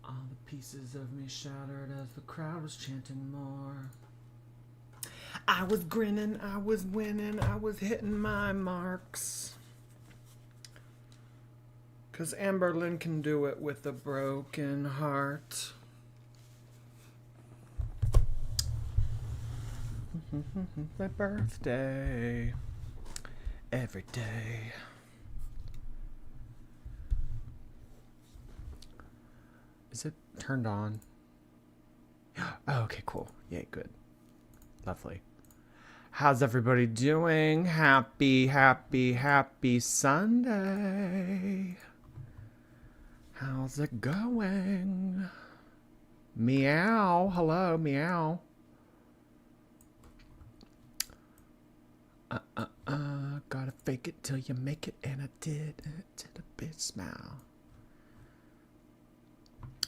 All the pieces of me shattered as the crowd was chanting more. I was grinning, I was winning, I was hitting my marks. 'Cause Amberlynn can do it with a broken heart. My birthday. Every day. Is it turned on? Oh, okay, cool. Yay, good. Lovely. How's everybody doing? Happy Sunday. How's it going? Meow. Hello, meow. Gotta fake it till you make it, and I did it to the big smile.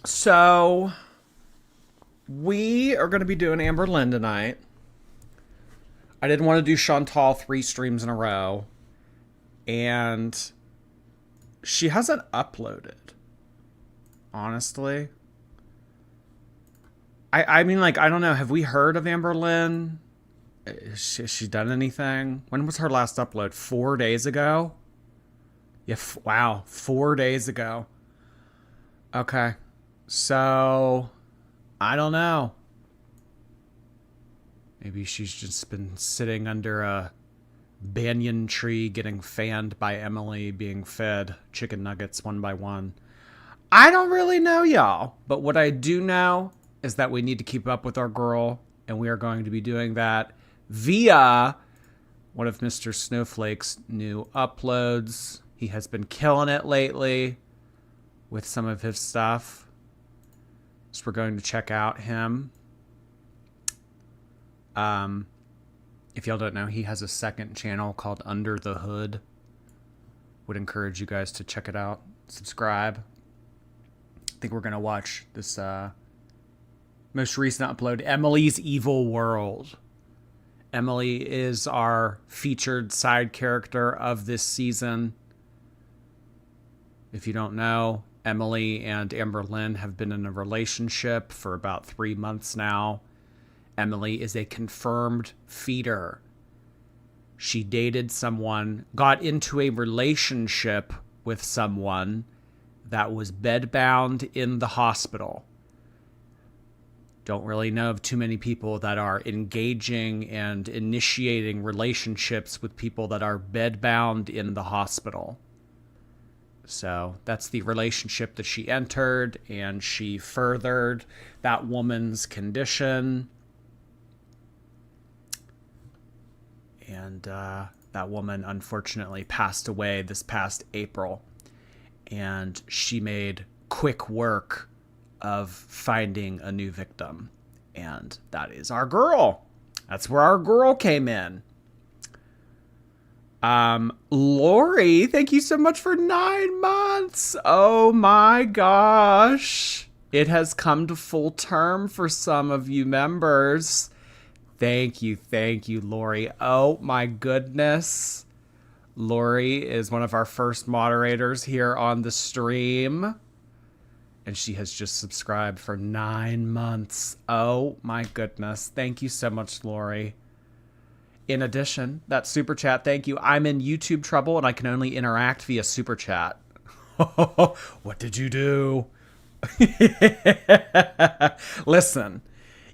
So, we are going to be doing Amberlynn tonight. I didn't want to do Chantal 3 streams in a row. And she hasn't uploaded. Honestly. I mean, like, I don't know. Have we heard of Amberlynn? Has she done anything? When was her last upload? 4 days ago? Yeah, wow. 4 days ago. Okay. So, I don't know. Maybe she's just been sitting under a banyan tree getting fanned by Emily, being fed chicken nuggets one by one. I don't really know, y'all. But what I do know is that we need to keep up with our girl, and we are going to be doing that via one of Mr. Snowflake's new uploads. He has been killing it lately with some of his stuff. So we're going to check out him. If y'all don't know, he has a second channel called Under the Hood. Would encourage you guys to check it out. Subscribe. I think we're going to watch this most recent upload, Emily's Evil World. Emily is our featured side character of this season. If you don't know, Emily and Amberlynn have been in a relationship for about 3 months now. Emily is a confirmed feeder. She dated someone, got into a relationship with someone that was bedbound in the hospital. Don't really know of too many people that are engaging and initiating relationships with people that are bedbound in the hospital. So that's the relationship that she entered, and she furthered that woman's condition. And that woman unfortunately passed away this past April. And she made quick work of finding a new victim. And that is our girl. That's where our girl came in. Lori, thank you so much for 9 months. Oh my gosh. It has come to full term for some of you members. Thank you, Lori. Oh my goodness. Lori is one of our first moderators here on the stream. And she has just subscribed for 9 months. Oh my goodness. Thank you so much, Lori. In addition, that super chat, thank you. I'm in YouTube trouble and I can only interact via super chat. What did you do? Listen,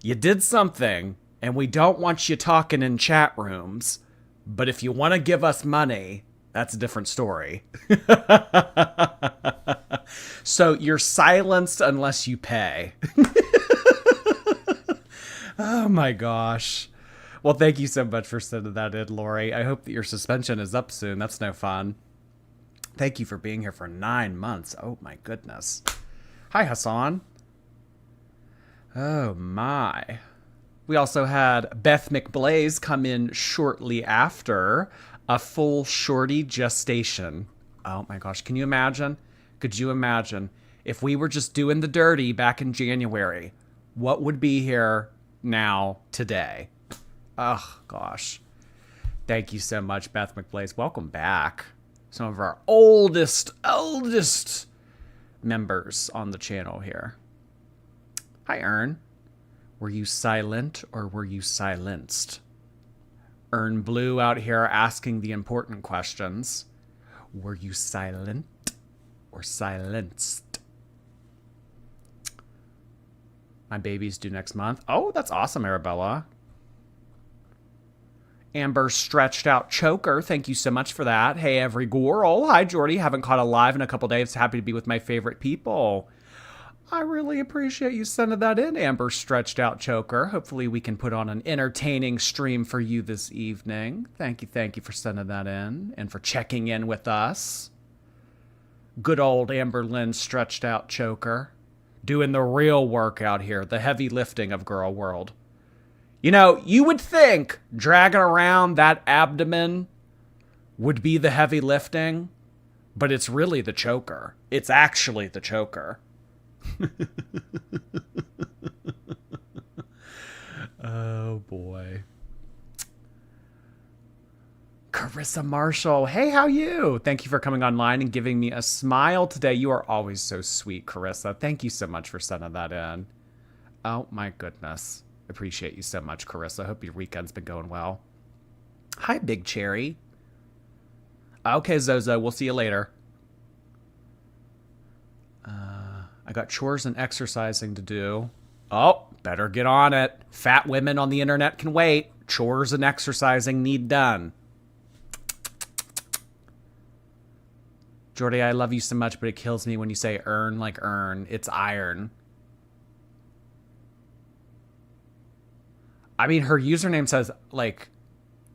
you did something and we don't want you talking in chat rooms. But if you want to give us money, that's a different story. So you're silenced unless you pay. Oh my gosh. Well, thank you so much for sending that in, Lori. I hope that your suspension is up soon. That's no fun. Thank you for being here for 9 months. Oh my goodness. Hi, Hassan. Oh my. We also had Beth McBlaze come in shortly after a full shorty gestation. Oh my gosh. Can you imagine? Could you imagine if we were just doing the dirty back in January? What would be here now today? Oh gosh. Thank you so much, Beth McBlaze. Welcome back. Some of our oldest members on the channel here. Hi, Ern. Were you silent or were you silenced? Ern Blue out here asking the important questions. Were you silent or silenced? My baby's due next month. Oh, that's awesome, Arabella. Amber Stretched Out Choker, thank you so much for that. Hey, every girl. Hi, Jordy. Haven't caught a live in a couple days. Happy to be with my favorite people. I really appreciate you sending that in, Amber Stretched Out Choker. Hopefully we can put on an entertaining stream for you this evening. Thank you for sending that in and for checking in with us. Good old Amberlynn Stretched Out Choker. Doing the real work out here, the heavy lifting of Girl World. You know, you would think dragging around that abdomen would be the heavy lifting, but it's really the choker. It's actually the choker. Oh, boy. Carissa Marshall. Hey, how you? Thank you for coming online and giving me a smile today. You are always so sweet, Carissa. Thank you so much for sending that in. Oh, my goodness. Appreciate you so much, Carissa. Hope your weekend's been going well. Hi, Big Cherry. Okay, Zozo. We'll see you later. I got chores and exercising to do. Oh, better get on it. Fat women on the internet can wait. Chores and exercising need done. Jordy, I love you so much, but it kills me when you say earn like earn. It's iron. I mean, her username says, like,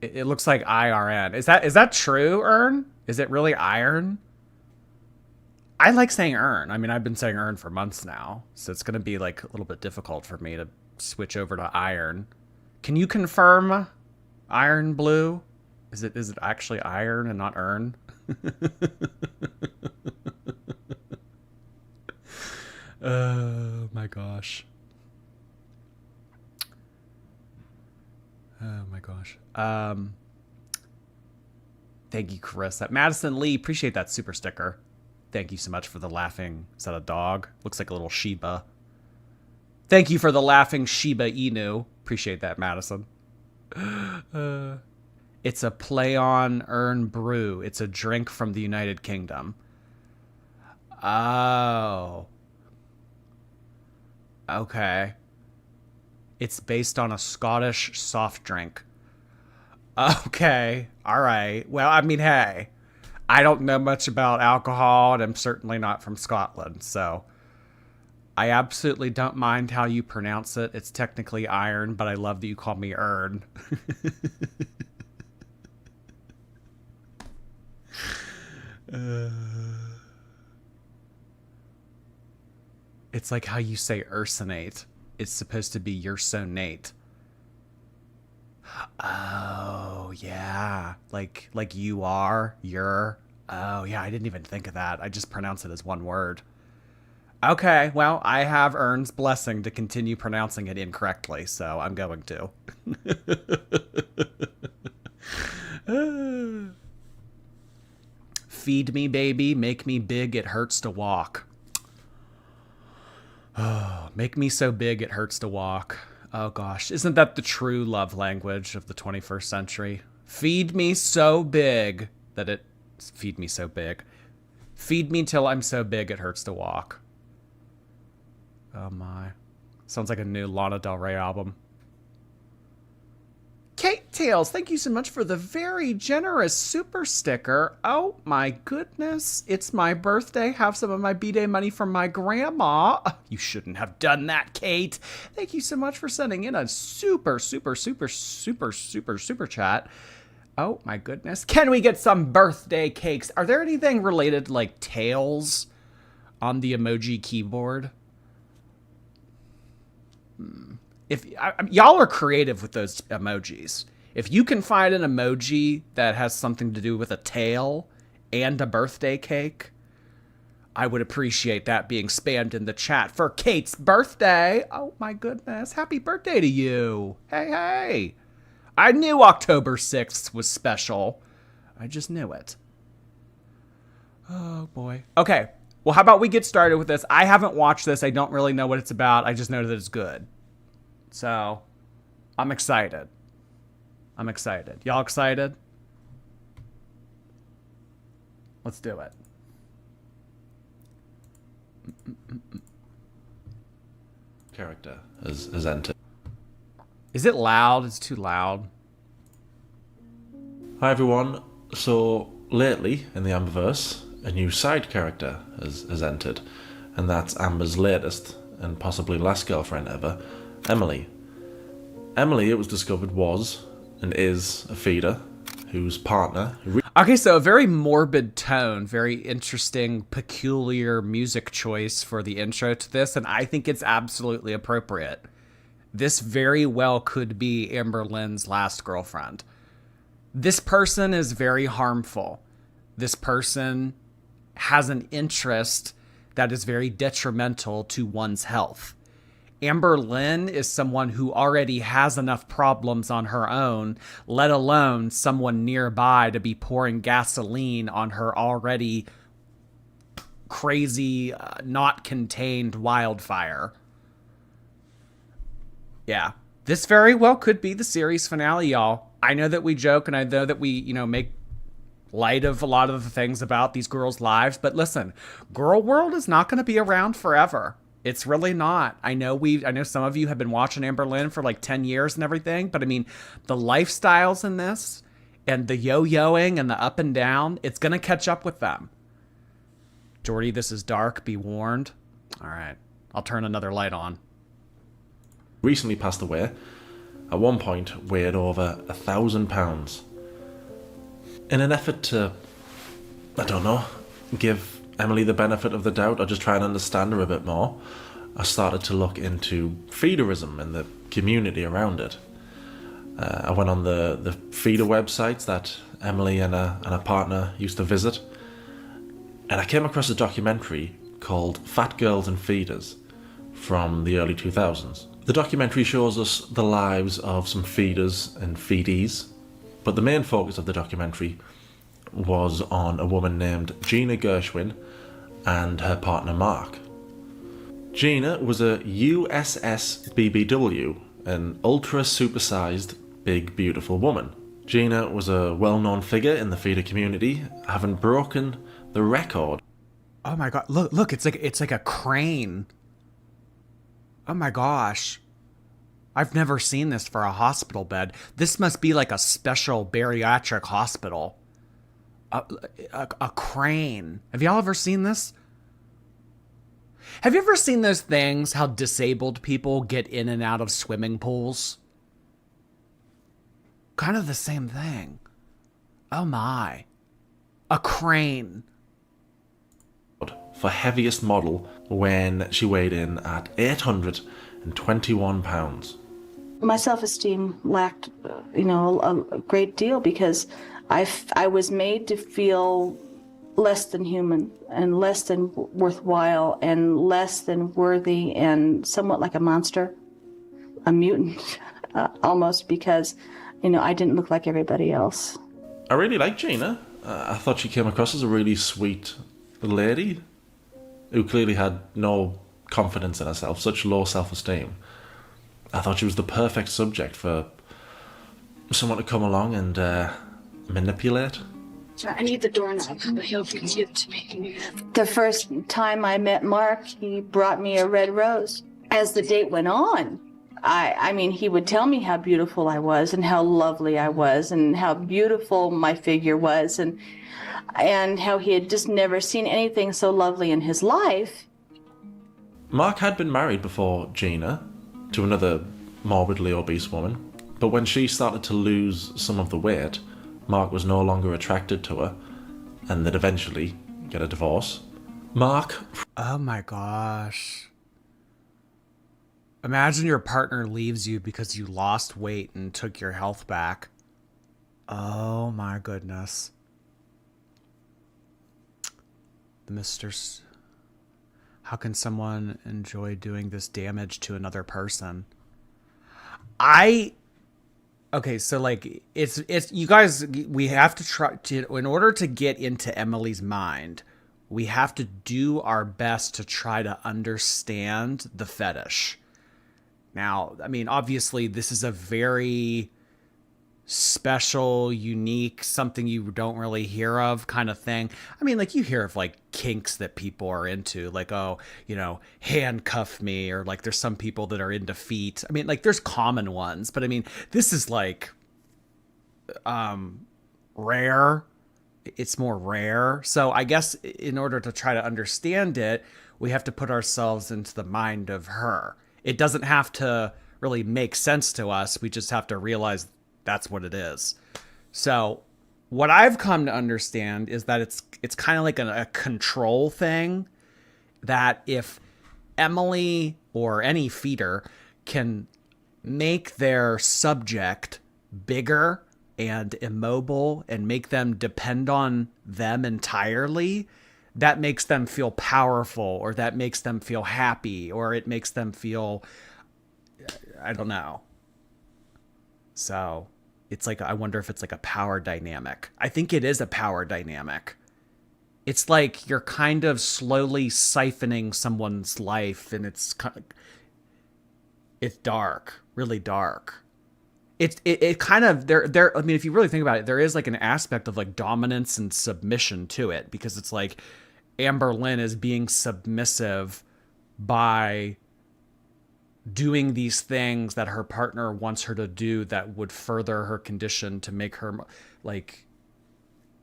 it looks like IRN. Is that true, Earn? Is it really iron? I like saying earn. I mean, I've been saying earn for months now, so it's going to be, like, a little bit difficult for me to switch over to iron. Can you confirm Iron Blue? Is it actually iron and not earn? Oh, my gosh. Oh my gosh. Thank you, Carissa. Madison Lee, appreciate that super sticker. Thank you so much for the laughing. Is that a dog? Looks like a little Shiba. Thank you for the laughing Shiba Inu. Appreciate that, Madison. It's a play on Earn Brew. It's a drink from the United Kingdom. Oh. Okay. It's based on a Scottish soft drink. Okay. All right. Well, I mean, hey, I don't know much about alcohol, and I'm certainly not from Scotland, so I absolutely don't mind how you pronounce it. It's technically iron, but I love that you call me Earn. It's like how you say ursinate. It's supposed to be you're so Nate. Oh, yeah. Like you are, you're. Oh, yeah, I didn't even think of that. I just pronounce it as one word. Okay, well, I have Ern's blessing to continue pronouncing it incorrectly, so I'm going to. Feed me, baby. Make me big. It hurts to walk. Oh, make me so big it hurts to walk. Oh gosh, isn't that the true love language of the 21st century? Feed me so big that it... Feed me so big. Feed me till I'm so big it hurts to walk. Oh my. Sounds like a new Lana Del Rey album. Kate Tails, thank you so much for the very generous super sticker. Oh my goodness. It's my birthday. Have some of my B-Day money from my grandma. You shouldn't have done that, Kate. Thank you so much for sending in a super chat. Oh my goodness. Can we get some birthday cakes? Are there anything related like tails on the emoji keyboard? If y'all are creative with those emojis. If you can find an emoji that has something to do with a tail and a birthday cake, I would appreciate that being spammed in the chat for Kate's birthday. Oh my goodness. Happy birthday to you. Hey. I knew October 6th was special. I just knew it. Oh, boy. Okay. Well, how about we get started with this? I haven't watched this. I don't really know what it's about. I just know that it's good. So, I'm excited. Y'all excited? Let's do it. Character has entered. Is it loud? It's too loud. Hi everyone. So lately in the Amberverse, a new side character has entered, and that's Amber's latest and possibly last girlfriend ever, Emily. Emily, it was discovered, was and is a feeder whose partner. Okay, so a very morbid tone, very interesting, peculiar music choice for the intro to this, and I think it's absolutely appropriate. This very well could be Amberlynn's last girlfriend. This person is very harmful. This person has an interest that is very detrimental to one's health. Amberlynn is someone who already has enough problems on her own, let alone someone nearby to be pouring gasoline on her already crazy, not contained wildfire. Yeah, this very well could be the series finale, y'all. I know that we joke and I know that we, make light of a lot of the things about these girls' lives, but listen, Girl World is not going to be around forever. It's really not. I know some of you have been watching Amberlynn for like 10 years and everything, but I mean, the lifestyles in this and the yo-yoing and the up and down, it's going to catch up with them. Jordy, this is dark. Be warned. All right. I'll turn another light on. Recently passed away. At one point, weighed over 1,000 pounds. In an effort to, give Emily the benefit of the doubt or just try and understand her a bit more, I started to look into feederism and the community around it. I went on the feeder websites that Emily and her partner used to visit, and I came across a documentary called Fat Girls and Feeders from the early 2000s. The documentary shows us the lives of some feeders and feedees, but the main focus of the documentary was on a woman named Gina Gershwin and her partner Mark. Gina was a USS BBW, an ultra-supersized, big, beautiful woman. Gina was a well-known figure in the feeder community, having broken the record. Oh my god, look, it's like a crane. Oh my gosh. I've never seen this for a hospital bed. This must be like a special bariatric hospital. A crane. Have y'all ever seen this? Have you ever seen those things, how disabled people get in and out of swimming pools? Kind of the same thing. Oh my. A crane. For heaviest model when she weighed in at 821 pounds. My self-esteem lacked, a great deal because I was made to feel less than human and less than worthwhile and less than worthy and somewhat like a monster, a mutant, almost because, I didn't look like everybody else. I really liked Gina. I thought she came across as a really sweet lady who clearly had no confidence in herself, such low self-esteem. I thought she was the perfect subject for someone to come along and manipulate. I need the doorknob, but he'll give it to me. The first time I met Mark, he brought me a red rose. As the date went on, I mean, he would tell me how beautiful I was and how lovely I was and how beautiful my figure was and how he had just never seen anything so lovely in his life. Mark had been married before Gina to another morbidly obese woman, but when she started to lose some of the weight, Mark was no longer attracted to her, and they'd eventually get a divorce. Mark... Oh my gosh. Imagine your partner leaves you because you lost weight and took your health back. Oh my goodness. The Mr. How can someone enjoy doing this damage to another person? I Okay, so like it's you guys, we have to try to, in order to get into Emily's mind, we have to do our best to try to understand the fetish. Now, I mean, obviously this is a very special, unique, something you don't really hear of kind of thing. I mean, like you hear of like kinks that people are into, like, oh, handcuff me, or like there's some people that are into feet. I mean, like there's common ones, but I mean, this is like rare. It's more rare. So I guess in order to try to understand it, we have to put ourselves into the mind of her. It doesn't have to really make sense to us. We just have to realize that's what it is. So what I've come to understand is that it's kind of like a control thing, that if Emily or any feeder can make their subject bigger and immobile and make them depend on them entirely, that makes them feel powerful, or that makes them feel happy, or it makes them feel, I don't know. So it's like, I wonder if it's like a power dynamic. I think it is a power dynamic. It's like you're kind of slowly siphoning someone's life, and it's dark, really dark. It kind of, there. I mean, if you really think about it, there is like an aspect of like dominance and submission to it, because it's like Amberlynn is being submissive by doing these things that her partner wants her to do that would further her condition, to make her, like,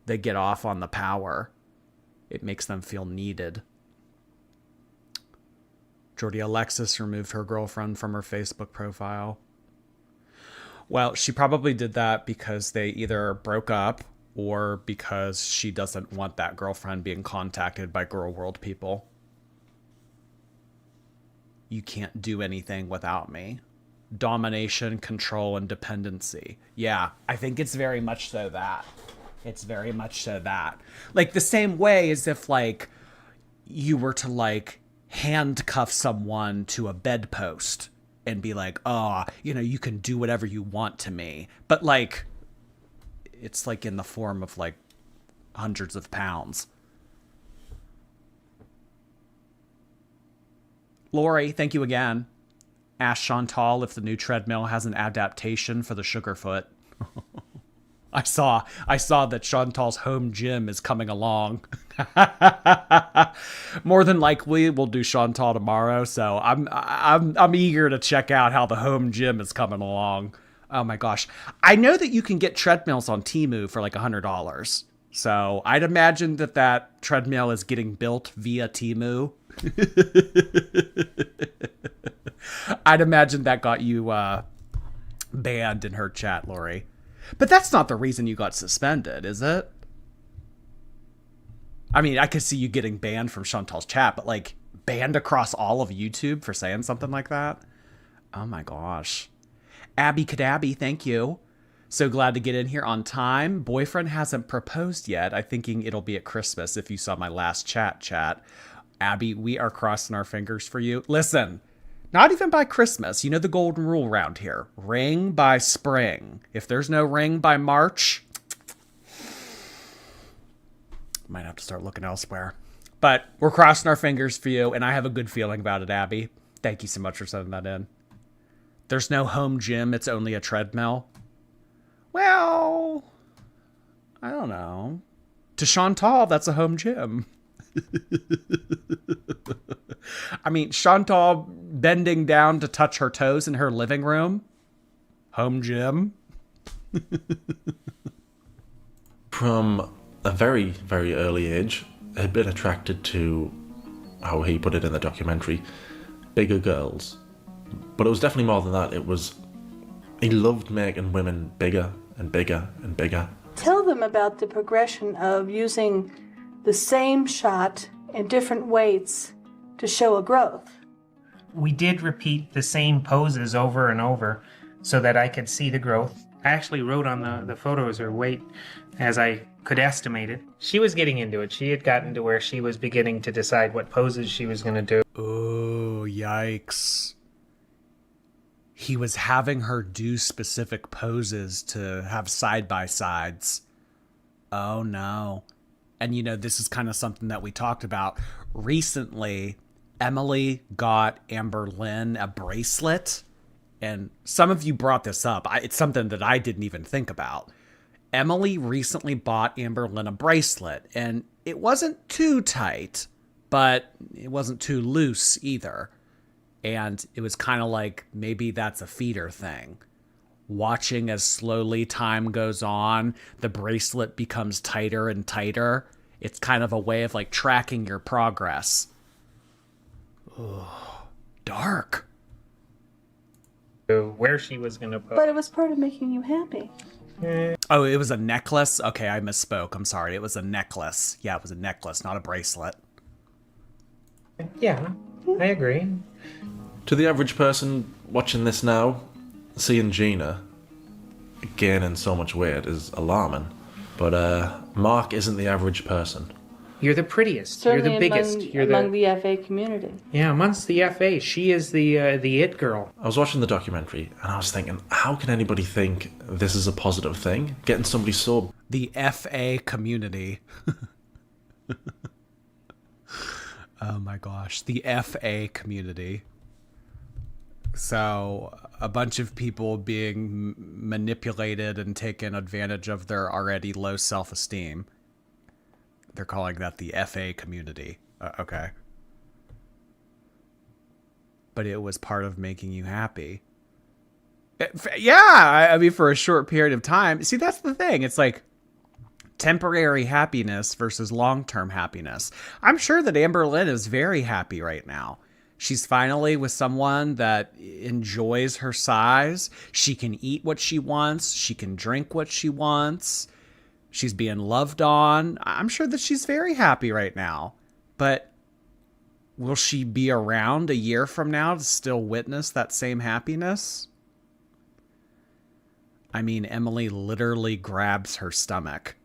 they get off on the power. It makes them feel needed. Jordy, Alexis removed her girlfriend from her Facebook profile. Well, she probably did that because they either broke up, or because she doesn't want that girlfriend being contacted by Girl World people. You can't do anything without me. Domination, control, and dependency. Yeah, I think it's very much so that. It's very much so that. Like the same way as if like you were to like handcuff someone to a bedpost and be like, oh, you can do whatever you want to me. But like, it's like in the form of like hundreds of pounds. Lori, thank you again. Ask Chantal if the new treadmill has an adaptation for the Sugarfoot. I saw that Chantal's home gym is coming along. More than likely, we'll do Chantal tomorrow, so I'm eager to check out how the home gym is coming along. Oh my gosh, I know that you can get treadmills on Temu for like $100, so I'd imagine that treadmill is getting built via Temu. I'd imagine that got you banned in her chat, Lori. But that's not the reason you got suspended, is it? I mean, I could see you getting banned from Chantal's chat, but like banned across all of YouTube for saying something like that? Oh my gosh. Abby Kadabby, thank you. So glad to get in here on time. Boyfriend hasn't proposed yet. I'm thinking it'll be at Christmas if you saw my last chat. Abby, we are crossing our fingers for you. Listen, not even by Christmas. You know the golden rule around here. Ring by spring. If there's no ring by March, might have to start looking elsewhere. But we're crossing our fingers for you, and I have a good feeling about it, Abby. Thank you so much for sending that in. There's no home gym. It's only a treadmill. Well, I don't know. To Chantal, that's a home gym. I mean, Chantal bending down to touch her toes in her living room. Home gym. From a very, very early age, had been attracted to, how he put it in the documentary, bigger girls. But it was definitely more than that. He loved making women bigger and bigger and bigger. Tell them about the progression of using the same shot in different weights to show a growth. We did repeat the same poses over and over so that I could see the growth. I actually wrote on the photos her weight as I could estimate it. She was getting into it. She had gotten to where she was beginning to decide what poses she was going to do. Oh, yikes. He was having her do specific poses to have side-by-sides. Oh, no. And, this is kind of something that we talked about. Recently, Emily got Amberlynn a bracelet. And some of you brought this up. It's something that I didn't even think about. Emily recently bought Amberlynn a bracelet. And it wasn't too tight, but it wasn't too loose either. And it was kind of like, maybe that's a feeder thing. Watching as slowly time goes on, the bracelet becomes tighter and tighter. It's kind of a way of like tracking your progress. Ugh, dark. Where she was going to put. But it was part of making you happy. Oh, it was a necklace? Okay, I misspoke. I'm sorry. It was a necklace. Yeah, it was a necklace, not a bracelet. Yeah, I agree. To the average person watching this now, seeing Gina gaining so much weight is alarming. But Mark isn't the average person. You're the prettiest. Certainly You're the biggest. You're among the FA community. Yeah, amongst the FA, she is the it girl. I was watching the documentary and I was thinking, how can anybody think this is a positive thing? Getting somebody so... The FA community. Oh my gosh. The FA community. So a bunch of people being manipulated and taken advantage of their already low self-esteem. They're calling that the FA community. Okay. But it was part of making you happy. Yeah, I mean, for a short period of time. See, that's the thing. It's like temporary happiness versus long-term happiness. I'm sure that Amberlynn is very happy right now. She's finally with someone that enjoys her size. She can eat what she wants. She can drink what she wants. She's being loved on. I'm sure that she's very happy right now. But will she be around a year from now to still witness that same happiness? I mean, Emily literally grabs her stomach.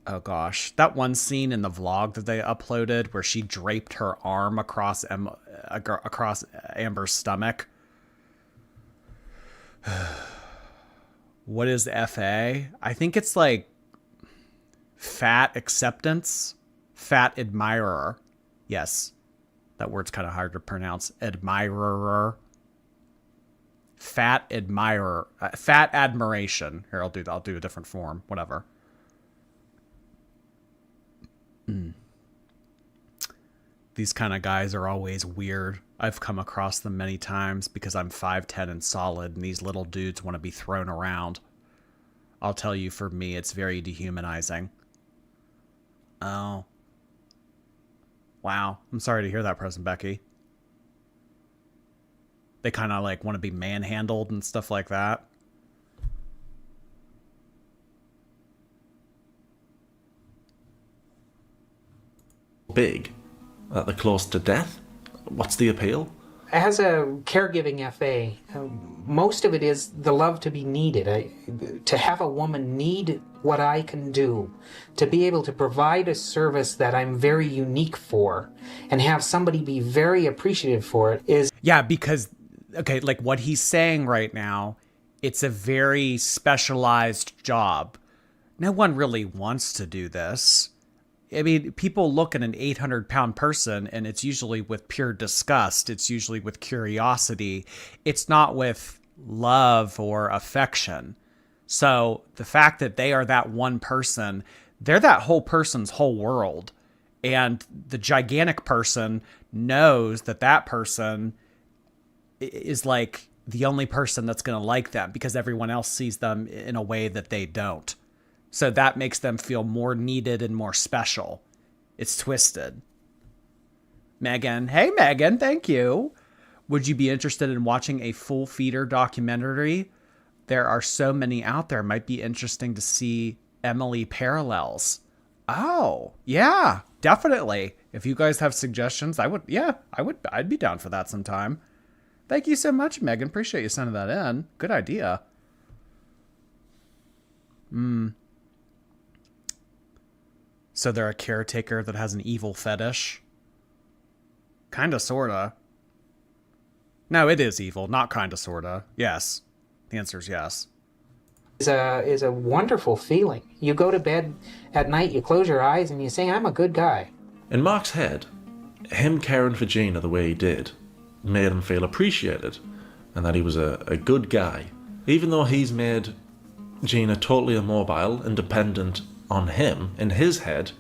Oh gosh, that one scene in the vlog that they uploaded where she draped her arm across Amber's stomach. What is FA? I think it's like fat acceptance, fat admirer. Yes, that word's kind of hard to pronounce. Admirer. Fat admirer. Fat admiration. Here, I'll do a different form. Whatever. These kind of guys are always weird. I've come across them many times because I'm 5'10" and solid, and these little dudes want to be thrown around. I'll tell you, for me, it's very dehumanizing. Oh. Wow. I'm sorry to hear that, President Becky. They kind of like want to be manhandled and stuff like that. Big? That they're close to death? What's the appeal? As a caregiving FA, most of it is the love to be needed. To have a woman need what I can do, to be able to provide a service that I'm very unique for, and have somebody be very appreciative for it is... Yeah, because, okay, like what he's saying right now, it's a very specialized job. No one really wants to do this. I mean, people look at an 800-pound person and it's usually with pure disgust. It's usually with curiosity. It's not with love or affection. So the fact that they are that one person, they're that whole person's whole world. And the gigantic person knows that that person is like the only person that's going to like them because everyone else sees them in a way that they don't. So that makes them feel more needed and more special. It's twisted. Megan. Hey, Megan. Thank you. Would you be interested in watching a full feeder documentary? There are so many out there. It might be interesting to see Emily parallels. Oh, yeah, definitely. If you guys have suggestions, I'd be down for that sometime. Thank you so much, Megan. Appreciate you sending that in. Good idea. So they're a caretaker that has an evil fetish? Kinda, sorta. No, it is evil. Not kinda, sorta. Yes. The answer is yes. Is a wonderful feeling. You go to bed at night, you close your eyes, and you say, I'm a good guy. In Mark's head, him caring for Gina the way he did made him feel appreciated and that he was a good guy. Even though he's made Gina totally immobile and dependent on him, in his head,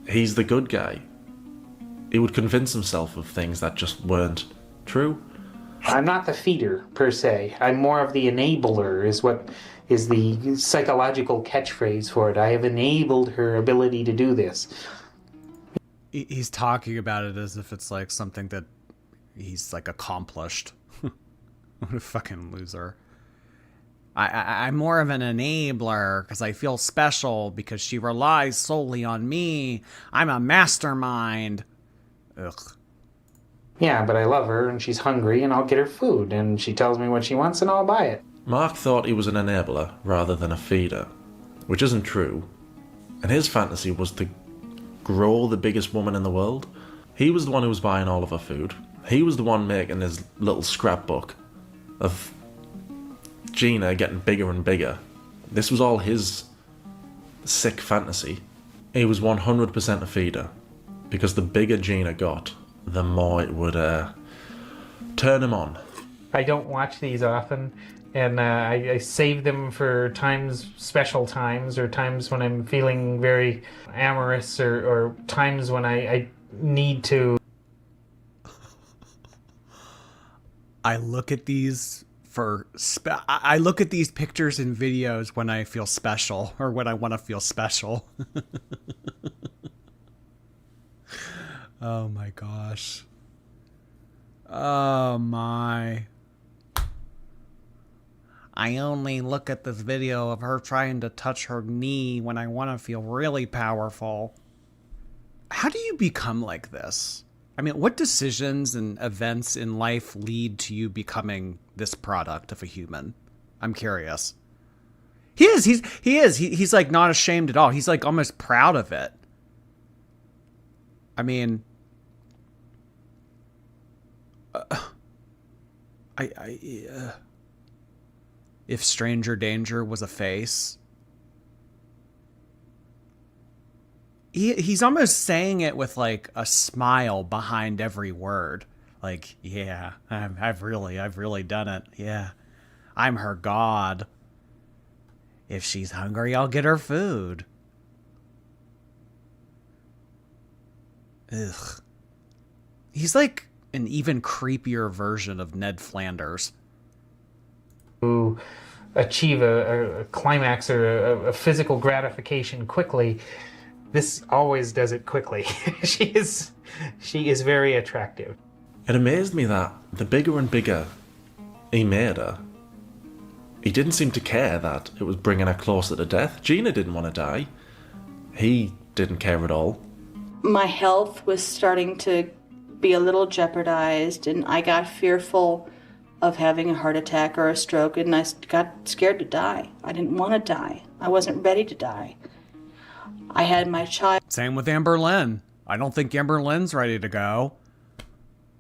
he's the good guy. He would convince himself of things that just weren't true. I'm not the feeder, per se. I'm more of the enabler, is what is the psychological catchphrase for it. I have enabled her ability to do this. He's talking about it as if it's like something that he's like accomplished. What a fucking loser. I'm more of an enabler because I feel special because she relies solely on me. I'm a mastermind. Ugh. Yeah, but I love her, and she's hungry, and I'll get her food, and she tells me what she wants, and I'll buy it. Mark thought he was an enabler rather than a feeder, which isn't true. And his fantasy was to grow the biggest woman in the world. He was the one who was buying all of her food. He was the one making his little scrapbook of Gina getting bigger and bigger. This was all his sick fantasy. He was 100% a feeder, because the bigger Gina got, the more it would turn him on. I don't watch these often, and I save them for times, special times, or times when I'm feeling very amorous, or times when I need to. I look at these I look at these pictures and videos when I feel special, or when I want to feel special. Oh my gosh. Oh my. I only look at this video of her trying to touch her knee when I want to feel really powerful. How do you become like this? I mean, what decisions and events in life lead to you becoming this product of a human? I'm curious. He's like not ashamed at all. He's like almost proud of it. I mean, if Stranger Danger was a face, he's almost saying it with like a smile behind every word. Like, yeah, I've really done it. Yeah, I'm her god. If she's hungry, I'll get her food. Ugh. He's like an even creepier version of Ned Flanders. To achieve a climax or a physical gratification quickly. This always does it quickly. She is very attractive. It amazed me that the bigger and bigger he made her, he didn't seem to care that it was bringing her closer to death. Gina didn't want to die. He didn't care at all. My health was starting to be a little jeopardized, and I got fearful of having a heart attack or a stroke, and I got scared to die. I didn't want to die. I wasn't ready to die. I had my child. Same with Amberlynn. I don't think Amberlynn's ready to go.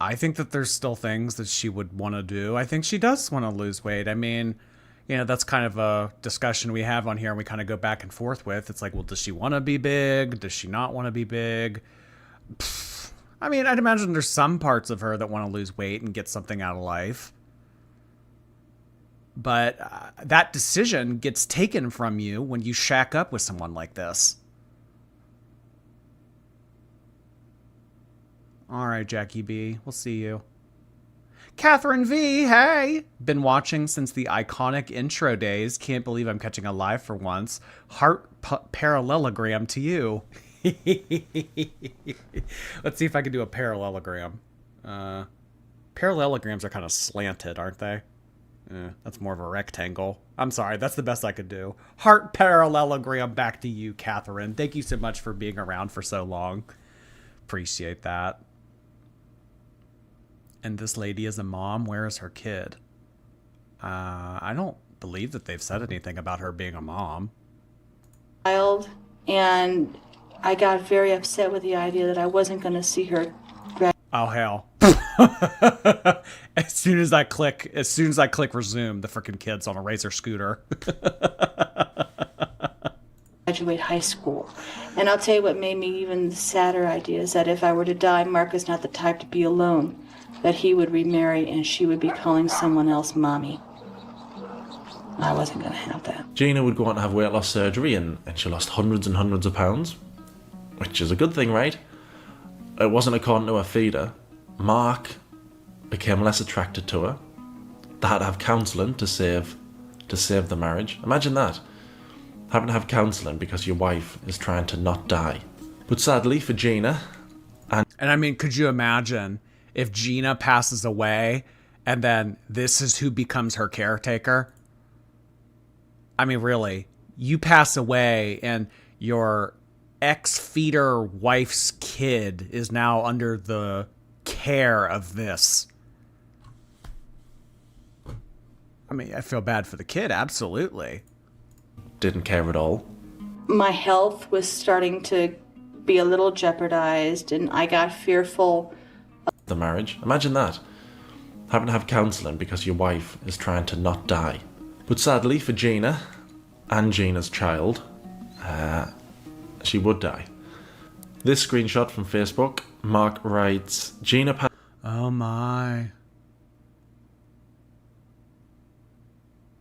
I think that there's still things that she would want to do. I think she does want to lose weight. I mean, you know, that's kind of a discussion we have on here and we kind of go back and forth with. It's like, well, does she want to be big? Does she not want to be big? I mean, I'd imagine there's some parts of her that want to lose weight and get something out of life. But that decision gets taken from you when you shack up with someone like this. All right, Jackie B. We'll see you. Catherine V. Hey! Been watching since the iconic intro days. Can't believe I'm catching a live for once. Heart parallelogram to you. Let's see if I can do a parallelogram. Parallelograms are kind of slanted, aren't they? That's more of a rectangle. I'm sorry, that's the best I could do. Heart parallelogram back to you, Catherine. Thank you so much for being around for so long. Appreciate that. And this lady is a mom. Where is her kid? I don't believe that they've said anything about her being a mom. And I got very upset with the idea that I wasn't going to see her. Oh hell. As soon as I click resume, the freaking kid's on a Razor scooter. Graduate high school. And I'll tell you what made me even sadder idea is that if I were to die, Mark is not the type to be alone. That he would remarry and she would be calling someone else mommy. I wasn't going to have that. Gina would go on to have weight loss surgery and she lost hundreds and hundreds of pounds, which is a good thing, right? It wasn't according to her feeder. Mark became less attracted to her. They had to have counselling to save the marriage. Imagine that. Having to have counselling because your wife is trying to not die. But sadly for Gina... And I mean, could you imagine if Gina passes away and then this is who becomes her caretaker? I mean, really, you pass away and your ex-feeder wife's kid is now under the care of this. I mean, I feel bad for the kid, absolutely. Didn't care at all. My health was starting to be a little jeopardized and I got fearful. The marriage. Imagine that. Having to have counselling because your wife is trying to not die. But sadly for Gina and Gina's child, she would die. This screenshot from Facebook, Mark writes, Gina passed... Oh my.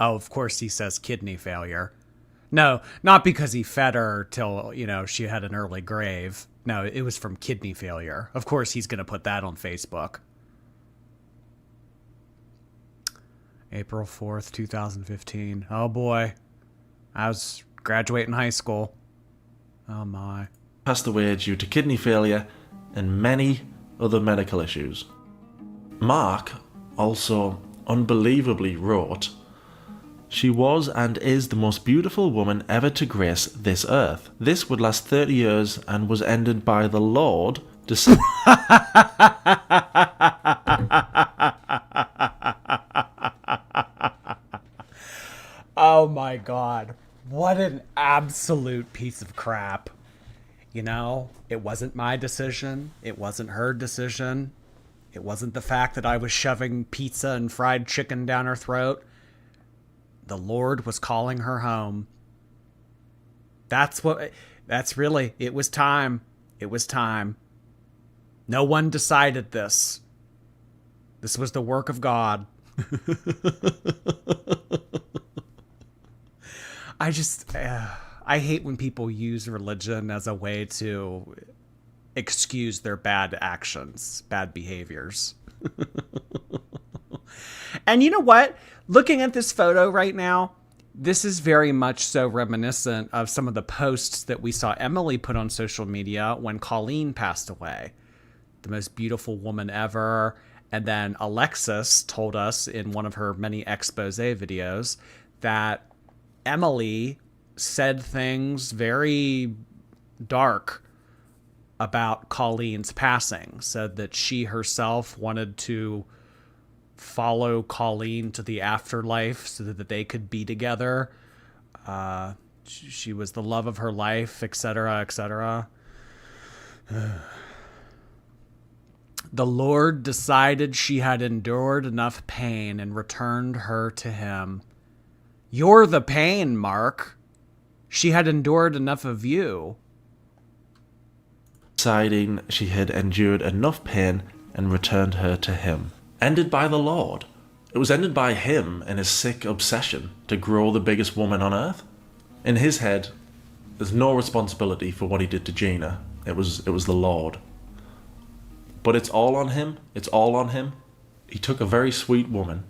Oh, of course he says kidney failure. No, not because he fed her till, she had an early grave. No, it was from kidney failure. Of course he's going to put that on Facebook. April 4th, 2015. Oh boy. I was graduating high school. Oh my. Passed away due to kidney failure and many other medical issues. Mark also unbelievably wrote, "She was and is the most beautiful woman ever to grace this earth. This would last 30 years and was ended by the Lord Oh my god. What an absolute piece of crap. It wasn't my decision. It wasn't her decision. It wasn't the fact that I was shoving pizza and fried chicken down her throat. The Lord was calling her home. It was time. It was time. No one decided this. This was the work of God. I hate when people use religion as a way to excuse their bad actions, bad behaviors. And you know what? Looking at this photo right now, this is very much so reminiscent of some of the posts that we saw Emily put on social media when Colleen passed away. The most beautiful woman ever. And then Alexis told us in one of her many expose videos that Emily said things very dark about Colleen's passing. Said that she herself wanted to follow Colleen to the afterlife so that they could be together. She was the love of her life, etc., etc. The Lord decided she had endured enough pain and returned her to him. You're the pain, Mark. She had endured enough of you. Deciding she had endured enough pain and returned her to him. Ended by the Lord. It was ended by him and his sick obsession to grow the biggest woman on earth. In his head, there's no responsibility for what he did to Gina. It was the Lord. But it's all on him. It's all on him. He took a very sweet woman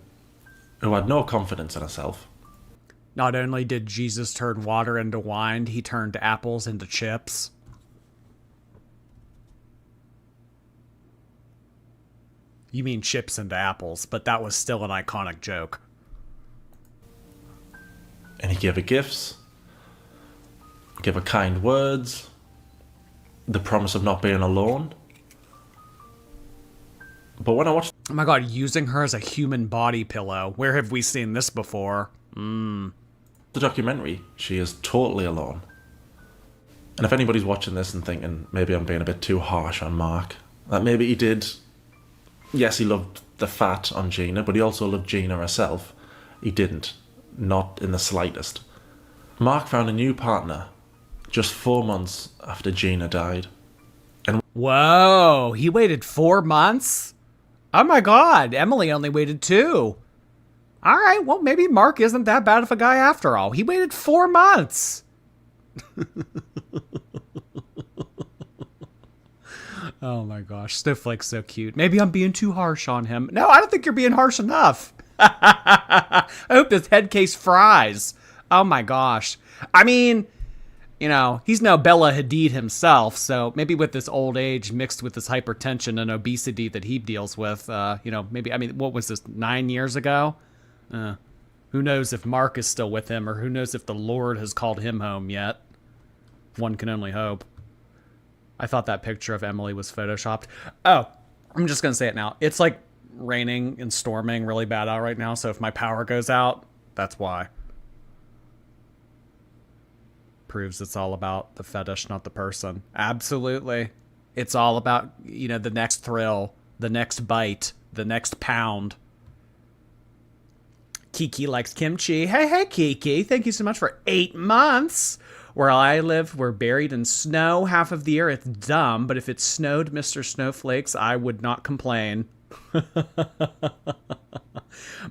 who had no confidence in herself. Not only did Jesus turn water into wine, he turned apples into chips. You mean chips into apples, but that was still an iconic joke. And he gave her gifts, gave her kind words, the promise of not being alone. But when I watched... Oh my god, using her as a human body pillow. Where have we seen this before? the documentary, she is totally alone. And if anybody's watching this and thinking maybe I'm being a bit too harsh on Mark, that maybe he did Yes, he loved the fat on Gina, but he also loved Gina herself. He didn't. Not in the slightest. Mark found a new partner just 4 months after Gina died. Whoa, he waited 4 months? Oh my god, Emily only waited 2. All right, well, maybe Mark isn't that bad of a guy after all. He waited 4 months. Oh my gosh, Snowflake's so cute. Maybe I'm being too harsh on him. No, I don't think you're being harsh enough. I hope this head case fries. Oh my gosh. I mean, you know, he's no Bella Hadid himself, so maybe with this old age mixed with this hypertension and obesity that he deals with, you know, maybe, I mean, what was this, 9 years ago? Who knows if Mark is still with him, or who knows if the Lord has called him home yet. One can only hope. I thought that picture of Emily was photoshopped. Oh, I'm just going to say it now. It's like raining and storming really bad out right now, so if my power goes out, that's why. Proves it's all about the fetish, not the person. Absolutely. It's all about, you know, the next thrill, the next bite, the next pound. Kiki likes kimchi. Hey, Kiki. Thank you so much for 8 months. Where I live, we're buried in snow half of the year. It's dumb, but if it snowed, Mr. Snowflakes, I would not complain.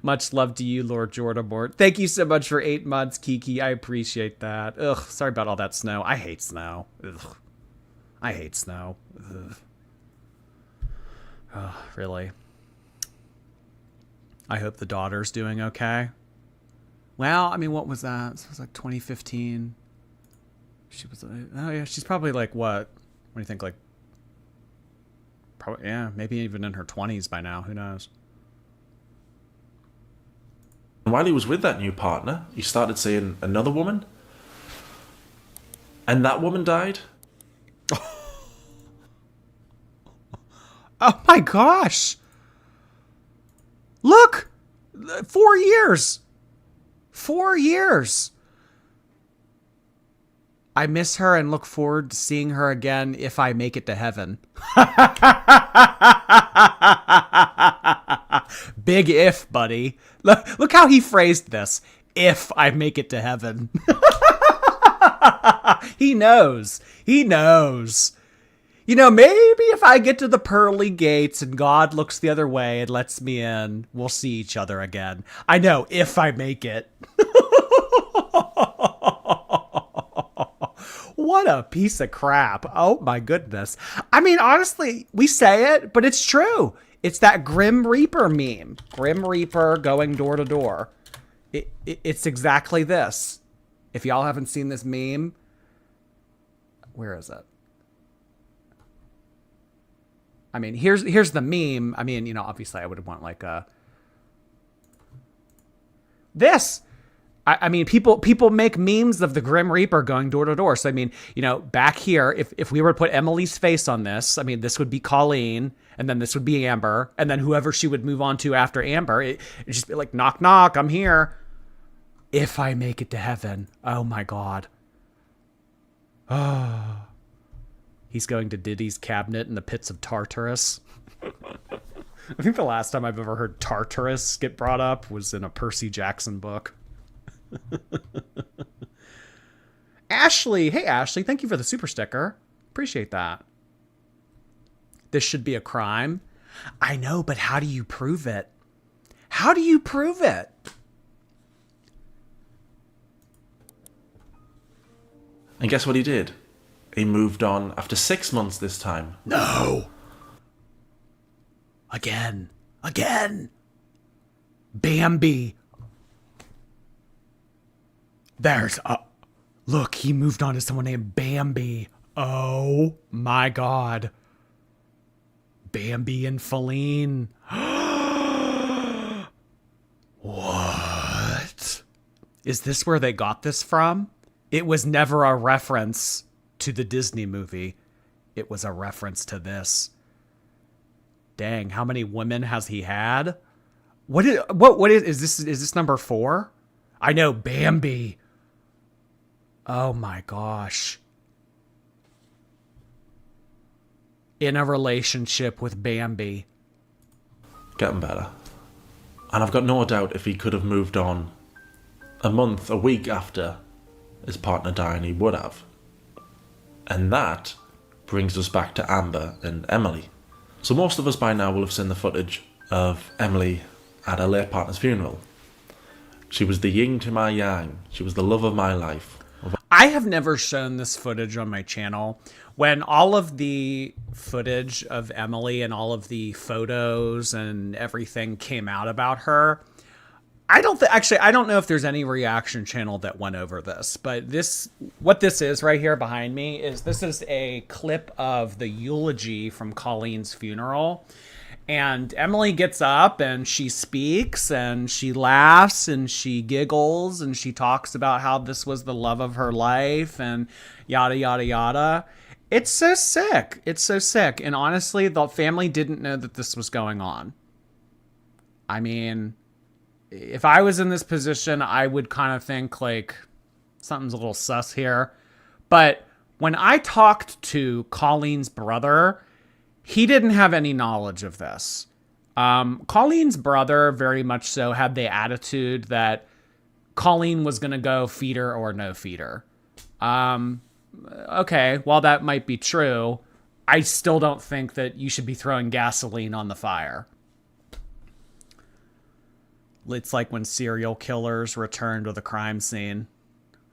Much love to you, Lord Jordanmort. Thank you so much for 8 months, Kiki. I appreciate that. Ugh, sorry about all that snow. I hate snow. Ugh. I hate snow. Ugh. Oh, really? I hope the daughter's doing okay. Well, I mean, what was that? It was like 2015. She was, oh yeah, she's probably like what? What do you think? Like, probably, yeah, maybe even in her 20s by now. Who knows? While he was with that new partner, he started seeing another woman. And that woman died. Oh my gosh! Look! 4 years! 4 years! I miss her and look forward to seeing her again if I make it to heaven. Big if, buddy. Look how he phrased this. If I make it to heaven. He knows. He knows. You know, maybe if I get to the pearly gates and God looks the other way and lets me in, we'll see each other again. I know, if I make it. What a piece of crap. Oh my goodness. I mean, honestly, we say it, but it's true. It's that Grim Reaper meme. Grim Reaper going door to door. It's exactly this. If y'all haven't seen this meme, where is it? I mean, here's the meme. I mean, you know, obviously I would want like this. I mean, people make memes of the Grim Reaper going door to door. So, I mean, you know, back here, if we were to put Emily's face on this, I mean, this would be Colleen, and then this would be Amber, and then whoever she would move on to after Amber, it'd just be like, knock, knock, I'm here. If I make it to heaven. Oh, my God. Oh. He's going to Diddy's cabinet in the pits of Tartarus. I think the last time I've ever heard Tartarus get brought up was in a Percy Jackson book. Ashley, hey Ashley, thank you for the super sticker. Appreciate that. This should be a crime. I know, but how do you prove it? How do you prove it? And guess what he did? He moved on after 6 months this time. No. Again. Bambi. There's a... Look, he moved on to someone named Bambi. Oh my God. Bambi and Feline. What? Is this where they got this from? It was never a reference to the Disney movie. It was a reference to this. Dang, how many women has he had? What is this number 4? I know, Bambi. Oh my gosh. In a relationship with Bambi. getting better. And I've got no doubt if he could have moved on a month, a week after his partner dying, he would have. And that brings us back to Amber and Emily. So most of us by now will have seen the footage of Emily at her late partner's funeral. She was the yin to my yang. She was the love of my life. I have never shown this footage on my channel. When all of the footage of Emily and all of the photos and everything came out about her, I don't know if there's any reaction channel that went over this, but what this is right here behind me this is a clip of the eulogy from Colleen's funeral. And Emily gets up and she speaks and she laughs and she giggles and she talks about how this was the love of her life and yada, yada, yada. It's so sick. It's so sick. And honestly, the family didn't know that this was going on. I mean, if I was in this position, I would kind of think like something's a little sus here. But when I talked to Colleen's brother, he didn't have any knowledge of this. Colleen's brother very much so had the attitude that Colleen was going to go feeder or no feeder. Okay, while that might be true, I still don't think that you should be throwing gasoline on the fire. It's like when serial killers return to the crime scene.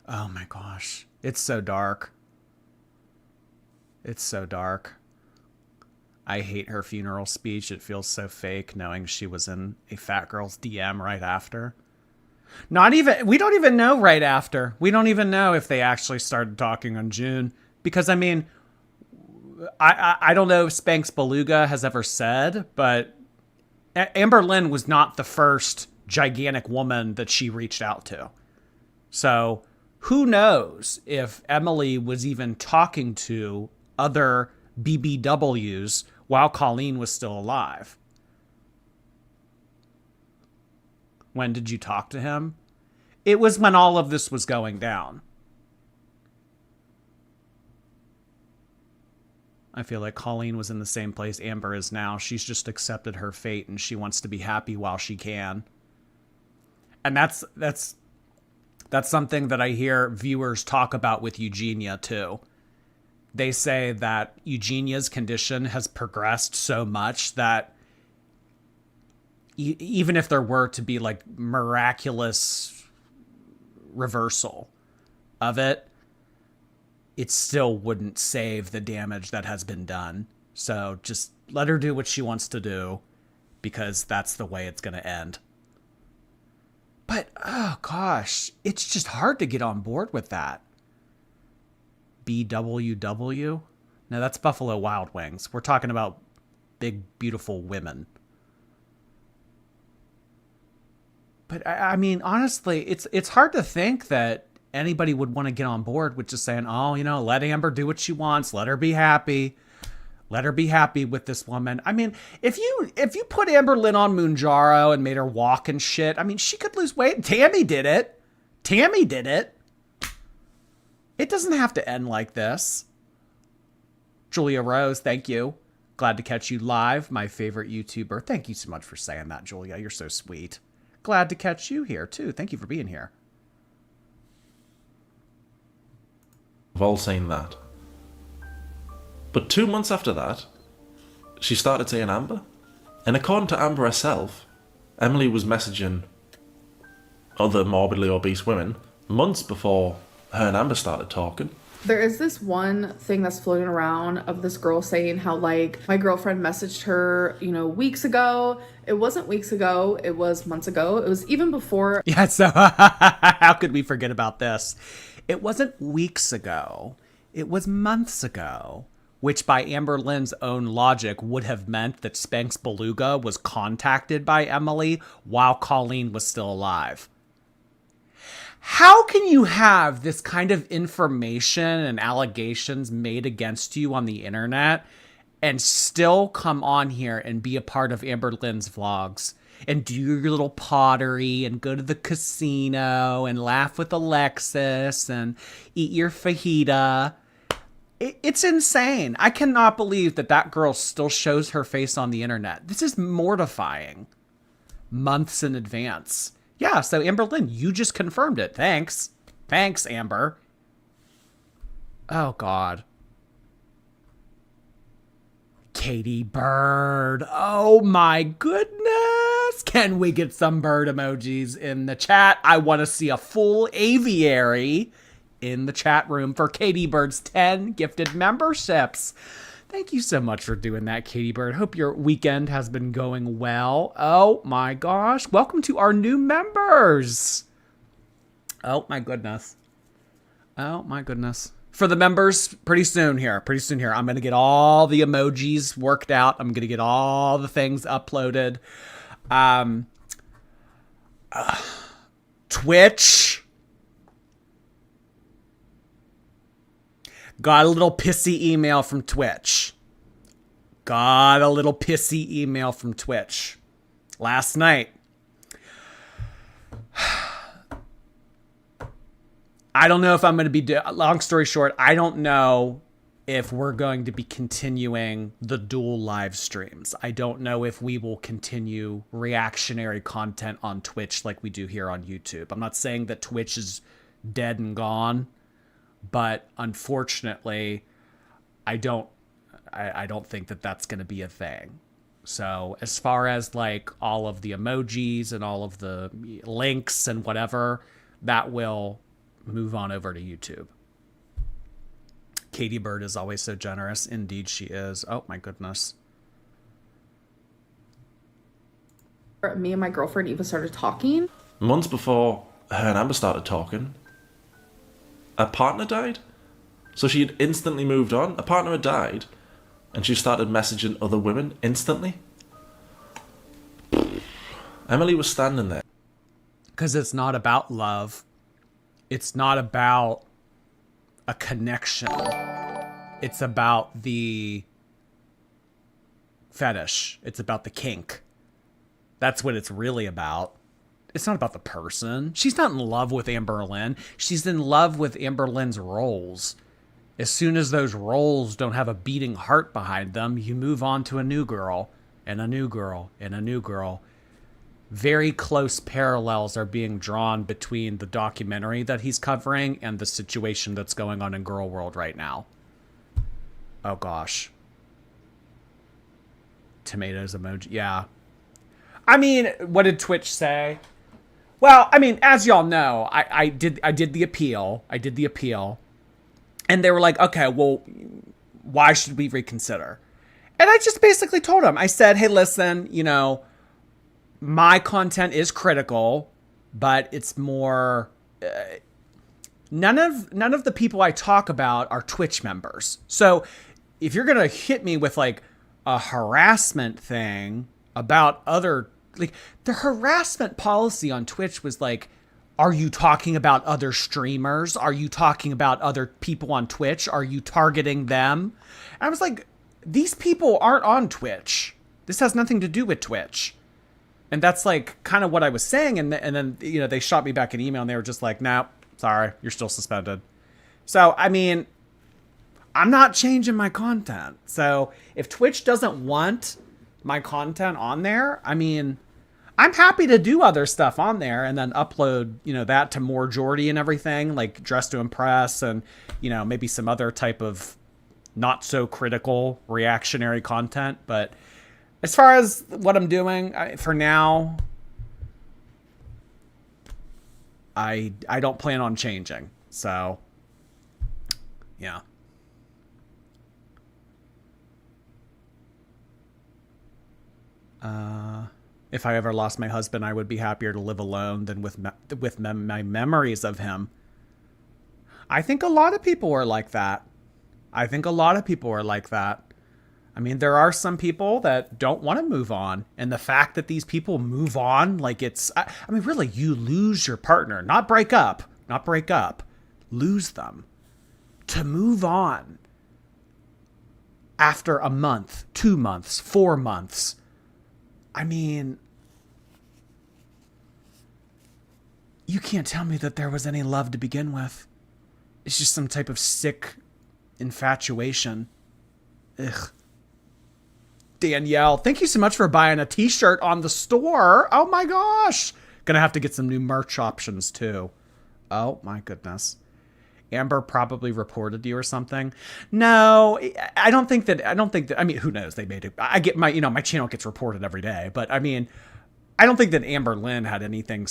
Oh my gosh. It's so dark. It's so dark. I hate her funeral speech. It feels so fake knowing she was in a fat girl's DM right after. We don't even know right after. We don't even know if they actually started talking on June. Because, I mean, I don't know if Spanx Beluga has ever said, but Amberlynn was not the first gigantic woman that she reached out to. So who knows if Emily was even talking to other BBWs while Colleen was still alive. When did you talk to him? It was when all of this was going down. I feel like Colleen was in the same place Amber is now. She's just accepted her fate and she wants to be happy while she can. And that's something that I hear viewers talk about with Eugenia too. They say that Eugenia's condition has progressed so much that even if there were to be like miraculous reversal of it, it still wouldn't save the damage that has been done. So just let her do what she wants to do, because that's the way it's going to end. But, oh gosh, it's just hard to get on board with that. BWW? No, that's Buffalo Wild Wings. We're talking about big, beautiful women. But, I mean, honestly, it's hard to think that anybody would want to get on board with just saying, oh, let Amber do what she wants. Let her be happy. Let her be happy with this woman. I mean, if you put Amberlynn on Mounjaro and made her walk and shit, I mean, she could lose weight. Tammy did it. It doesn't have to end like this. Julia Rose, thank you. Glad to catch you live, my favorite YouTuber. Thank you so much for saying that, Julia. You're so sweet. Glad to catch you here, too. Thank you for being here. We've all seen that. But 2 months after that, she started seeing Amber. And according to Amber herself, Emily was messaging other morbidly obese women months before her and Amber started talking. There is this one thing that's floating around of this girl saying how, like, my girlfriend messaged her, weeks ago. It wasn't weeks ago. It was months ago. It was even before. Yeah, so how could we forget about this? It wasn't weeks ago. It was months ago, which by Amberlynn's own logic would have meant that Spanx Beluga was contacted by Emily while Colleen was still alive. How can you have this kind of information and allegations made against you on the internet and still come on here and be a part of Amberlynn's vlogs and do your little pottery and go to the casino and laugh with Alexis and eat your fajita? It's insane. I cannot believe that girl still shows her face on the internet. This is mortifying. Months in advance. Yeah, so Amberlynn, you just confirmed it. Thanks. Thanks, Amber. Oh, God. Katie Bird. Oh, my goodness. Can we get some bird emojis in the chat? I want to see a full aviary in the chat room for Katie Bird's 10 gifted memberships. Thank you so much for doing that, Katie Bird. Hope your weekend has been going well. Oh my gosh. Welcome to our new members. Oh my goodness. Oh my goodness. For the members, pretty soon here. I'm going to get all the emojis worked out. I'm going to get all the things uploaded. Twitch. Got a little pissy email from Twitch. Last night. I don't know if I'm going to be... long story short, I don't know if we're going to be continuing the dual live streams. I don't know if we will continue reactionary content on Twitch like we do here on YouTube. I'm not saying that Twitch is dead and gone, but unfortunately, I don't think that that's going to be a thing. So as far as like all of the emojis and all of the links and whatever, that will move on over to YouTube. Katie Bird is always so generous. Indeed, she is. Oh my goodness. Me and my girlfriend Eva started talking. Months before her and Amber started talking, her partner died. So she had instantly moved on. Her partner had died. And she started messaging other women instantly. Emily was standing there. Because it's not about love. It's not about a connection. It's about the fetish. It's about the kink. That's what it's really about. It's not about the person. She's not in love with Amberlynn. She's in love with Amberlynn's roles. As soon as those roles don't have a beating heart behind them, you move on to a new girl, and a new girl, and a new girl. Very close parallels are being drawn between the documentary that he's covering and the situation that's going on in Girl World right now. Oh gosh. Tomatoes emoji. Yeah. I mean, what did Twitch say? Well, I mean, as y'all know, I did the appeal. And they were like, okay, well, why should we reconsider? And I just basically told them, I said, hey, listen, you know, my content is critical, but it's more, none of the people I talk about are Twitch members. So if you're going to hit me with like a harassment thing about other, like the harassment policy on Twitch was like, are you talking about other streamers? Are you talking about other people on Twitch? Are you targeting them? And I was like, these people aren't on Twitch. This has nothing to do with Twitch. And that's like kind of what I was saying. And then, you know, they shot me back an email and they were just like, no, sorry, you're still suspended. So, I mean, I'm not changing my content. So if Twitch doesn't want my content on there, I mean, I'm happy to do other stuff on there and then upload, you know, that to more Jordy and everything, like Dress to Impress and, you know, maybe some other type of not so critical reactionary content. But as far as what I'm doing, for now, I don't plan on changing. So, yeah. If I ever lost my husband, I would be happier to live alone than with my memories of him. I think a lot of people are like that. I mean, there are some people that don't want to move on. And the fact that these people move on, like it's... I mean, really, you lose your partner. Not break up. Lose them. To move on after a month, 2 months, 4 months... I mean, you can't tell me that there was any love to begin with. It's just some type of sick Infatuation. Ugh. Danielle, thank you so much for buying a t-shirt on the store. Oh my gosh. Gonna have to get some new merch options too. Oh my goodness. Amber probably reported you or something. No, I don't think that, I mean, who knows? They made it. I get my, my channel gets reported every day, but I mean, I don't think that Amberlynn had anything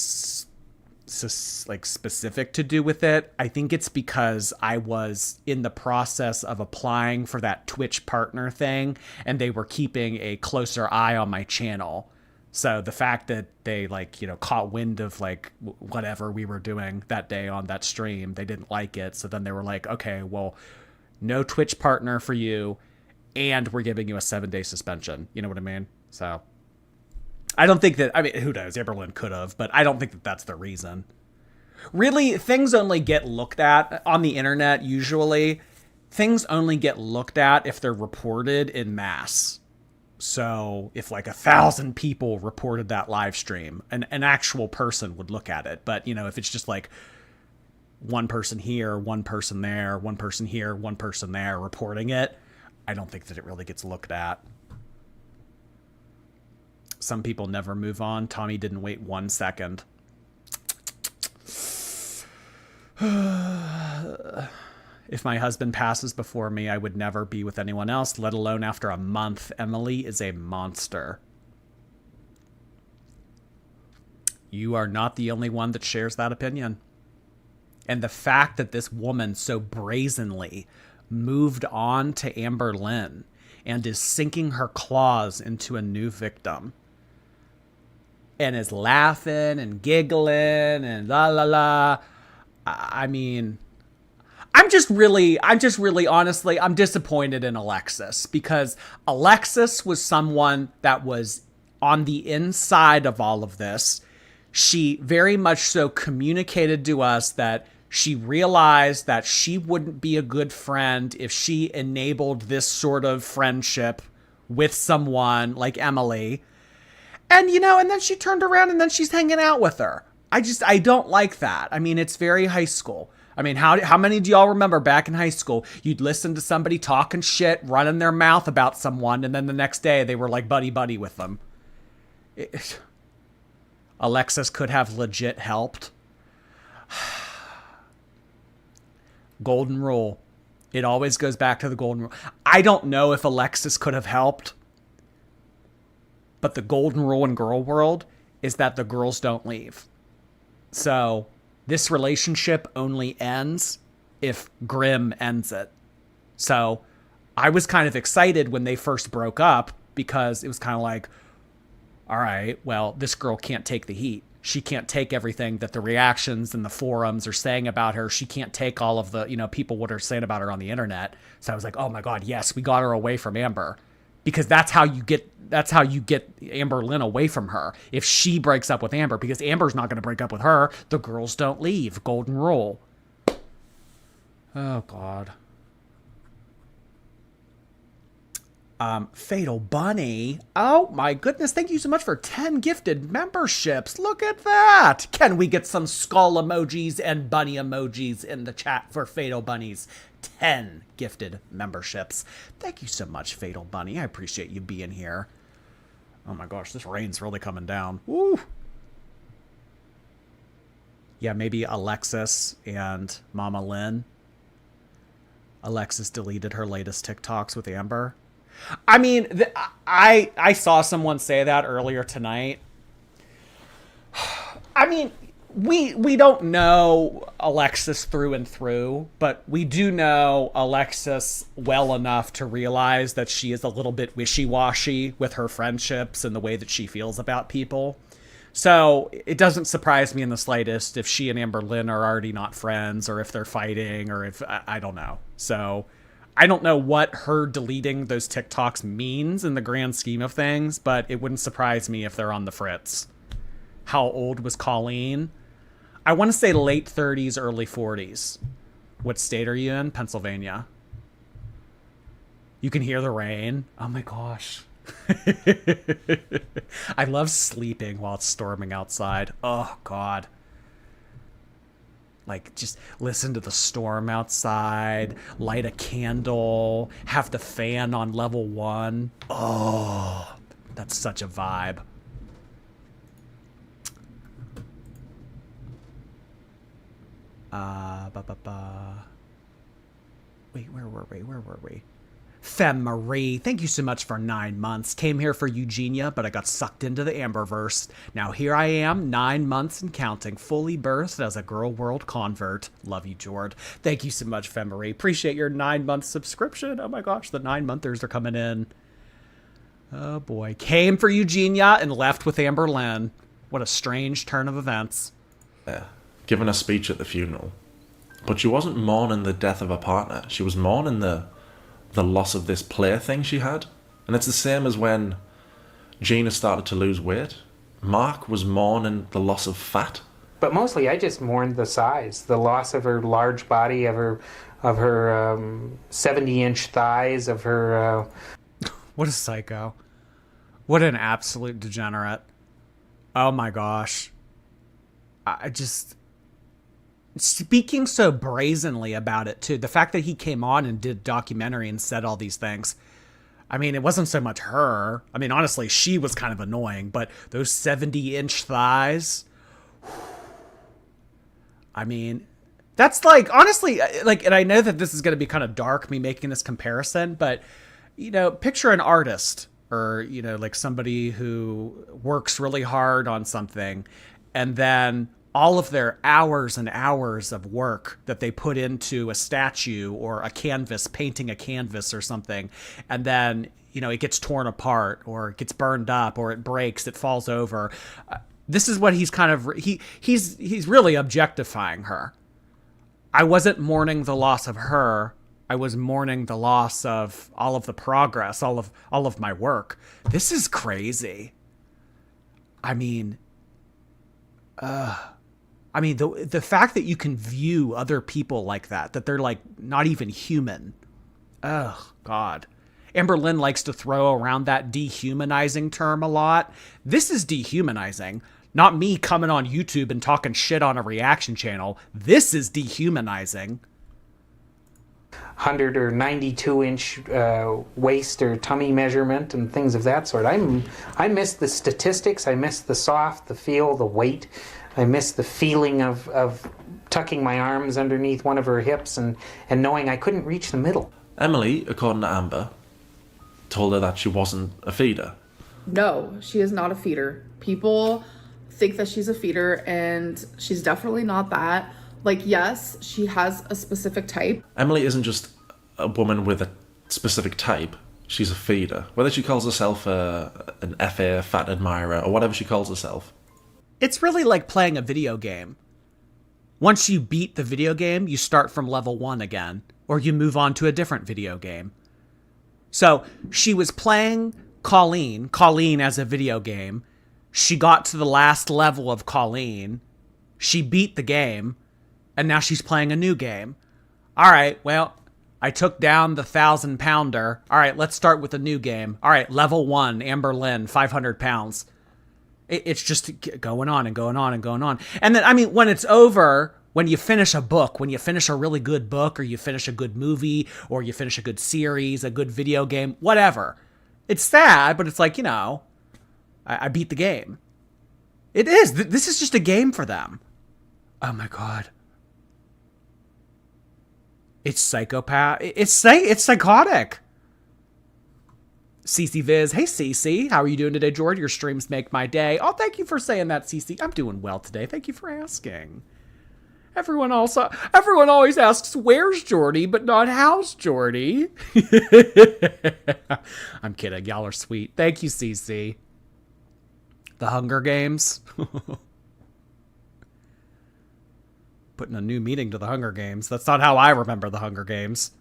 like specific to do with it. I think it's because I was in the process of applying for that Twitch partner thing, and they were keeping a closer eye on my channel. So the fact that they caught wind of whatever we were doing that day on that stream, they didn't like it. So then they were like, okay, well, no Twitch partner for you, and we're giving you a 7-day suspension. You know what I mean? So I don't think that, I mean, who knows? Amberlynn could have, but I don't think that that's the reason. Really, things only get looked at on the internet, usually. Things only get looked at if they're reported in mass. So if 1,000 people reported that live stream, an actual person would look at it. But, if it's just one person here, one person there, one person here, one person there reporting it, I don't think that it really gets looked at. Some people never move on. Tommy didn't wait 1 second. If my husband passes before me, I would never be with anyone else, let alone after a month. Emily is a monster. You are not the only one that shares that opinion. And the fact that this woman so brazenly moved on to Amberlynn and is sinking her claws into a new victim and is laughing and giggling and la la la. I mean, I'm just really honestly, I'm disappointed in Alexis, because Alexis was someone that was on the inside of all of this. She very much so communicated to us that she realized that she wouldn't be a good friend if she enabled this sort of friendship with someone like Emily. And, and then she turned around and then she's hanging out with her. I don't like that. I mean, it's very high school. I mean, how many do y'all remember back in high school, you'd listen to somebody talking shit, running their mouth about someone, and then the next day they were buddy with them? Alexis could have legit helped. Golden rule. It always goes back to the golden rule. I don't know if Alexis could have helped, but the golden rule in girl world is that the girls don't leave. So this relationship only ends if Grimm ends it. So I was kind of excited when they first broke up, because it was kind of like, all right, well, this girl can't take the heat. She can't take everything that the reactions and the forums are saying about her. She can't take all of the, people what are saying about her on the internet. So I was like, oh my God, yes, we got her away from Amber. Because that's how you get Amberlynn away from her. If she breaks up with Amber, because Amber's not going to break up with her. The girls don't leave. Golden rule. Oh God. Fatal Bunny. Oh my goodness. Thank you so much for 10 gifted memberships. Look at that. Can we get some skull emojis and bunny emojis in the chat for Fatal Bunny's 10 gifted memberships? Thank you so much, Fatal Bunny. I appreciate you being here. Oh my gosh, this rain's really coming down. Woo. Yeah, maybe Alexis and Mama Lynn. Alexis deleted her latest TikToks with Amber. I mean, I saw someone say that earlier tonight. I mean, we don't know Alexis through and through, but we do know Alexis well enough to realize that she is a little bit wishy-washy with her friendships and the way that she feels about people. So it doesn't surprise me in the slightest if she and Amberlynn are already not friends, or if they're fighting, or if I don't know. So I don't know what her deleting those TikToks means in the grand scheme of things, but it wouldn't surprise me if they're on the fritz. How old was Colleen? I want to say late 30s, early 40s. What state are you in? Pennsylvania. You can hear the rain. Oh my gosh. I love sleeping while it's storming outside. Oh God. Like, just listen to the storm outside, light a candle, have the fan on level 1. Oh, that's such a vibe. Wait, where were we? Femme Marie, thank you so much for 9 months. Came here for Eugenia, but I got sucked into the Amberverse. Now here I am, 9 months and counting, fully birthed as a girl world convert. Love you, Jord. Thank you so much, Femme Marie. Appreciate your 9-month subscription. Oh my gosh, the 9-monthers are coming in. Oh boy. Came for Eugenia and left with Amberlynn. What a strange turn of events. Yeah, giving a speech at the funeral. But she wasn't mourning the death of her partner. She was mourning the loss of this plaything she had. And it's the same as when Gina started to lose weight. Mark was mourning the loss of fat. But mostly I just mourned the size, the loss of her large body, of her 70-inch thighs, of her... What a psycho. What an absolute degenerate. Oh my gosh. I just... Speaking so brazenly about it, too. The fact that he came on and did a documentary and said all these things. I mean, it wasn't so much her. I mean, honestly, she was kind of annoying. But those 70-inch thighs... I mean, that's like, honestly, like, and I know that this is going to be kind of dark, me making this comparison. But, you know, picture an artist or, you know, like somebody who works really hard on something. And then all of their hours and hours of work that they put into a statue or a canvas, painting a canvas or something, and then, you know, it gets torn apart or it gets burned up or it breaks, it falls over. This is what he's kind of, he's really objectifying her. I wasn't mourning the loss of her. I was mourning the loss of all of the progress, all of my work. This is crazy. I mean, the fact that you can view other people like that they're like not even human. Oh, God. Amberlynn likes to throw around that dehumanizing term a lot. This is dehumanizing. Not me coming on YouTube and talking shit on a reaction channel. This is dehumanizing. 100 or 92-inch waist or tummy measurement and things of that sort. I miss the statistics. I miss the soft, the feel, the weight. I miss the feeling of tucking my arms underneath one of her hips and knowing I couldn't reach the middle. Emily, according to Amber, told her that she wasn't a feeder. No, she is not a feeder. People think that she's a feeder, and she's definitely not that. Like, yes, she has a specific type. Emily isn't just a woman with a specific type. She's a feeder. Whether she calls herself an FA, fat admirer, or whatever she calls herself. It's really like playing a video game. Once you beat the video game, you start from level 1 again, or you move on to a different video game. So she was playing Colleen as a video game. She got to the last level of Colleen. She beat the game, and now she's playing a new game. All right, well, I took down the 1,000-pounder. All right, let's start with a new game. All right, level 1, Amberlynn, 500 pounds. It's just going on and going on and going on. And then, I mean, when it's over, when you finish a book, when you finish a really good book, or you finish a good movie, or you finish a good series, a good video game, whatever. It's sad, but it's like, you know, I beat the game. It is. This is just a game for them. Oh my God. It's psychopath. It's psychotic. CC Viz. Hey, CC. How are you doing today, George? Your streams make my day. Oh, thank you for saying that, CC. I'm doing well today. Thank you for asking. Everyone always asks, where's Jordy, but not how's Jordy? I'm kidding. Y'all are sweet. Thank you, CC. The Hunger Games. Putting a new meaning to the Hunger Games. That's not how I remember the Hunger Games.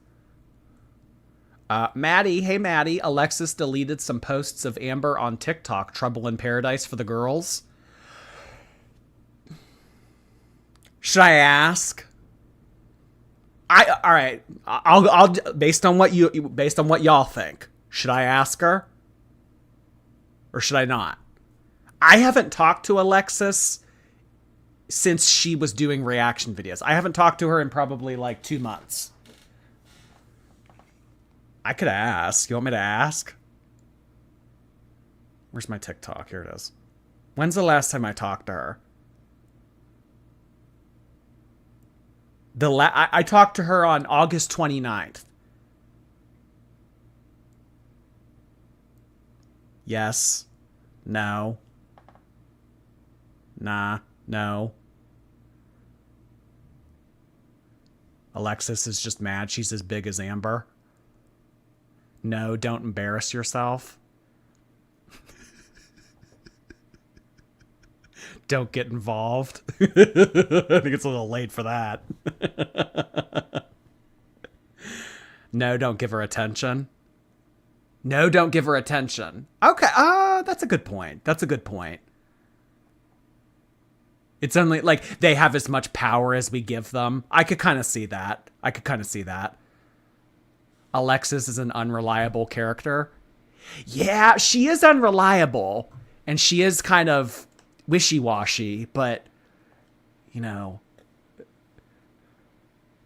Maddie, hey Maddie, Alexis deleted some posts of Amber on TikTok. Trouble in Paradise for the girls. Should I ask? All right. I'll based on what y'all think. Should I ask her? Or should I not? I haven't talked to Alexis since she was doing reaction videos. I haven't talked to her in probably like 2 months. I could ask. You want me to ask? Where's my TikTok? Here it is. When's the last time I talked to her? I talked to her on August 29th. Yes. No. Nah. No. Alexis is just mad she's as big as Amber. No, don't embarrass yourself. Don't get involved. I think it's a little late for that. No, don't give her attention. No, don't give her attention. Okay, that's a good point. That's a good point. It's only like they have as much power as we give them. I could kind of see that. Alexis is an unreliable character. Yeah, she is unreliable. And she is kind of wishy-washy, but, you know,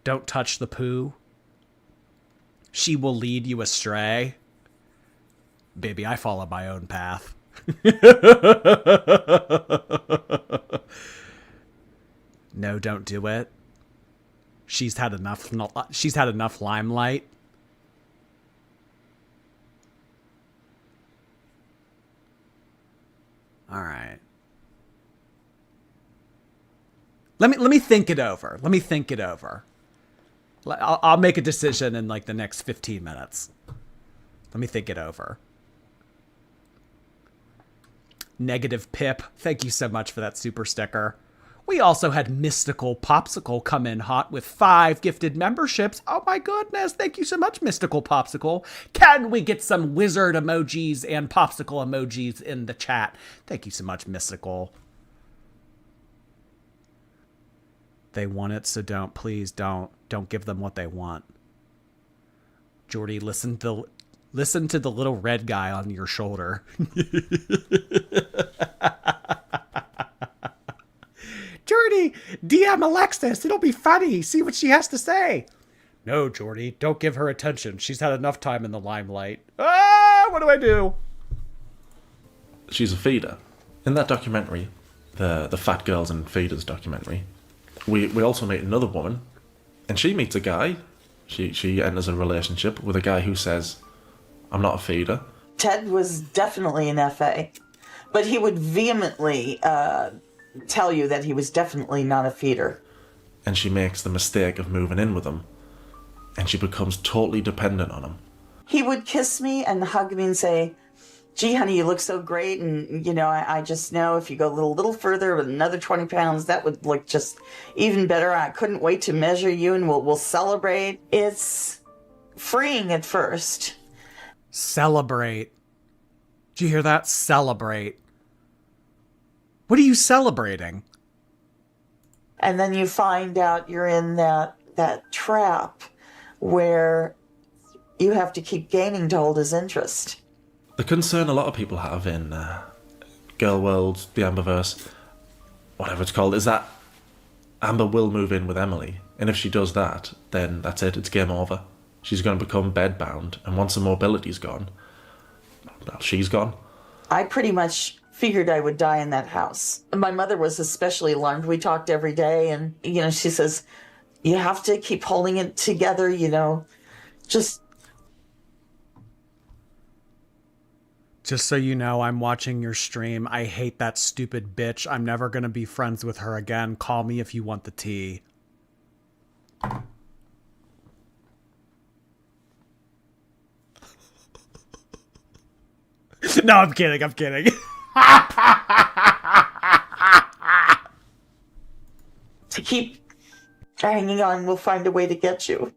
don't touch the poo. She will lead you astray. Baby, I follow my own path. No, don't do it. She's had enough limelight. All right. Let me think it over. I'll make a decision in like the next 15 minutes. Let me think it over. Negative Pip, thank you so much for that super sticker. We also had Mystical Popsicle come in hot with 5 gifted memberships. Oh my goodness, thank you so much, Mystical Popsicle. Can we get some wizard emojis and popsicle emojis in the chat? Thank you so much, Mystical. They want it, so please don't give them what they want. Jordy, listen to the little red guy on your shoulder. Jordy, DM Alexis. It'll be funny. See what she has to say. No, Jordy, don't give her attention. She's had enough time in the limelight. What do I do? She's a feeder. In that documentary, the Fat Girls and Feeders documentary, we also meet another woman, and she meets a guy. She enters a relationship with a guy who says, I'm not a feeder. Ted was definitely an FA, but he would vehemently tell you that he was definitely not a feeder. And she makes the mistake of moving in with him, and she becomes totally dependent on him. He would kiss me and hug me and say, gee, honey, you look so great, and, you know, I just know if you go a little further with another 20 pounds, that would look just even better. I couldn't wait to measure you, and we'll celebrate. It's freeing at first. Celebrate. Did you hear that? Celebrate. What are you celebrating? And then you find out you're in that trap where you have to keep gaining to hold his interest. The concern a lot of people have in Girl World, the Amberverse, whatever it's called, is that Amber will move in with Emily. And if she does that, then that's it, it's game over. She's going to become bedbound, and once the mobility's gone, well, she's gone. I pretty much figured I would die in that house. My mother was especially alarmed. We talked every day, and, you know, she says, you have to keep holding it together, you know, Just so you know, I'm watching your stream. I hate that stupid bitch. I'm never going to be friends with her again. Call me if you want the tea. No, I'm kidding. to keep hanging on, we'll find a way to get you.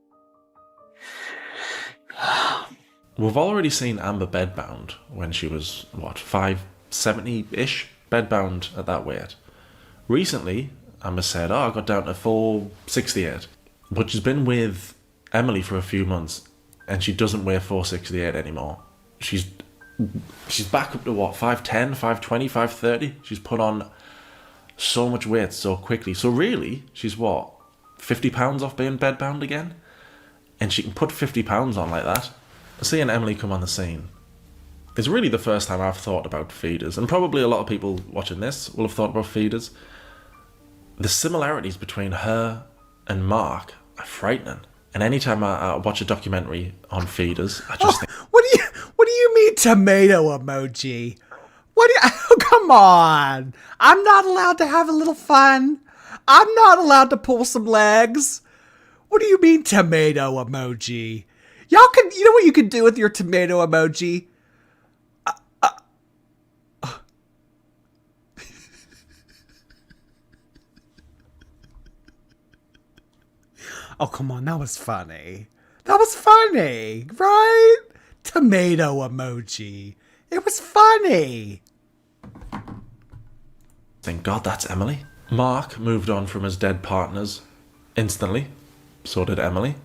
We've already seen Amber bedbound when she was, 570-ish? Bedbound at that weight. Recently, Amber said, I got down to 468. But she's been with Emily for a few months, and she doesn't weigh 468 anymore. She's back up to 5'10", 5'20", 5'30". She's put on so much weight so quickly. So really, she's what, 50 pounds off being bedbound again? And she can put 50 pounds on like that. Seeing Emily come on the scene is really the first time I've thought about feeders, and probably a lot of people watching this will have thought about feeders. The similarities between her and Mark are frightening. And anytime I watch a documentary on feeders, I just think, What do you mean tomato emoji? Oh, come on. I'm not allowed to have a little fun. I'm not allowed to pull some legs. What do you mean tomato emoji? Y'all can, you know what you can do with your tomato emoji? Oh, come on. That was funny. That was funny, right? Tomato emoji. It was funny. thank God that's Emily. Mark moved on from his dead partners instantly. So did Emily.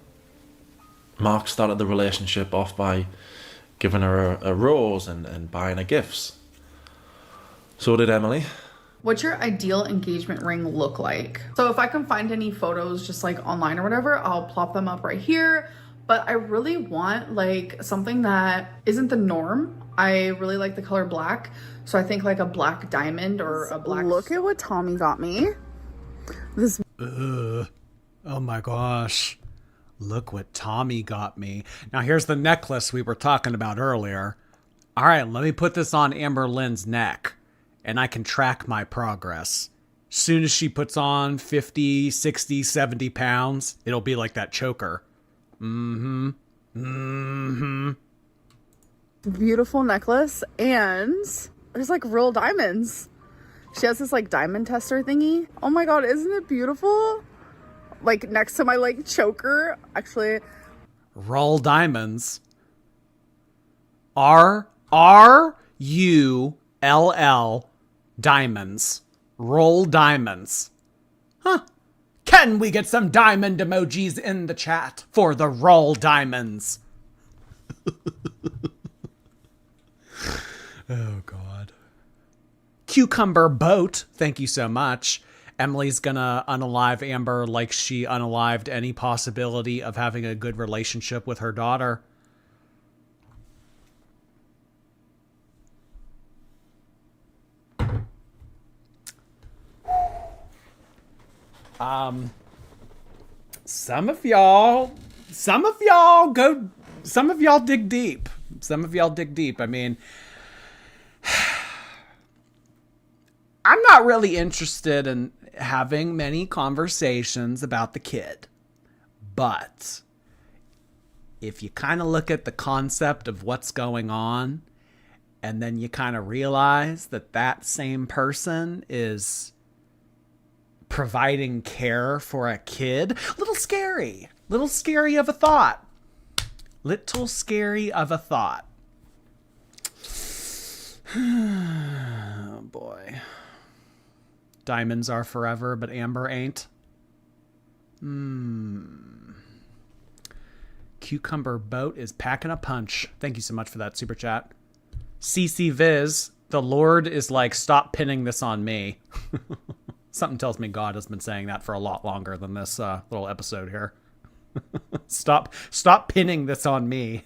Mark started the relationship off by giving her a rose and buying her gifts. So did Emily. What's your ideal engagement ring look like? So if I can find any photos just like online or whatever, I'll plop them up right here. But I really want like something that isn't the norm. I really like the color black. So I think like a black diamond or a black... Look at what Tommy got me. This... Oh my gosh. Look what Tommy got me. Now here's the necklace we were talking about earlier. All right, let me put this on Amberlynn's neck and I can track my progress. Soon as she puts on 50, 60, 70 pounds, it'll be like that choker. Beautiful necklace, and there's like real diamonds. She has this like diamond tester thingy. Oh my god, isn't it beautiful? Like next to my like choker, actually. Roll diamonds. RULL diamonds. Roll diamonds. Huh. Can we get some diamond emojis in the chat for the roll diamonds? Oh, God. Cucumber boat. Thank you so much. Emily's gonna unalive Amber like she unalived any possibility of having a good relationship with her daughter. Some of y'all dig deep. I mean, I'm not really interested in having many conversations about the kid. But if you kind of look at the concept of what's going on, and then you kind of realize that that same person is providing care for a kid, little scary of a thought. Little scary of a thought. Oh boy. Diamonds are forever, but Amber ain't. Cucumber boat is packing a punch. Thank you so much for that super chat. CC Viz, the Lord is like, stop pinning this on me. Something tells me God has been saying that for a lot longer than this little episode here. Stop pinning this on me.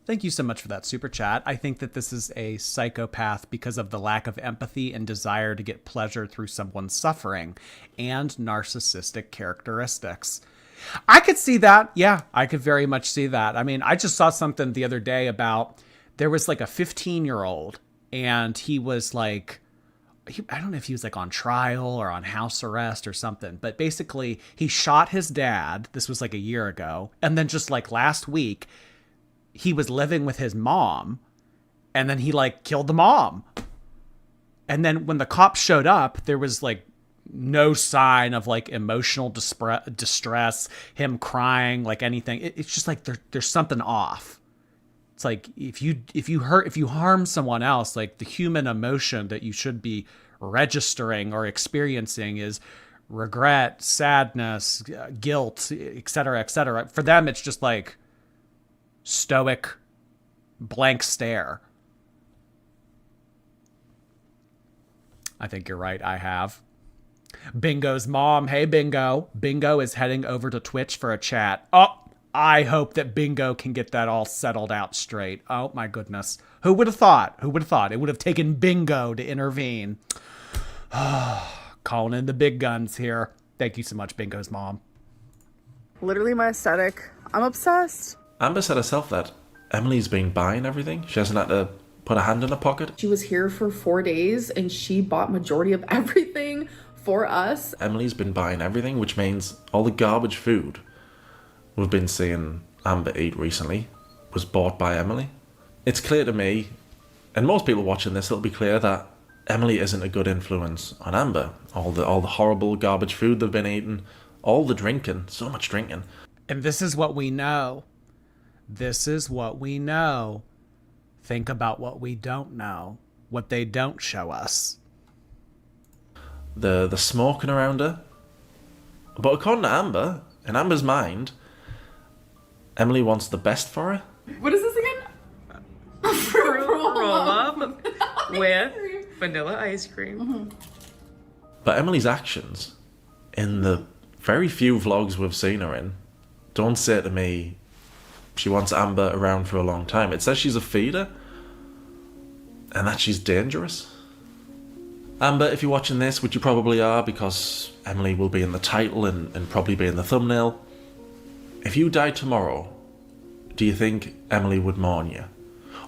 Thank you so much for that super chat. I think that this is a psychopath because of the lack of empathy and desire to get pleasure through someone's suffering and narcissistic characteristics. I could see that. Yeah, I could very much see that. I mean, I just saw something the other day about there was like a 15-year-old and he was like, I don't know if he was like on trial or on house arrest or something, but basically he shot his dad. This was like a year ago. And then just like last week, he was living with his mom and then he like killed the mom. And then when the cops showed up, there was like no sign of like emotional distress, him crying, like anything. It's just like there's something off. It's like if you harm someone else, like the human emotion that you should be registering or experiencing is regret, sadness, guilt, etc., etc. For them, it's just like stoic blank stare. I think you're right. I have. Bingo's mom. Hey, Bingo. Bingo is heading over to Twitch for a chat. Oh, I hope that Bingo can get that all settled out straight. Oh, my goodness. Who would have thought? Who would have thought? It would have taken Bingo to intervene. Calling in the big guns here. Thank you so much, Bingo's mom. Literally my aesthetic. I'm obsessed. Amber said herself that Emily's been buying everything. She hasn't had to put a hand in her pocket. She was here for 4 days and she bought majority of everything for us. Emily's been buying everything, which means all the garbage food we've been seeing Amber eat recently was bought by Emily. It's clear to me, and most people watching this, it'll be clear that Emily isn't a good influence on Amber. All the horrible garbage food they've been eating, all the drinking, so much drinking. And this is what we know. This is what we know. Think about what we don't know. What they don't show us. The smoking around her. But according to Amber, in Amber's mind, Emily wants the best for her. What is this again? Fruit roll-up with vanilla ice cream. Mm-hmm. But Emily's actions, in the very few vlogs we've seen her in, don't say to me she wants Amber around for a long time. It says she's a feeder and that she's dangerous. Amber, if you're watching this, which you probably are because Emily will be in the title and probably be in the thumbnail, if you died tomorrow, do you think Emily would mourn you?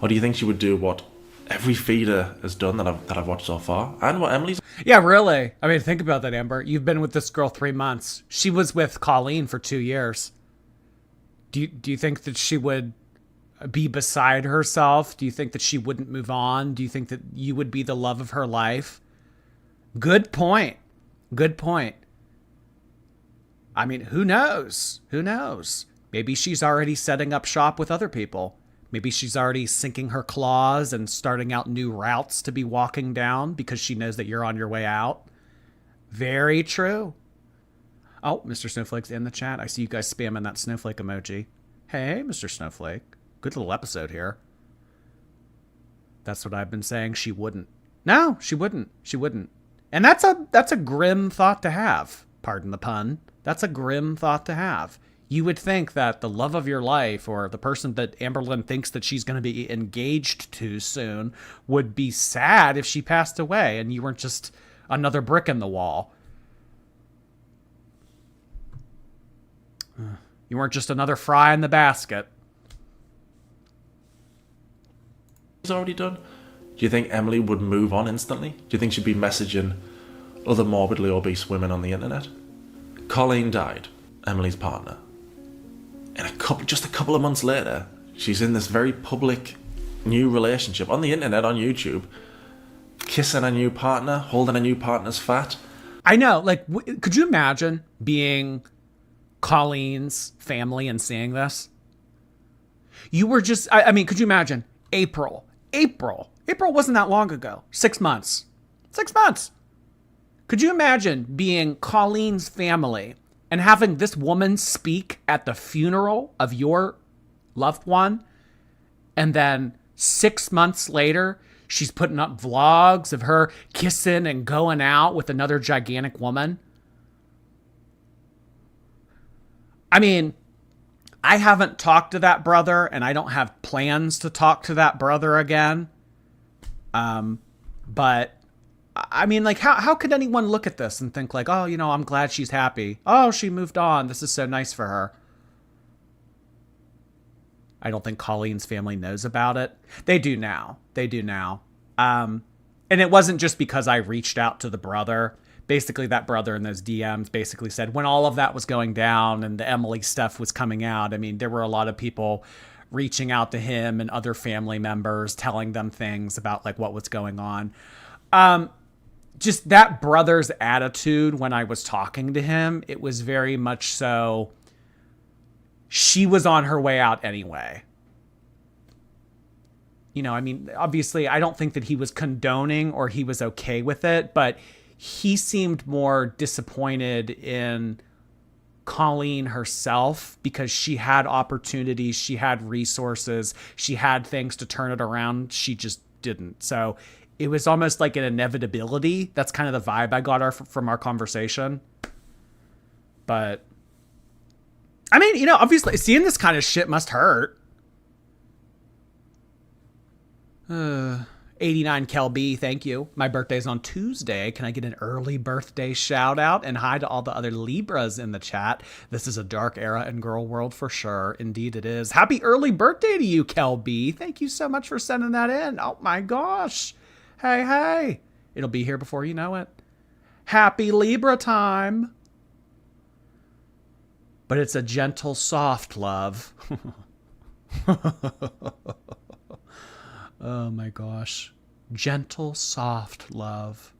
Or do you think she would do what every feeder has done that I've watched so far? And what Emily's... Yeah, really. I mean, think about that, Amber. You've been with this girl 3 months. She was with Colleen for 2 years. Do you think that she would be beside herself? Do you think that she wouldn't move on? Do you think that you would be the love of her life? Good point. Good point. I mean, who knows? Who knows? Maybe she's already setting up shop with other people. Maybe she's already sinking her claws and starting out new routes to be walking down because she knows that you're on your way out. Very true. Oh, Mr. Snowflake's in the chat. I see you guys spamming that snowflake emoji. Hey, Mr. Snowflake. Good little episode here. That's what I've been saying. She wouldn't. No, she wouldn't. She wouldn't. And that's a grim thought to have. Pardon the pun. That's a grim thought to have. You would think that the love of your life or the person that Amberlynn thinks that she's going to be engaged to soon would be sad if she passed away and you weren't just another brick in the wall. You weren't just another fry in the basket. He's already done. Do you think Emily would move on instantly? Do you think she'd be messaging other morbidly obese women on the internet? Colleen died, Emily's partner. And just a couple of months later, she's in this very public new relationship on the internet, on YouTube, kissing a new partner, holding a new partner's fat. I know. Like, could you imagine being Colleen's family and seeing this? You were just, I mean, could you imagine? April wasn't that long ago. 6 months. 6 months. Could you imagine being Colleen's family and having this woman speak at the funeral of your loved one, and then 6 months later, she's putting up vlogs of her kissing and going out with another gigantic woman? I mean, I haven't talked to that brother, and I don't have plans to talk to that brother again. But I mean, like, how could anyone look at this and think like, oh, you know, I'm glad she's happy. Oh, she moved on. This is so nice for her. I don't think Colleen's family knows about it. They do now. They do now. And it wasn't just because I reached out to the brother. Basically, that brother in those DMs basically said when all of that was going down and the Emily stuff was coming out, I mean, there were a lot of people reaching out to him and other family members, telling them things about like what was going on. Just that brother's attitude when I was talking to him, it was very much so she was on her way out anyway. You know, I mean, obviously, I don't think that he was condoning or he was okay with it, but he seemed more disappointed in Colleen herself, because she had opportunities, she had resources, she had things to turn it around. She just didn't. So it was almost like an inevitability. That's kind of the vibe I got from our conversation. But I mean, you know, obviously seeing this kind of shit must hurt. 89 Kelby, thank you. My birthday's on Tuesday. Can I get an early birthday shout out? And hi to all the other Libras in the chat. This is a dark era in girl world for sure. Indeed it is. Happy early birthday to you, Kelby. Thank you so much for sending that in. Oh my gosh. Hey. It'll be here before you know it. Happy Libra time. But it's a gentle, soft love. Oh my gosh. Gentle, soft love.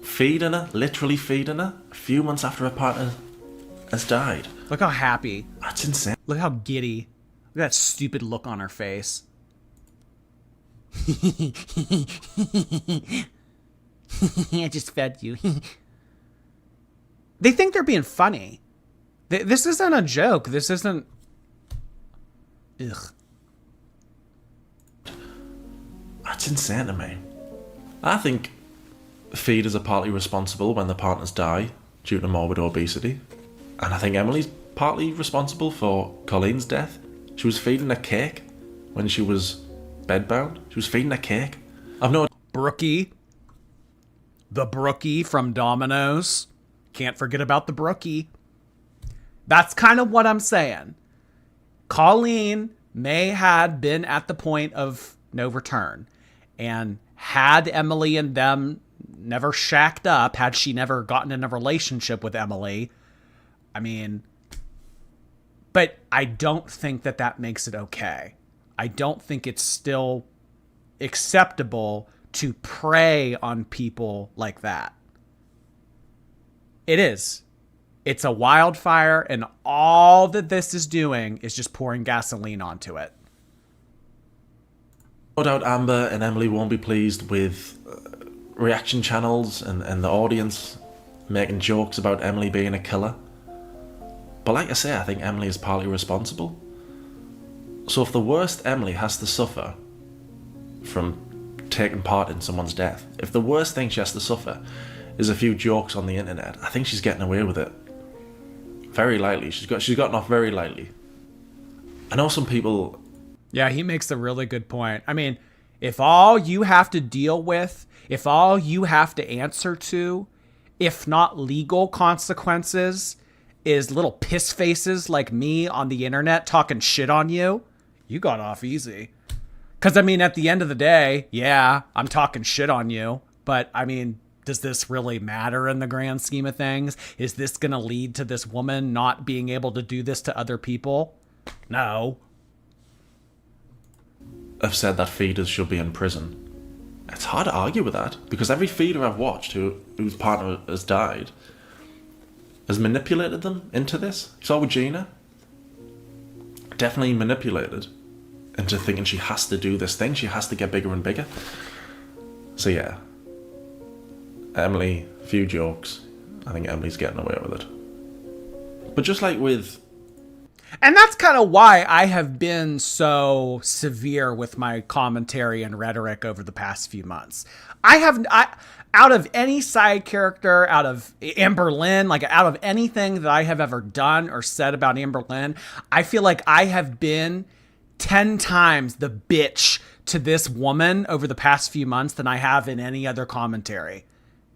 Feeding her, literally feeding her, a few months after her partner has died. Look how happy. That's insane. Look how giddy. Look at that stupid look on her face. I just fed you. They think they're being funny. This isn't a joke. This isn't... Ugh. That's insane to me. I think feeders are partly responsible when their partners die due to morbid obesity. And I think Emily's partly responsible for Colleen's death. She was feeding her cake when she was bedbound. She was feeding her cake. I've no... Brookie. The Brookie from Domino's. Can't forget about the Brookie. That's kind of what I'm saying. Colleen may had been at the point of no return. And had Emily and them never shacked up, had she never gotten in a relationship with Emily, I mean, but I don't think that that makes it okay. I don't think it's still acceptable to prey on people like that. It is. It's a wildfire, and all that this is doing is just pouring gasoline onto it. No doubt Amber and Emily won't be pleased with reaction channels and the audience making jokes about Emily being a killer. But like I say, I think Emily is partly responsible. So if the worst Emily has to suffer from taking part in someone's death, if the worst thing she has to suffer is a few jokes on the internet, I think she's getting away with it. Very lightly. She's gotten off very lightly. I know some people... Yeah, he makes a really good point. I mean, if all you have to deal with, if all you have to answer to, if not legal consequences, is little piss faces like me on the internet talking shit on you, you got off easy. Because, I mean, at the end of the day, yeah, I'm talking shit on you. But, I mean, does this really matter in the grand scheme of things? Is this going to lead to this woman not being able to do this to other people? No. Have said that feeders should be in prison. It's hard to argue with that, because every feeder I've watched whose partner has died has manipulated them into this. You saw with Gina. Definitely manipulated into thinking she has to do this thing, she has to get bigger and bigger. So yeah. Emily, a few jokes. I think Emily's getting away with it. But just like with... And that's kind of why I have been so severe with my commentary and rhetoric over the past few months. Out of any side character, out of Amberlynn, like out of anything that I have ever done or said about Amberlynn, I feel like I have been 10 times the bitch to this woman over the past few months than I have in any other commentary.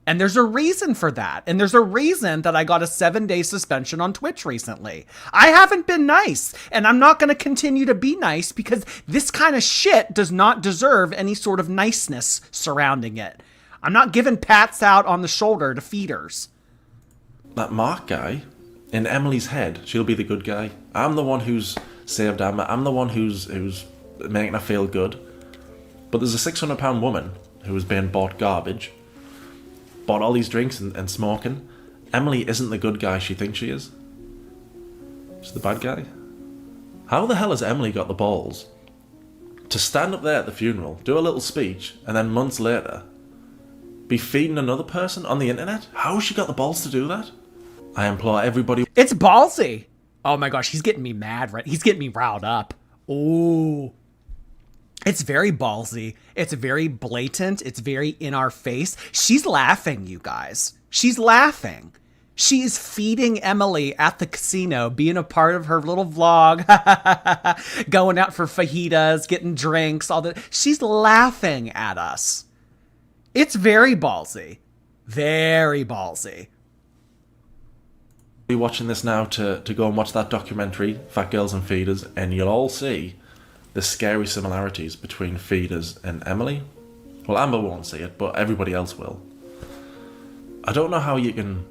And there's a reason for that. And there's a reason that I got a 7-day suspension on Twitch recently. I haven't been nice. And I'm not going to continue to be nice because this kind of shit does not deserve any sort of niceness surrounding it. I'm not giving pats out on the shoulder to feeders. That Mark guy, in Emily's head, she'll be the good guy. I'm the one who's saved Amber. I'm the one who's making her feel good. But there's a £600 woman who was being bought garbage. Bought all these drinks and smoking. Emily isn't the good guy she thinks she is. She's the bad guy. How the hell has Emily got the balls to stand up there at the funeral, do a little speech, and then months later be feeding another person on the internet? How has she got the balls to do that? I implore everybody. It's ballsy. Oh my gosh, he's getting me mad, right? He's getting me riled up. Ooh. It's very ballsy. It's very blatant. It's very in our face. She's laughing, you guys. She's laughing. She is feeding Emily at the casino, being a part of her little vlog, going out for fajitas, getting drinks, all that. She's laughing at us. It's very ballsy. Very ballsy. Be watching this now to go and watch that documentary, Fat Girls and Feeders, and you'll all see the scary similarities between Feeders and Emily. Well, Amber won't see it, but everybody else will. I don't know how you can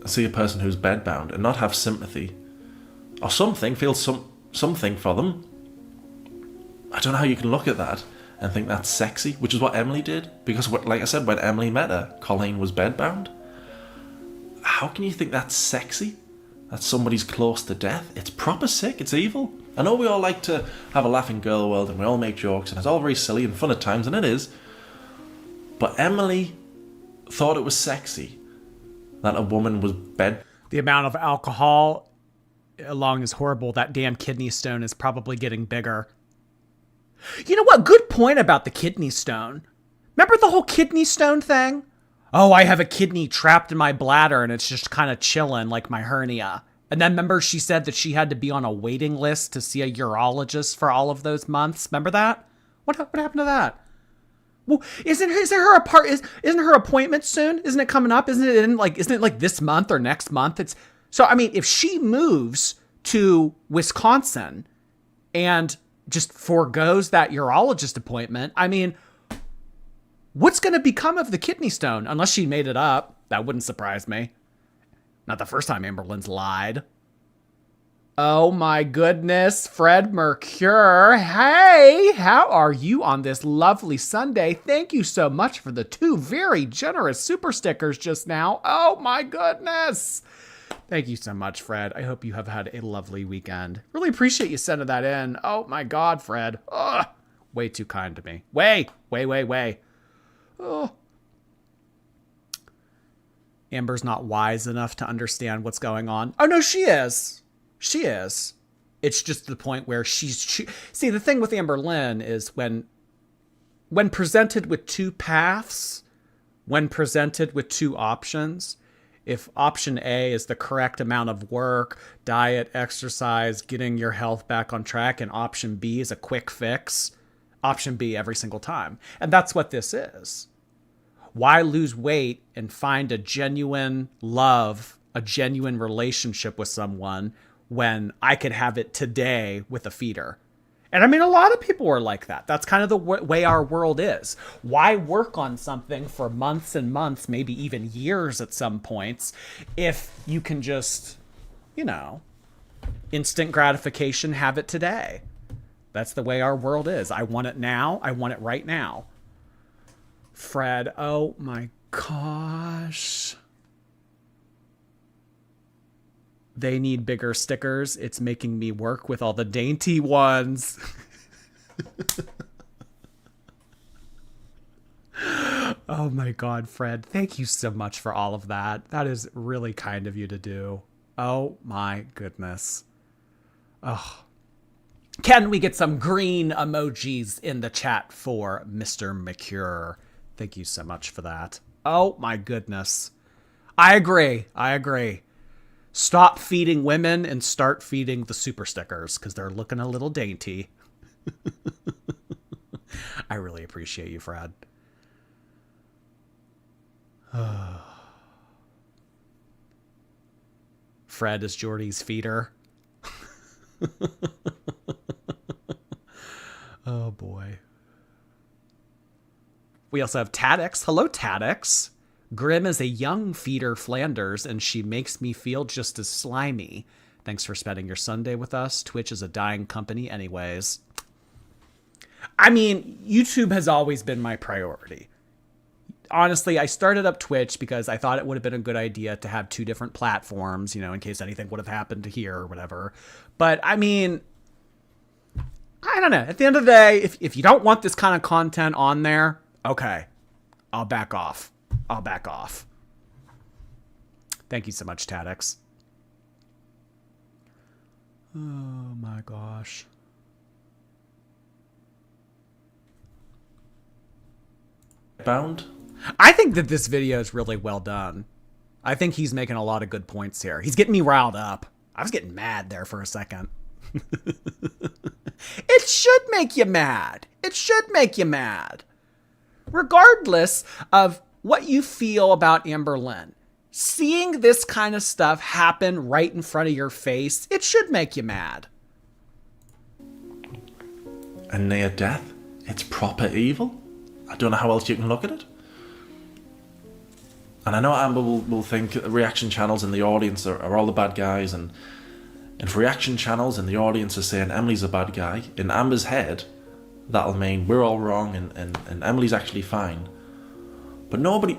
see a person who's bedbound and not have sympathy or something, feel something for them. I don't know how you can look at that and think that's sexy, which is what Emily did. Because, like I said, when Emily met her, Colleen was bedbound. How can you think that's sexy? That somebody's close to death? It's proper sick. It's evil. I know we all like to have a laughing girl world and we all make jokes and it's all very silly and fun at times, and it is. But Emily thought it was sexy that a woman was bed. The amount of alcohol along is horrible. That damn kidney stone is probably getting bigger. You know what? Good point about the kidney stone. Remember the whole kidney stone thing? Oh, I have a kidney trapped in my bladder and it's just kind of chilling like my hernia. And then remember she said that she had to be on a waiting list to see a urologist for all of those months. Remember that? What happened to that? Well, isn't her appointment soon? Isn't it coming up? Isn't it like this month or next month? It's so, I mean, if she moves to Wisconsin and just forgoes that urologist appointment, I mean, what's going to become of the kidney stone? Unless she made it up. That wouldn't surprise me. Not the first time Amberlynn's lied. Oh my goodness, Fred Mercure. Hey, how are you on this lovely Sunday? Thank you so much for the 2 very generous super stickers just now. Oh my goodness. Thank you so much, Fred. I hope you have had a lovely weekend. Really appreciate you sending that in. Oh my God, Fred. Ugh, way too kind to me. Way. Oh. Amber's not wise enough to understand what's going on. Oh no, she is. She is. It's just the point where see, the thing with Amberlynn is when presented with 2 paths, when presented with 2 options, if option A is the correct amount of work, diet, exercise, getting your health back on track, and option B is a quick fix, option B every single time. And that's what this is. Why lose weight and find a genuine love, a genuine relationship with someone when I could have it today with a feeder? And I mean, a lot of people are like that. That's kind of the way our world is. Why work on something for months and months, maybe even years at some points, if you can just, instant gratification, have it today? That's the way our world is. I want it now. I want it right now. Fred, oh my gosh. They need bigger stickers. It's making me work with all the dainty ones. Oh my God, Fred. Thank you so much for all of that. That is really kind of you to do. Oh my goodness. Oh. Can we get some green emojis in the chat for Mr. McCure? Thank you so much for that. Oh my goodness. I agree. Stop feeding women and start feeding the super stickers because they're looking a little dainty. I really appreciate you, Fred. Fred is Jordy's feeder. Oh boy. We also have Tadix. Hello, Tadix. Grim is a young feeder Flanders, and she makes me feel just as slimy. Thanks for spending your Sunday with us. Twitch is a dying company anyways. I mean, YouTube has always been my priority. Honestly, I started up Twitch because I thought it would have been a good idea to have 2 different platforms, in case anything would have happened here or whatever. But, I mean, I don't know. At the end of the day, if you don't want this kind of content on there, okay, I'll back off. I'll back off. Thank you so much, Tadix. Oh my gosh. Bound? I think that this video is really well done. I think he's making a lot of good points here. He's getting me riled up. I was getting mad there for a second. It should make you mad. It should make you mad. Regardless of what you feel about Amberlynn, seeing this kind of stuff happen right in front of your face, it should make you mad. A near death? It's proper evil? I don't know how else you can look at it. And I know Amber will think reaction channels and the audience are all the bad guys, and if reaction channels and the audience are saying Emily's a bad guy, in Amber's head, that'll mean we're all wrong and Emily's actually fine. But nobody...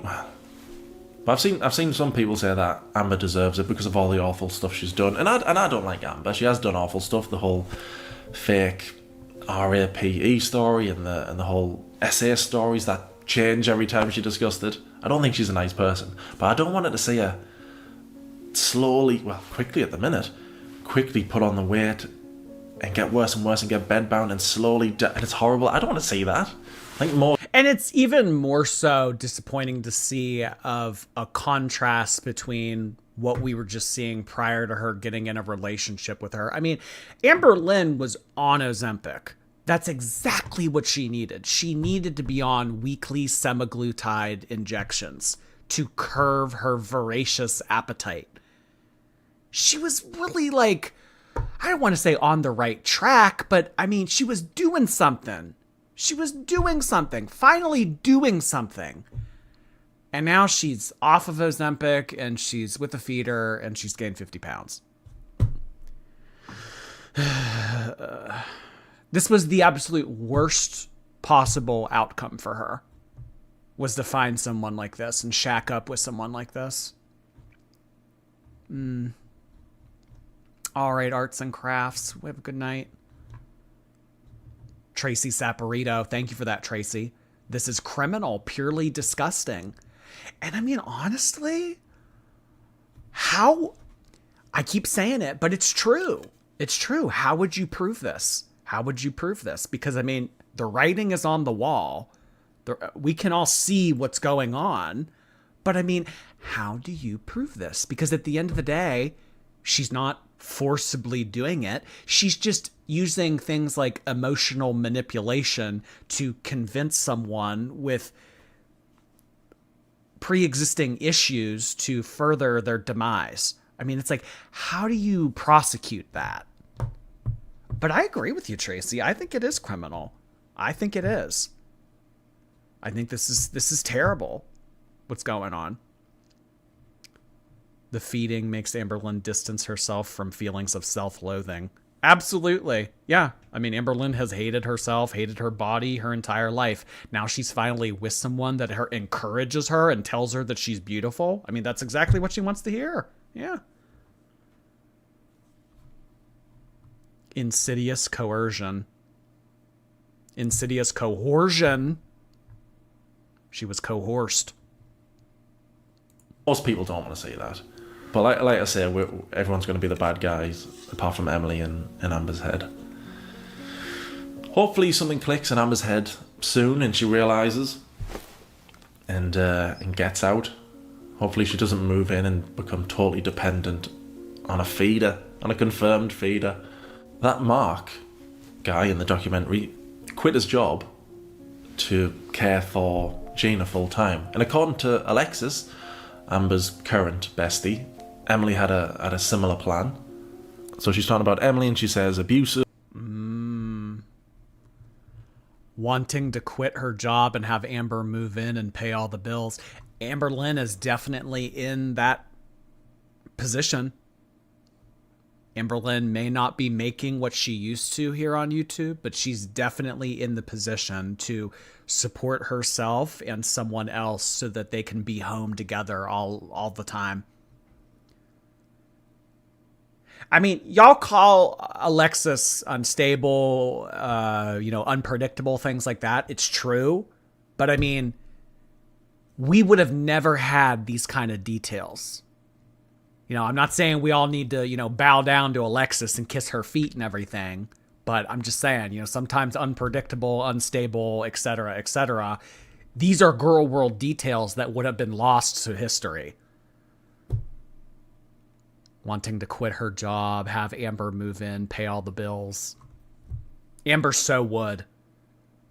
But I've seen some people say that Amber deserves it because of all the awful stuff she's done. And I don't like Amber. She has done awful stuff. The whole fake RAPE story and the whole SA stories that change every time she discussed it. I don't think she's a nice person. But I don't want her to see her slowly, well, quickly at the minute, quickly put on the weight and get worse and worse and get bedbound and slowly... and it's horrible. I don't want to see that. I think more... And it's even more so disappointing to see of a contrast between what we were just seeing prior to her getting in a relationship with her. I mean, Amberlynn was on Ozempic. That's exactly what she needed. She needed to be on weekly semaglutide injections to curb her voracious appetite. She was really like, I don't want to say on the right track, but I mean, she was doing something. She was doing something, finally doing something. And now she's off of Ozempic and she's with a feeder and she's gained 50 pounds. This was the absolute worst possible outcome for her, was to find someone like this and shack up with someone like this. All right, arts and crafts. We have a good night. Tracy Saporito. Thank you for that, Tracy. This is criminal, purely disgusting. And I mean, honestly, how... I keep saying it, but it's true. It's true. How would you prove this? How would you prove this? Because, I mean, the writing is on the wall. We can all see what's going on. But, I mean, how do you prove this? Because at the end of the day, she's not forcibly doing it. She's just using things like emotional manipulation to convince someone with pre-existing issues to further their demise. I mean, it's like, how do you prosecute that? But I agree with you, Tracy. I think it is criminal. I think it is. I think this is terrible, what's going on. The feeding makes Amberlynn distance herself from feelings of self-loathing. Absolutely. Yeah. I mean, Amberlynn has hated herself, hated her body her entire life. Now she's finally with someone that encourages her and tells her that she's beautiful. I mean, that's exactly what she wants to hear. Yeah. Insidious coercion. Insidious coercion. She was coerced. Most people don't want to see that. But like I say, everyone's going to be the bad guys, apart from Emily and Amber's head. Hopefully something clicks in Amber's head soon and she realises and gets out. Hopefully she doesn't move in and become totally dependent on a feeder, on a confirmed feeder. That Mark guy in the documentary quit his job to care for Gina full time. And according to Alexis, Amber's current bestie, Emily had a similar plan. So she's talking about Emily and she says abusive. Wanting to quit her job and have Amber move in and pay all the bills. Amberlynn is definitely in that position. Amberlynn may not be making what she used to here on YouTube, but she's definitely in the position to support herself and someone else so that they can be home together all the time. I mean, y'all call Alexis unstable, unpredictable, things like that. It's true. But I mean, we would have never had these kind of details. You know, I'm not saying we all need to, you know, bow down to Alexis and kiss her feet and everything, but I'm just saying, you know, sometimes unpredictable, unstable, etc. These are girl world details that would have been lost to history. Wanting to quit her job, have Amber move in, pay all the bills. Amber so would.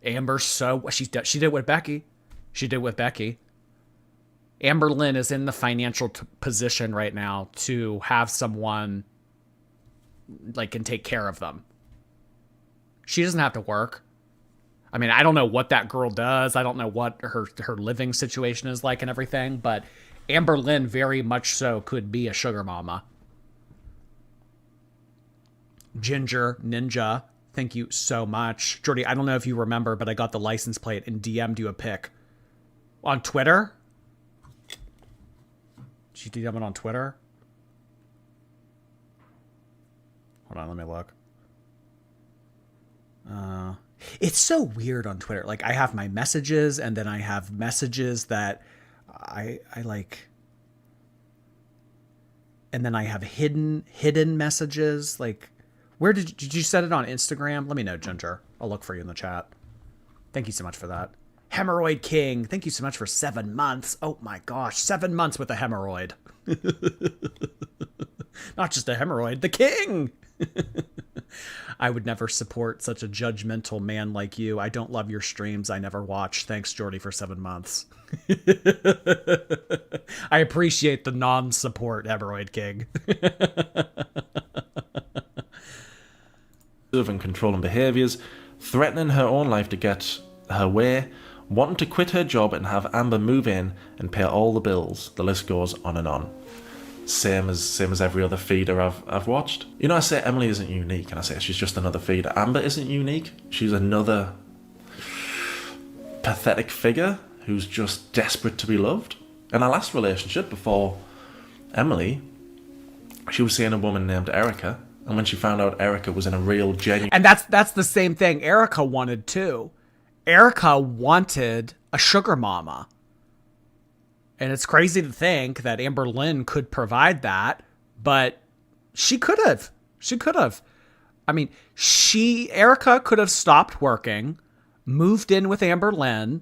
She did it with Becky. She did it with Becky. Amberlynn is in the financial position right now to have someone like can take care of them. She doesn't have to work. I mean, I don't know what that girl does. I don't know what her living situation is like and everything, but Amberlynn very much so could be a sugar mama. Ginger Ninja, thank you so much. Jordy, I don't know if you remember, but I got the license plate and DM'd you a pic. On Twitter? Did you DM it on Twitter? Hold on, let me look. It's so weird on Twitter. Like, I have my messages, and then I have messages that I like... And then I have hidden messages. Like, where did you set it on Instagram? Let me know, Ginger. I'll look for you in the chat. Thank you so much for that. Hemorrhoid King, thank you so much for 7 months. Oh my gosh, 7 months with a hemorrhoid. Not just a hemorrhoid, the king. I would never support such a judgmental man like you. I don't love your streams. I never watch. Thanks, Jordy, for 7 months. I appreciate the non-support, hemorrhoid king. And controlling behaviours, threatening her own life to get her way, wanting to quit her job and have Amber move in and pay all the bills. The list goes on and on. Same as every other feeder I've watched. You know, I say Emily isn't unique, and I say she's just another feeder. Amber isn't unique. She's another pathetic figure who's just desperate to be loved. In our last relationship before Emily, she was seeing a woman named Erica, and when she found out Erica was in a real genuine... And that's the same thing Erica wanted too. Erica wanted a sugar mama. And it's crazy to think that Amberlynn could provide that, but she could have. She could have. I mean, Erica could have stopped working, moved in with Amberlynn,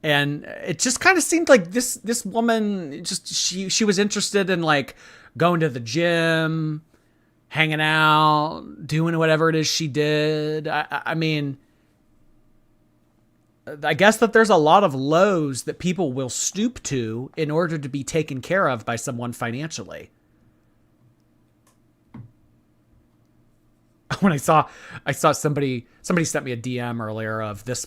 and it just kind of seemed like this woman just she was interested in like going to the gym, hanging out, doing whatever it is she did. I mean, I guess that there's a lot of lows that people will stoop to in order to be taken care of by someone financially. When I saw somebody sent me a DM earlier of this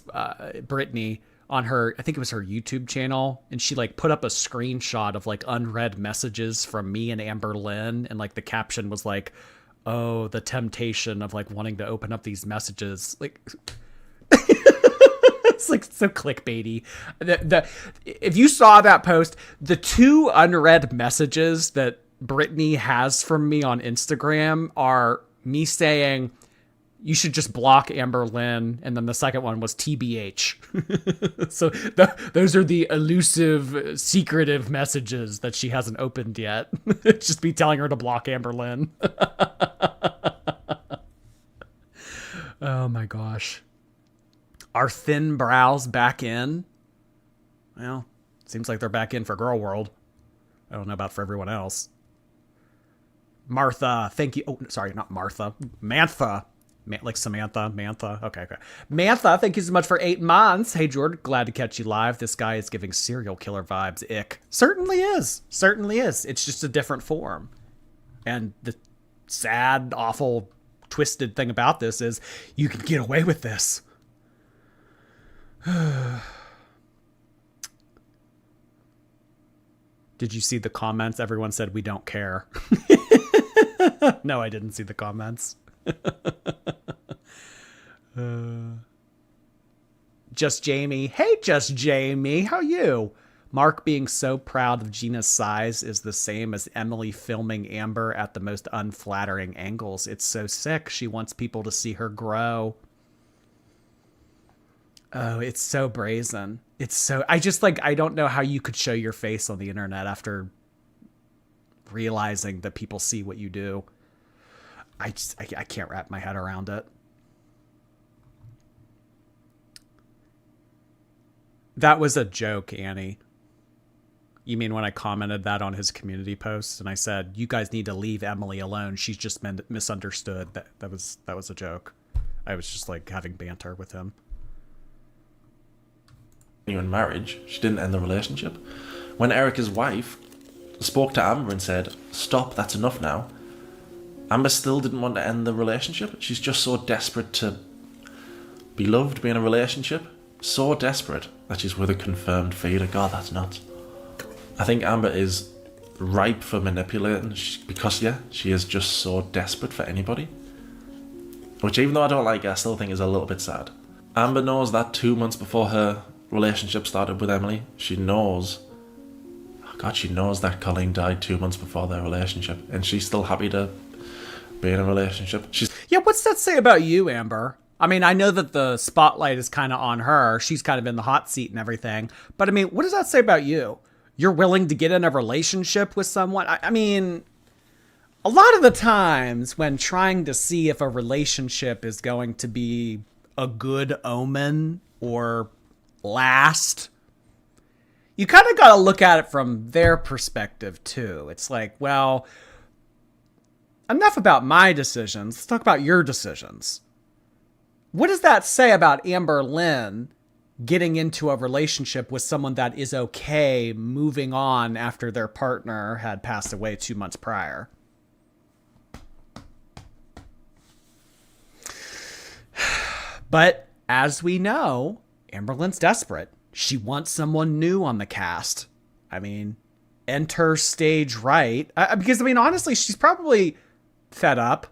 Brittany on her, I think it was her YouTube channel, and she like put up a screenshot of like unread messages from me and Amberlynn, and like the caption was like, "Oh, the temptation of like wanting to open up these messages." Like it's like so clickbaity. If you saw that post, the 2 unread messages that Brittany has from me on Instagram are me saying, "You should just block Amberlynn," and then the second one was TBH. So those are the elusive, secretive messages that she hasn't opened yet. It's just me telling her to block Amberlynn. Oh my gosh. Are thin brows back in? Well, seems like they're back in for Girl World. I don't know about for everyone else. Martha, thank you. Oh, sorry, not Martha. Mantha. Like Samantha, Mantha. Okay. Mantha, thank you so much for 8 months. Hey, Jordan, glad to catch you live. This guy is giving serial killer vibes. Ick. Certainly is. It's just a different form. And the sad, awful, twisted thing about this is you can get away with this. Did you see the comments? Everyone said we don't care. No, I didn't see the comments. Just Jamie. Hey, Just Jamie. How you? Mark being so proud of Gina's size is the same as Emily filming Amber at the most unflattering angles. It's so sick. She wants people to see her grow. Oh, it's so brazen. It's so, I just like, I don't know how you could show your face on the internet after realizing that people see what you do. I can't wrap my head around it. That was a joke, Annie. You mean when I commented that on his community post and I said, you guys need to leave Emily alone. She's just misunderstood. That was a joke. I was just like having banter with him. In marriage, she didn't end the relationship. When Erica's wife spoke to Amber and said, stop, that's enough now, Amber still didn't want to end the relationship. She's just so desperate to be loved, be in a relationship. So desperate that she's with a confirmed feeder. God, that's nuts. I think Amber is ripe for manipulating because, yeah, she is just so desperate for anybody. Which, even though I don't like her, I still think is a little bit sad. Amber knows that 2 months before her relationship started with Emily, she knows that Colleen died 2 months before their relationship, and she's still happy to be in a relationship. Yeah, what's that say about you, Amber? I mean, I know that the spotlight is kind of on her. She's kind of in the hot seat and everything. But I mean, what does that say about you? You're willing to get in a relationship with someone? I mean, a lot of the times when trying to see if a relationship is going to be a good omen or last, you kind of got to look at it from their perspective too. It's like, well, enough about my decisions. Let's talk about your decisions. What does that say about Amberlynn getting into a relationship with someone that is okay moving on after their partner had passed away 2 months prior? But as we know, Amberlynn's desperate. She wants someone new on the cast. I mean, enter stage right. Because, I mean, honestly, she's probably fed up.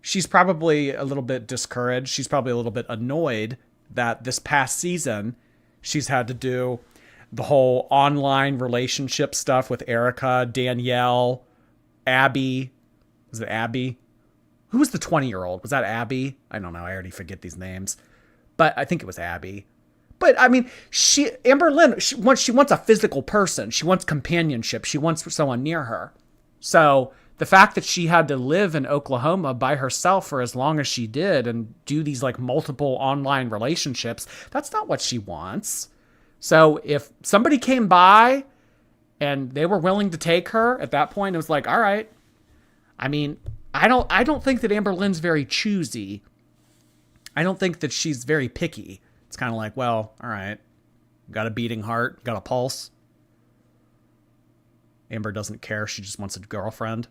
She's probably a little bit discouraged. She's probably a little bit annoyed that this past season she's had to do the whole online relationship stuff with Erica, Danielle, Abby. Was it Abby? Who was the 20-year-old? Was that Abby? I don't know. I already forget these names. But I think it was Abby. But I mean, Amberlynn, she wants a physical person. She wants companionship. She wants someone near her. So the fact that she had to live in Oklahoma by herself for as long as she did and do these like multiple online relationships, that's not what she wants. So if somebody came by and they were willing to take her at that point, it was like, all right. I mean, I don't think that Amberlynn's very choosy. I don't think that she's very picky. It's kind of like, well, all right. Got a beating heart, got a pulse. Amber doesn't care. She just wants a girlfriend.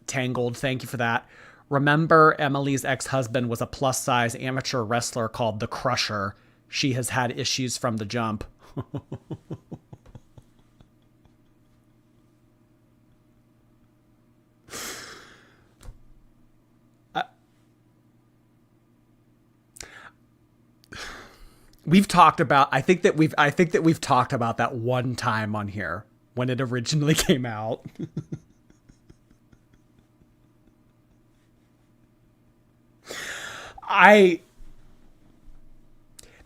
Tangled, thank you for that. Remember, Emily's ex-husband was a plus-size amateur wrestler called the Crusher. She has had issues from the jump. We've talked about, I think that we've talked about that one time on here when it originally came out.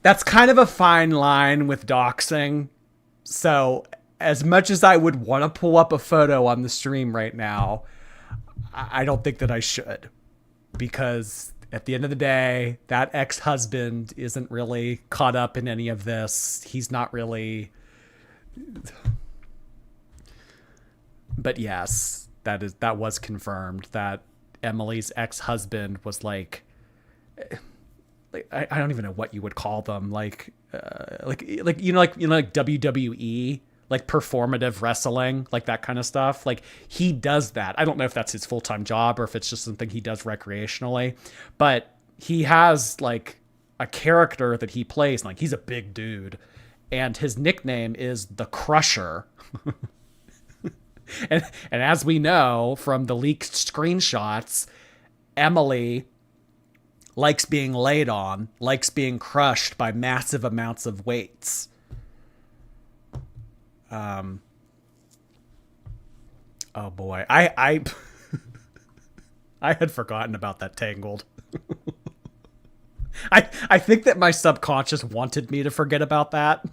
That's kind of a fine line with doxing. So as much as I would want to pull up a photo on the stream right now, I don't think that I should, because at the end of the day, that ex-husband isn't really caught up in any of this. He's not really. But yes, that was confirmed that Emily's ex-husband was like I don't even know what you would call them, like WWE, like performative wrestling, like that kind of stuff. Like he does that. I don't know if that's his full-time job or if it's just something he does recreationally, but he has like a character that he plays. Like he's a big dude and his nickname is the Crusher. and as we know from the leaked screenshots, Emily likes being laid on, likes being crushed by massive amounts of weights. Oh boy, I I had forgotten about that Tangled. I think that my subconscious wanted me to forget about that.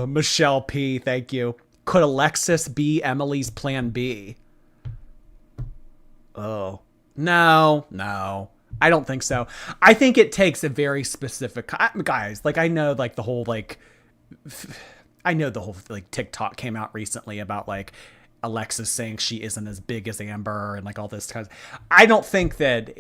Michelle P, thank you. Could Alexis be Emily's plan B? Oh, no. I don't think so. I think it takes a very specific guys. Like I know like the whole like TikTok came out recently about like Alexis saying she isn't as big as Amber and like all this kind of. I don't think that.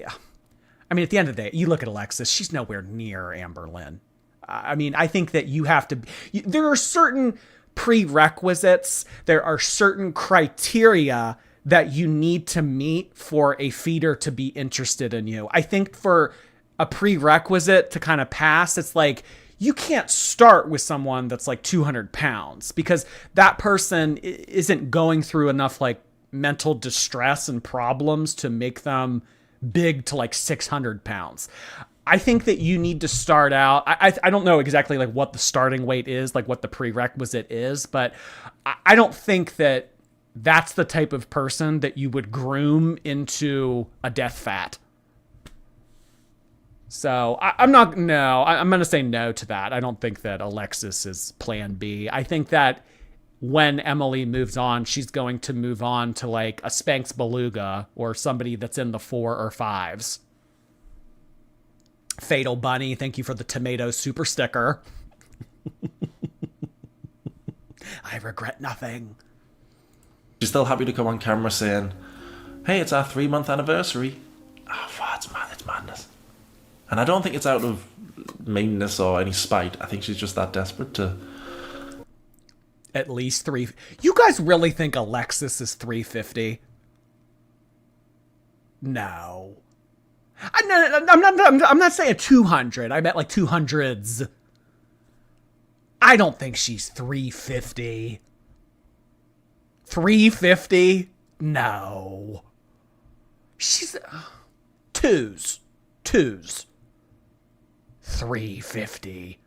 I mean, at the end of the day, you look at Alexis; she's nowhere near Amberlynn. I mean, I think that you have to. There are certain prerequisites. There are certain criteria that you need to meet for a feeder to be interested in you. I think for a prerequisite to kind of pass, it's like you can't start with someone that's like 200 pounds because that person isn't going through enough like mental distress and problems to make them big to like 600 pounds. I think that you need to start out. I don't know exactly like what the starting weight is, like what the prerequisite is, but I don't think that that's the type of person that you would groom into a death fat. So I'm going to say no to that. I don't think that Alexis is plan B. I think that when Emily moves on, she's going to move on to like a Spanx Beluga or somebody that's in the 4 or 5s. Fatal Bunny, thank you for the tomato super sticker. I regret nothing. She's still happy to come on camera saying, hey, it's our 3-month anniversary. Oh, it's madness. And I don't think it's out of meanness or any spite. I think she's just that desperate to... At least 3... You guys really think Alexis is 350? No. I'm not saying 200. I meant like 200s. I don't think she's 350. 350? No. She's... Twos. 350.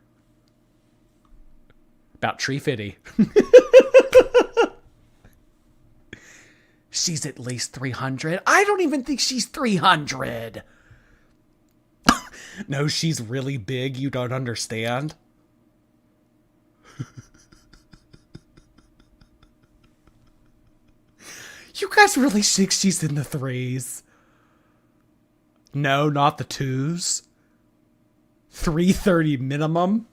About 350. She's at least 300. I don't even think she's 300. No, she's really big. You don't understand. You guys really think she's in the 3s? No, not the 2s. 330 minimum.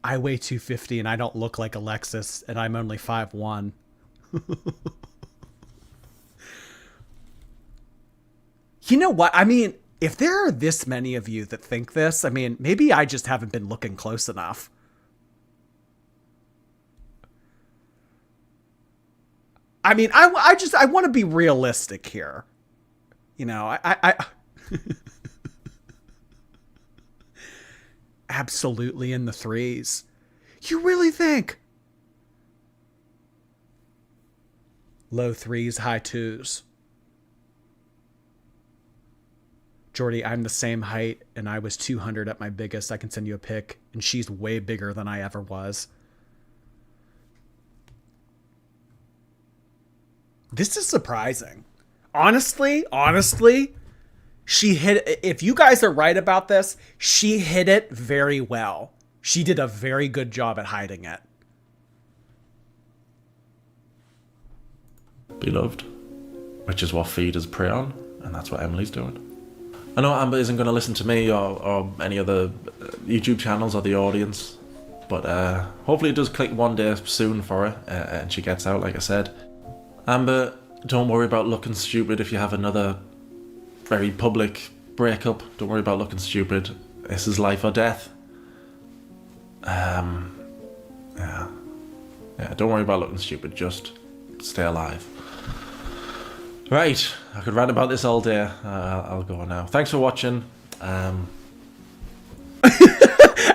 I weigh 250 and I don't look like Alexis and I'm only 5'1". You know what? I mean, if there are this many of you that think this, I mean, maybe I just haven't been looking close enough. I mean, I want to be realistic here. You know, I absolutely in the 3s. You really think? Low 3s, high 2s. Jordy, I'm the same height and I was 200 at my biggest. I can send you a pic and she's way bigger than I ever was. This is surprising. Honestly, she hit, if you guys are right about this, she hit it very well. She did a very good job at hiding it. Beloved, which is what feeders prey on, and that's what Emily's doing. I know Amber isn't going to listen to me or any other YouTube channels or the audience, but hopefully it does click one day soon for her and she gets out, like I said. Amber, don't worry about looking stupid if you have another very public breakup. Don't worry about looking stupid. This is life or death. Yeah, don't worry about looking stupid. Just stay alive. Right, I could rant about this all day. I'll go now. Thanks for watching.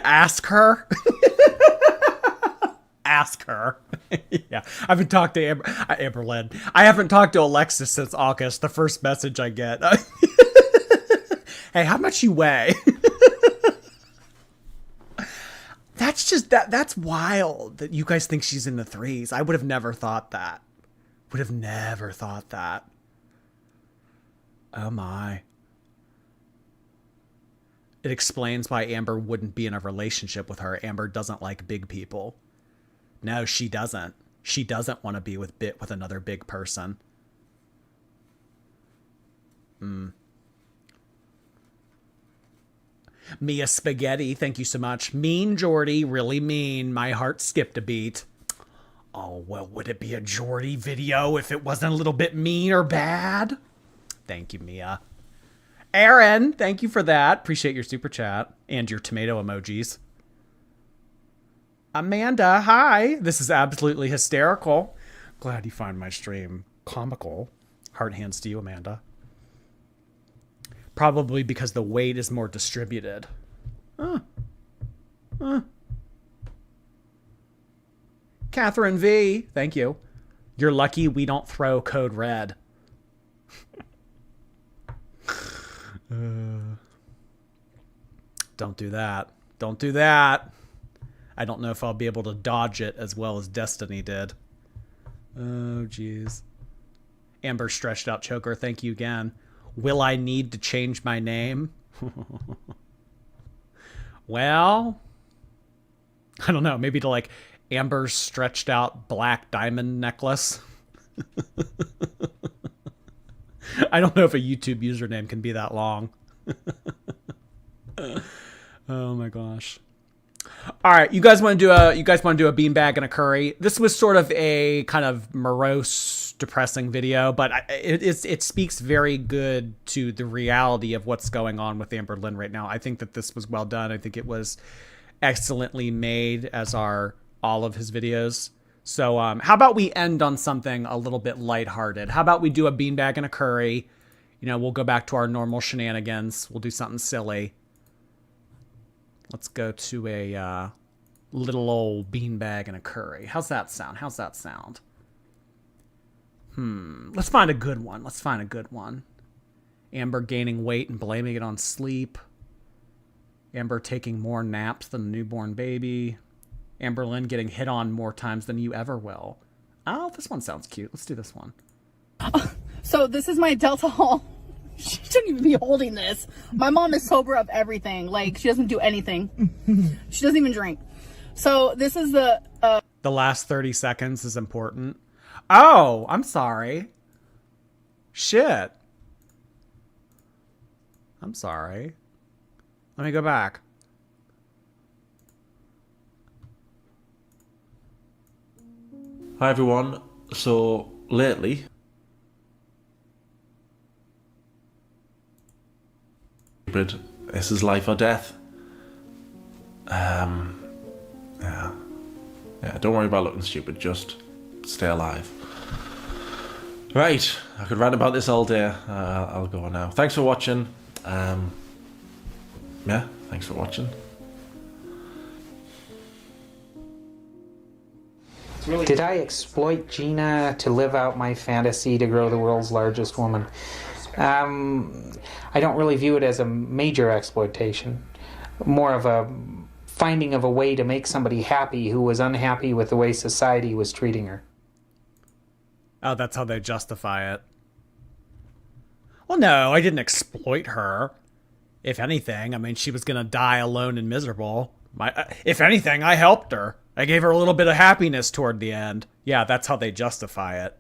Ask her. Ask her. Yeah, I haven't talked to Amberlynn. I haven't talked to Alexis since August. The first message I get. Hey, how much you weigh? That's just that's wild that you guys think she's in the threes. I would have never thought that. Would have never thought that. Oh my. It explains why Amber wouldn't be in a relationship with her. Amber doesn't like big people. No, she doesn't. She doesn't want to be with another big person. Mia Spaghetti, thank you so much. Mean Jordy, really mean. My heart skipped a beat. Oh, well, would it be a Jordy video if it wasn't a little bit mean or bad? Thank you, Mia. Aaron, thank you for that. Appreciate your super chat and your tomato emojis. Amanda, hi. This is absolutely hysterical. Glad you find my stream comical. Heart hands to you, Amanda. Probably because the weight is more distributed. Catherine V, thank you. You're lucky we don't throw code red. Don't do that. Don't do that. I don't know if I'll be able to dodge it as well as Destiny did. Oh, jeez. Amber stretched out choker, thank you again. Will I need to change my name? Well, I don't know. Maybe to like Amber's stretched out black diamond necklace. I don't know if a YouTube username can be that long. Oh my gosh. All right, you guys want to do a beanbag and a curry? This was sort of a kind of morose, depressing video, but it speaks very good to the reality of what's going on with Amberlynn right now. I think that this was well done. I think it was excellently made, as are all of his videos. So how about we end on something a little bit lighthearted? How about we do a beanbag and a curry? You know, we'll go back to our normal shenanigans. We'll do something silly. Let's go to a little old beanbag and a curry. How's that sound? How's that sound? Let's find a good one. Let's find a good one. Amber gaining weight and blaming it on sleep. Amber taking more naps than a newborn baby. Amberlynn getting hit on more times than you ever will. Oh, this one sounds cute. Let's do this one. So this is my Delta haul. She shouldn't even be holding this. My mom is sober of everything. Like, she doesn't do anything. She doesn't even drink. So this is the last 30 seconds is important. Oh, I'm sorry. Shit. I'm sorry. Let me go back. Hi everyone. So lately, this is life or death. Yeah. Don't worry about looking stupid. Just stay alive. Right. I could rant about this all day. I'll go now. Thanks for watching. Yeah. Thanks for watching. Did I exploit Gina to live out my fantasy to grow the world's largest woman? I don't really view it as a major exploitation. More of a finding of a way to make somebody happy who was unhappy with the way society was treating her. Oh, that's how they justify it. Well, no, I didn't exploit her. If anything, I mean, she was going to die alone and miserable. If anything, I helped her. I gave her a little bit of happiness toward the end. Yeah, that's how they justify it.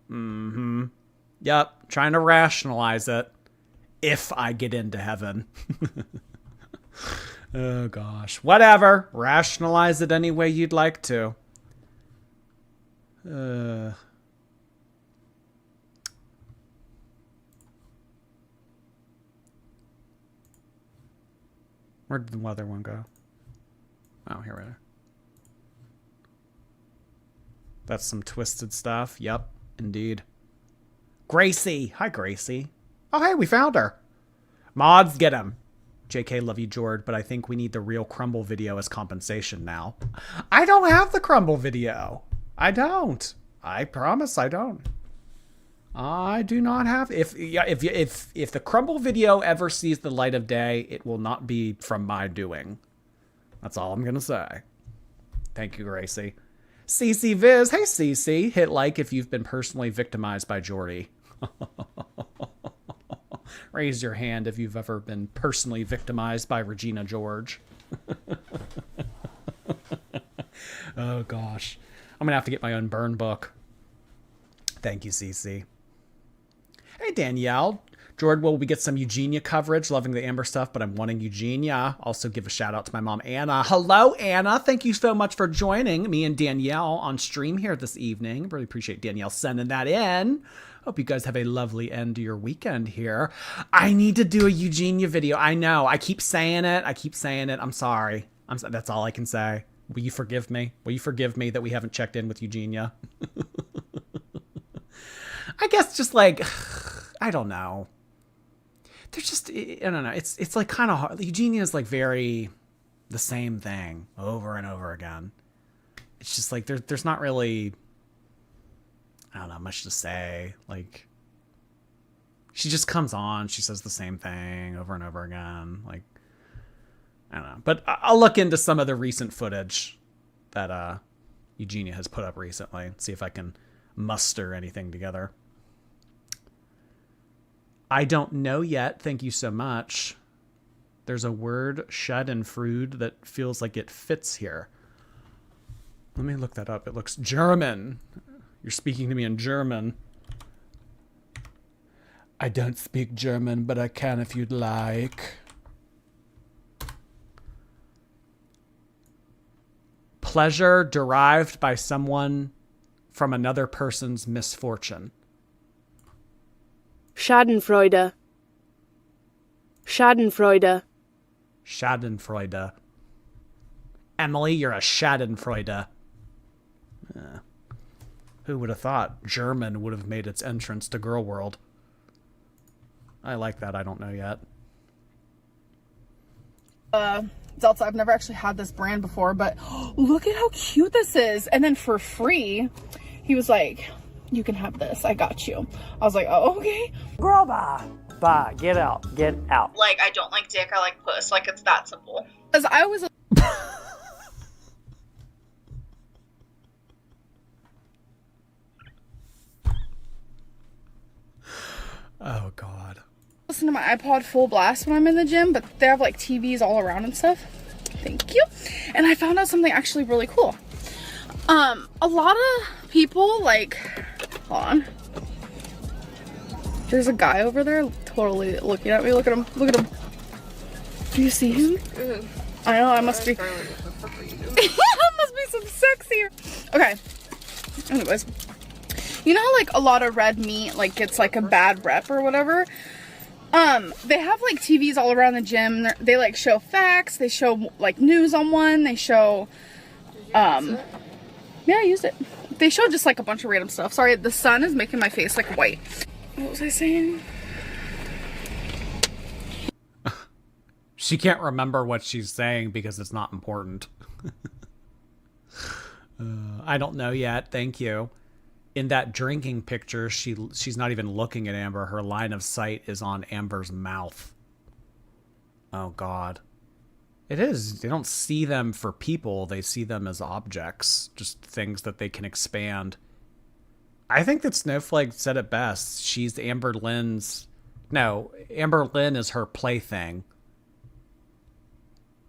Mm-hmm. Yep, trying to rationalize it. If I get into heaven. Oh, gosh. Whatever. Rationalize it any way you'd like to. Where did the other one go? Oh, here we are. That's some twisted stuff. Yep, indeed. Gracie. Hi, Gracie. Oh, hey, we found her. Mods, get him. JK, love you, Jord, but I think we need the real Crumble video as compensation now. I don't have the Crumble video. I don't. I promise I don't. I do not have. If the Crumble video ever sees the light of day, it will not be from my doing. That's all I'm gonna say. Thank you, Gracie. CC Viz, hey CC, hit like if you've been personally victimized by Jordy. Raise your hand if you've ever been personally victimized by Regina George. Oh gosh. I'm gonna have to get my own burn book. Thank you, CC. Hey Danielle. George, will we get some Eugenia coverage? Loving the Amber stuff, but I'm wanting Eugenia. Also give a shout out to my mom, Anna. Hello, Anna. Thank you so much for joining me and Danielle on stream here this evening. Really appreciate Danielle sending that in. Hope you guys have a lovely end to your weekend here. I need to do a Eugenia video. I know. I keep saying it. I'm sorry. That's all I can say. Will you forgive me? Will you forgive me that we haven't checked in with Eugenia? I guess just like, I don't know. They're just, I don't know. It's like kind of hard. Eugenia is like very the same thing over and over again. It's just like there's not really, I don't know, much to say. Like, she just comes on, she says the same thing over and over again. Like, I don't know. But I'll look into some of the recent footage that Eugenia has put up recently and see if I can muster anything together. I don't know yet. Thank you so much. There's a word, Schadenfreude, that feels like it fits here. Let me look that up. It looks German. You're speaking to me in German. I don't speak German, but I can if you'd like. Pleasure derived by someone from another person's misfortune. Schadenfreude. Schadenfreude. Schadenfreude. Emily, you're a Schadenfreude. Who would have thought German would have made its entrance to Girl World? I like that. I don't know yet. Delta, I've never actually had this brand before, but look at how cute this is. And then for free, he was like, you can have this. I got you. I was like, oh, okay. Girl, bye. Bye. Get out. Get out. Like, I don't like dick, I like puss. Like, it's that simple. Because I was... Oh, God. Listen to my iPod full blast when I'm in the gym, but they have like TVs all around and stuff. Thank you. And I found out something actually really cool. A lot of people like, hold on. There's a guy over there totally looking at me. Look at him. Look at him. Do you see him? I know, I must be. I must be some sexier. Okay. Anyways. You know how like a lot of red meat like gets like a bad rep or whatever? They have like TVs all around the gym. They like show facts. They show like news on one. They show, yeah, I used it. They show just like a bunch of random stuff. Sorry, the sun is making my face like white. What was I saying? She can't remember what she's saying because it's not important. I don't know yet. Thank you. In that drinking picture, she's not even looking at Amber. Her line of sight is on Amber's mouth. Oh, God. It is. They don't see them for people. They see them as objects. Just things that they can expand. I think that Snowflake said it best. She's Amberlynn's... No, Amberlynn is her plaything.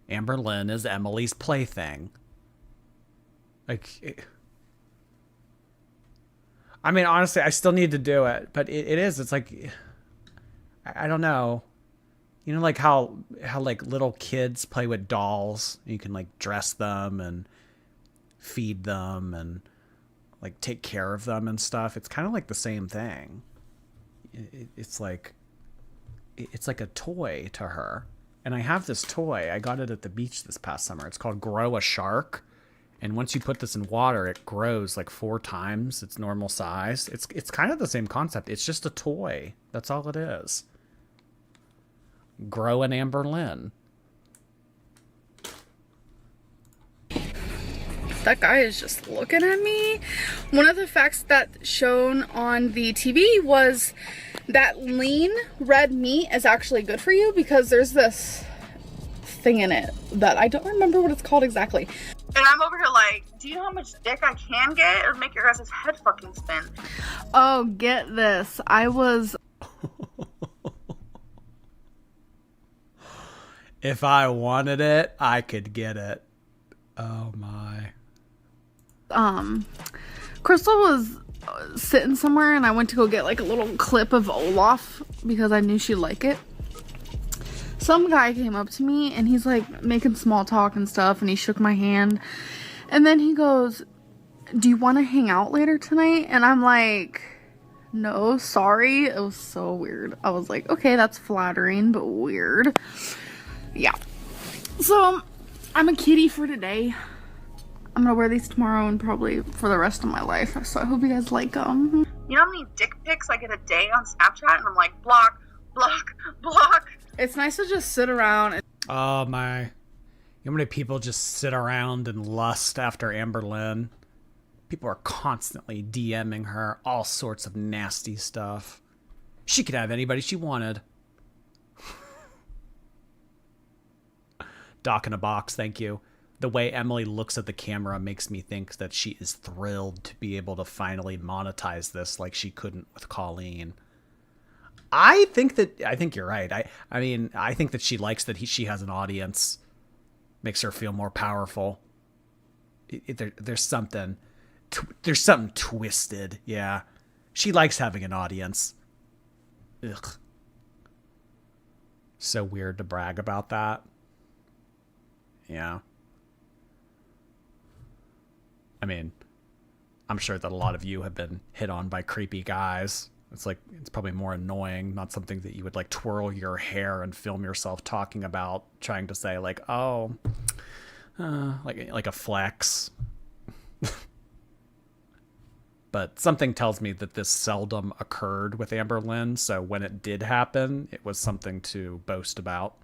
Amberlynn is Emily's plaything. Like... I mean, honestly, I still need to do it, but it is. It's like, I don't know. You know, like how like little kids play with dolls. You can like dress them and feed them and like take care of them and stuff. It's kind of like the same thing. It's like a toy to her. And I have this toy. I got it at the beach this past summer. It's called Grow a Shark. And once you put this in water, it grows like 4 times its normal size. It's kind of the same concept. It's just a toy. That's all it is. Grow an Amberlynn. That guy is just looking at me. One of the facts that shown on the TV was that lean red meat is actually good for you because there's this thing in it that I don't remember what it's called exactly. And I'm over here like, do you know how much dick I can get? It'll make your guys' head fucking spin. Oh, get this. I was... If I wanted it, I could get it. Oh my. Crystal was sitting somewhere and I went to go get like a little clip of Olaf because I knew she'd like it. Some guy came up to me and he's like making small talk and stuff, and he shook my hand, and then he goes, do you want to hang out later tonight? And I'm like, no, sorry. It was so weird. I was like, okay, that's flattering but weird. Yeah, so I'm a kitty for today. I'm gonna wear these tomorrow and probably for the rest of my life, so I hope you guys like them. You know how many dick pics I get a day on Snapchat? And I'm like, block, block, block. It's nice to just sit around and... Oh my. You know how many people just sit around and lust after Amberlynn? People are constantly DMing her all sorts of nasty stuff. She could have anybody she wanted. Doc in a box, thank you. The way Emily looks at the camera makes me think that she is thrilled to be able to finally monetize this like she couldn't with Colleen. I think you're right. I mean, I think that she likes that she has an audience. Makes her feel more powerful. There's something twisted. Yeah. She likes having an audience. Ugh. So weird to brag about that. Yeah. I mean, I'm sure that a lot of you have been hit on by creepy guys. It's like, it's probably more annoying, not something that you would like twirl your hair and film yourself talking about, trying to say like, oh, like a flex. But something tells me that this seldom occurred with Amberlynn, so when it did happen, it was something to boast about.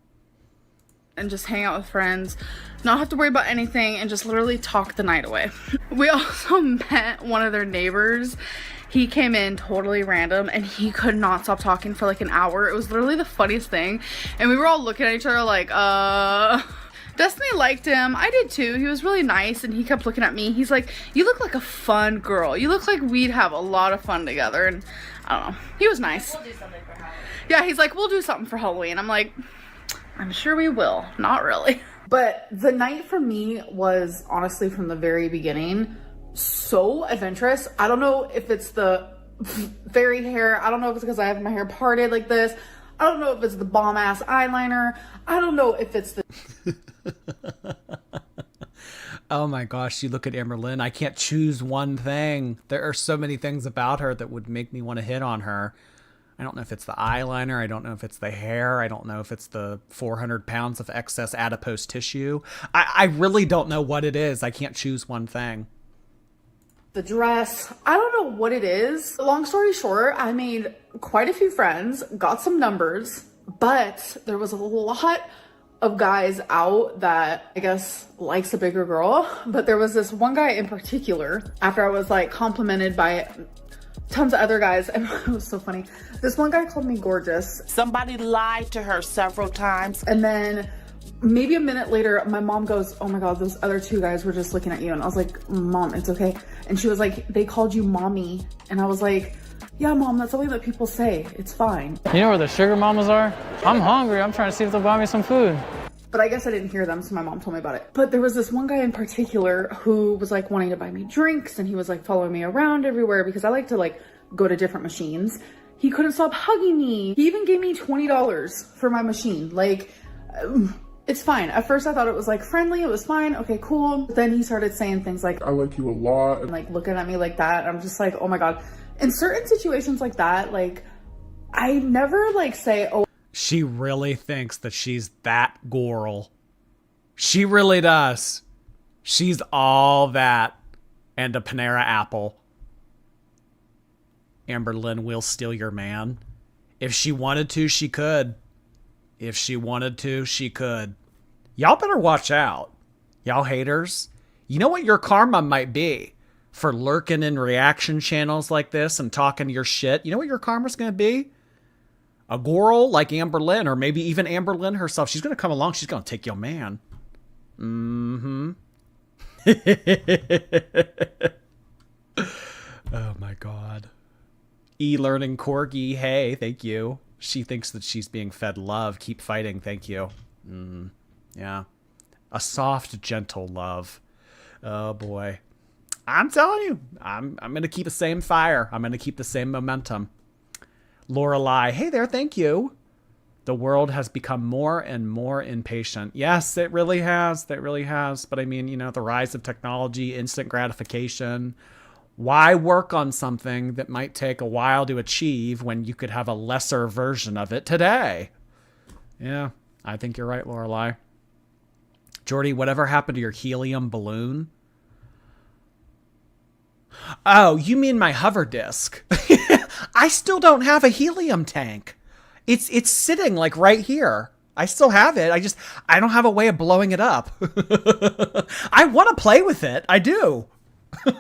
And just hang out with friends, not have to worry about anything, and just literally talk the night away. We also met one of their neighbors. He came in totally random and he could not stop talking for like an hour. It was literally the funniest thing. And we were all looking at each other like, Destiny liked him. I did too. He was really nice, and he kept looking at me. He's like, you look like a fun girl. You look like we'd have a lot of fun together. And I don't know. He was nice. We'll do something for Halloween. Yeah, he's like, we'll do something for Halloween. I'm like, I'm sure we will. Not really. But the night for me was honestly from the very beginning so adventurous. I don't know if it's the fairy hair. I don't know if it's because I have my hair parted like this. I don't know if it's the bomb ass eyeliner. I don't know if it's the... Oh my gosh, you look at Amberlynn. I can't choose one thing. There are so many things about her that would make me want to hit on her. I don't know if it's the eyeliner. I don't know if it's the hair. I don't know if it's the 400 pounds of excess adipose tissue. I really don't know what it is. I can't choose one thing. The dress. I don't know what it is. Long story short, I made quite a few friends, got some numbers, but there was a lot of guys out that I guess likes a bigger girl. But there was this one guy in particular, after I was like complimented by tons of other guys, and it was so funny. This one guy called me gorgeous. Somebody lied to her several times. And then maybe a minute later, my mom goes, oh my God, those other two guys were just looking at you. And I was like, Mom, it's okay. And she was like, they called you mommy. And I was like, yeah, Mom, that's the way that people say. It's fine. You know where the sugar mamas are? I'm hungry. I'm trying to see if they'll buy me some food. But I guess I didn't hear them, so my mom told me about it. But there was this one guy in particular who was like wanting to buy me drinks, and he was like following me around everywhere because I like to like go to different machines. He couldn't stop hugging me. He even gave me $20 for my machine. Like, it's fine. At first I thought it was like friendly. It was fine. Okay, cool. But then he started saying things like, I like you a lot. And like looking at me like that. I'm just like, oh my God. In certain situations like that, like I never like say, oh. She really thinks that she's that girl. She really does. She's all that and a Panera apple. Amberlynn will steal your man. If she wanted to, she could. If she wanted to, she could. Y'all better watch out. Y'all haters. You know what your karma might be for lurking in reaction channels like this and talking your shit? You know what your karma's going to be? A girl like Amberlynn, or maybe even Amberlynn herself, she's going to come along. She's going to take your man. Mm-hmm. Oh my God. E-learning corgi. Hey, thank you. She thinks that she's being fed love. Keep fighting. Thank you. Yeah. A soft, gentle love. Oh boy. I'm telling you, I'm going to keep the same fire. I'm going to keep the same momentum. Lorelei, hey there, thank you. The world has become more and more impatient. Yes, it really has. It really has. But I mean, you know, the rise of technology, instant gratification. Why work on something that might take a while to achieve when you could have a lesser version of it today? Yeah, I think you're right, Lorelei. Jordy, whatever happened to your helium balloon? Oh, you mean my hover disc? I still don't have a helium tank. It's sitting like right here. I still have it. I don't have a way of blowing it up. I want to play with it. I do.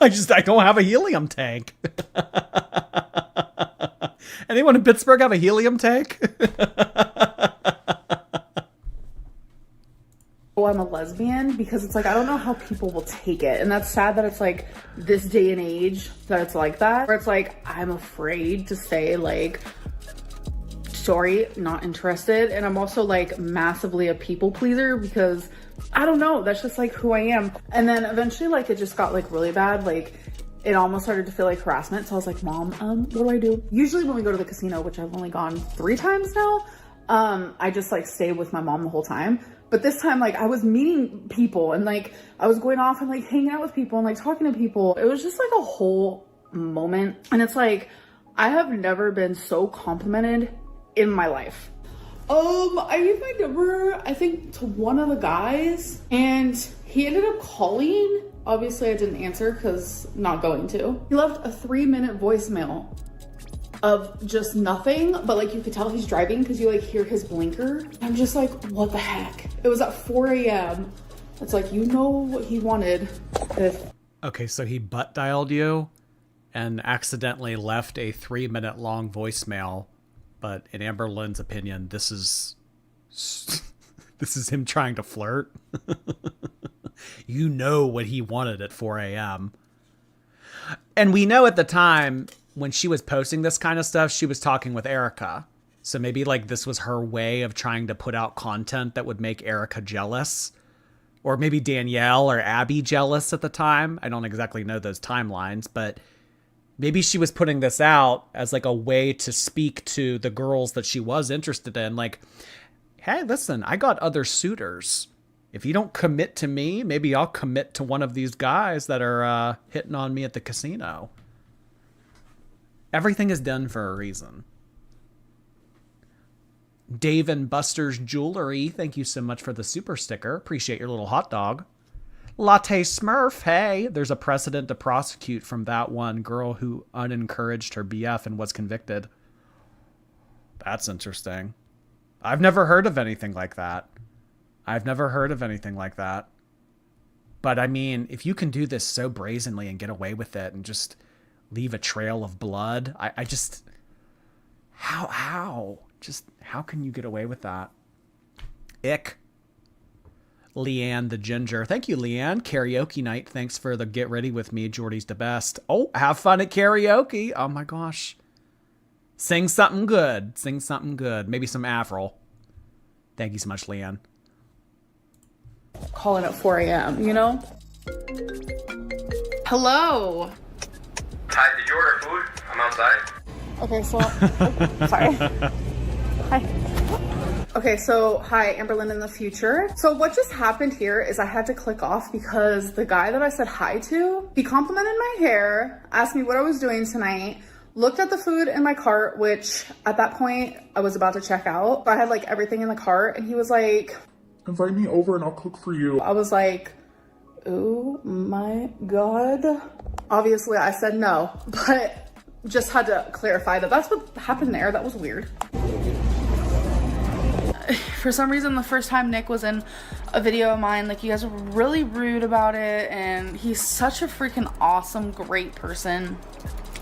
I don't have a helium tank. Anyone in Pittsburgh have a helium tank? Oh, I'm a lesbian, because it's like, I don't know how people will take it. And that's sad that it's like this day and age that it's like that. Where it's like, I'm afraid to say like, sorry, not interested. And I'm also like massively a people pleaser, because I don't know, that's just like who I am. And then eventually like it just got like really bad. Like it almost started to feel like harassment. So I was like, Mom, what do I do? Usually when we go to the casino, which I've only gone 3 times now, I just like stay with my mom the whole time. But this time, like, I was meeting people and like I was going off and like hanging out with people and like talking to people. It was just like a whole moment. And it's like, I have never been so complimented in my life. I gave my number, I think, to one of the guys, and he ended up calling. Obviously I didn't answer because not going to. He left a 3-minute voicemail of just nothing, but like you could tell he's driving because you like hear his blinker. I'm just like, what the heck? It was at 4 a.m. It's like, you know what he wanted. Okay, so he butt dialed you and accidentally left a 3-minute long voicemail. But in Amberlynn's opinion, this is him trying to flirt. You know what he wanted at 4 a.m. And we know at the time when she was posting this kind of stuff, she was talking with Erica. So maybe like this was her way of trying to put out content that would make Erica jealous. Or maybe Danielle or Abby jealous at the time. I don't exactly know those timelines, but maybe she was putting this out as like a way to speak to the girls that she was interested in. Like, hey, listen, I got other suitors. If you don't commit to me, maybe I'll commit to one of these guys that are hitting on me at the casino. Everything is done for a reason. Dave and Buster's Jewelry, thank you so much for the super sticker. Appreciate your little hot dog. Latte Smurf, hey, there's a precedent to prosecute from that one girl who unencouraged her BF and was convicted. That's interesting. I've never heard of anything like that. But I mean, if you can do this so brazenly and get away with it and just leave a trail of blood, I just... How? Just, how can you get away with that? Ick. Leanne the Ginger. Thank you, Leanne. Karaoke night. Thanks for the get ready with me. Jordy's the best. Oh, have fun at karaoke. Oh my gosh. Sing something good. Maybe some Avril. Thank you so much, Leanne. Calling at 4 a.m., you know? Hello. Hi, did you order food? I'm outside. Okay, so... sorry. Hi. Okay, so hi, Amberlynn in the future. So what just happened here is I had to click off because the guy that I said hi to, he complimented my hair, asked me what I was doing tonight, looked at the food in my cart, which at that point I was about to check out. I had like everything in the cart and he was like, invite me over and I'll cook for you. I was like, oh my God. Obviously I said no, but just had to clarify that that's what happened there. That was weird. For some reason, the first time Nick was in a video of mine, like, you guys were really rude about it, and he's such a freaking awesome, great person.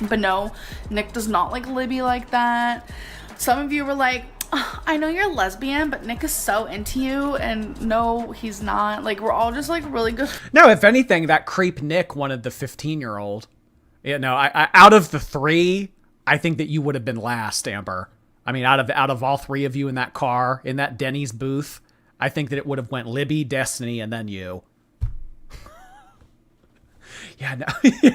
But no, Nick does not like Libby like that. Some of you were like, "Oh, I know you're lesbian, but Nick is so into you," and no, he's not. Like, we're all just like really good. No, if anything, that creep Nick wanted the 15-year-old. Yeah, no, I out of the three, I think that you would have been last, Amber. I mean, out of all three of you in that car, in that Denny's booth, I think that it would have went Libby, Destiny, and then you. Yeah, no.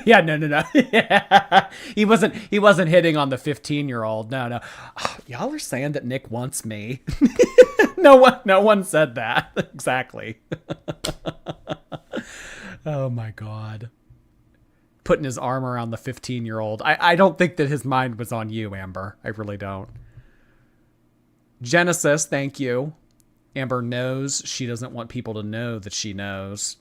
Yeah, no. Yeah. He wasn't hitting on the 15-year-old. No. Oh, y'all are saying that Nick wants me. No one said that. Exactly. Oh my God. Putting his arm around the 15-year-old. I don't think that his mind was on you, Amber. I really don't. Genesis, thank you. Amber knows she doesn't want people to know that she knows.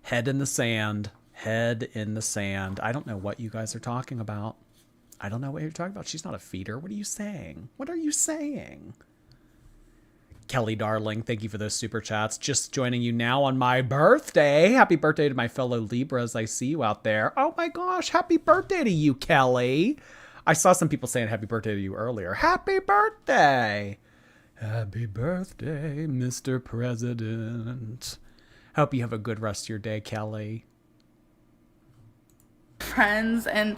Head in the sand. Head in the sand. I don't know what you guys are talking about. I don't know what you're talking about. She's not a feeder. What are you saying? What are you saying? Kelly, darling, thank you for those super chats. Just joining you now on my birthday. Happy birthday to my fellow Libras. I see you out there. Oh my gosh, happy birthday to you, Kelly. I saw some people saying happy birthday to you earlier. Happy birthday. Happy birthday, Mr. President. Hope you have a good rest of your day, Kelly. Friends, and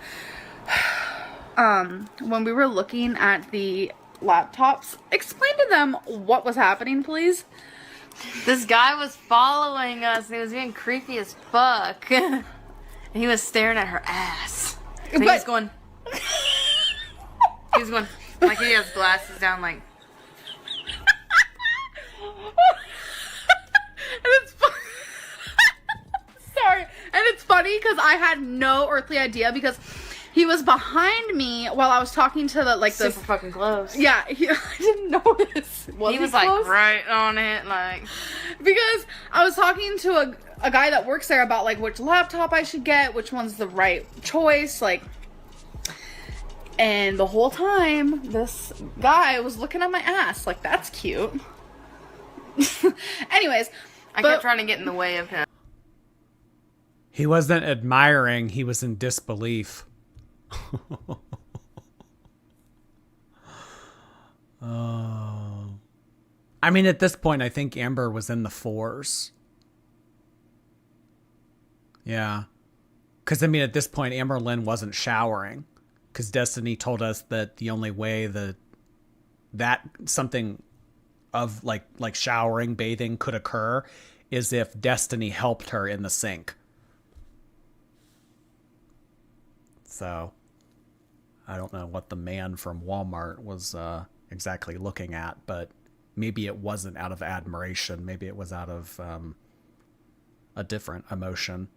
when we were looking at the laptops, explain to them what was happening, please. This guy was following us. He was being creepy as fuck. He was staring at her ass. So he was going. He was going like he has glasses down, like. And it's sorry, and it's funny because I had no earthly idea because he was behind me while I was talking to the super fucking close. Yeah, I didn't notice. He was like right on it, like because I was talking to a guy that works there about like which laptop I should get, which one's the right choice, like. And the whole time, this guy was looking at my ass, like that's cute. Anyways, I kept trying to get in the way of him. He wasn't admiring, he was in disbelief. Oh. I mean, at this point, I think Amber was in the 4s. Yeah. Because, I mean, at this point, Amberlynn wasn't showering. Because Destiny told us that the only way that something of like showering, bathing could occur is if Destiny helped her in the sink. So I don't know what the man from Walmart was exactly looking at, but maybe it wasn't out of admiration. Maybe it was out of a different emotion.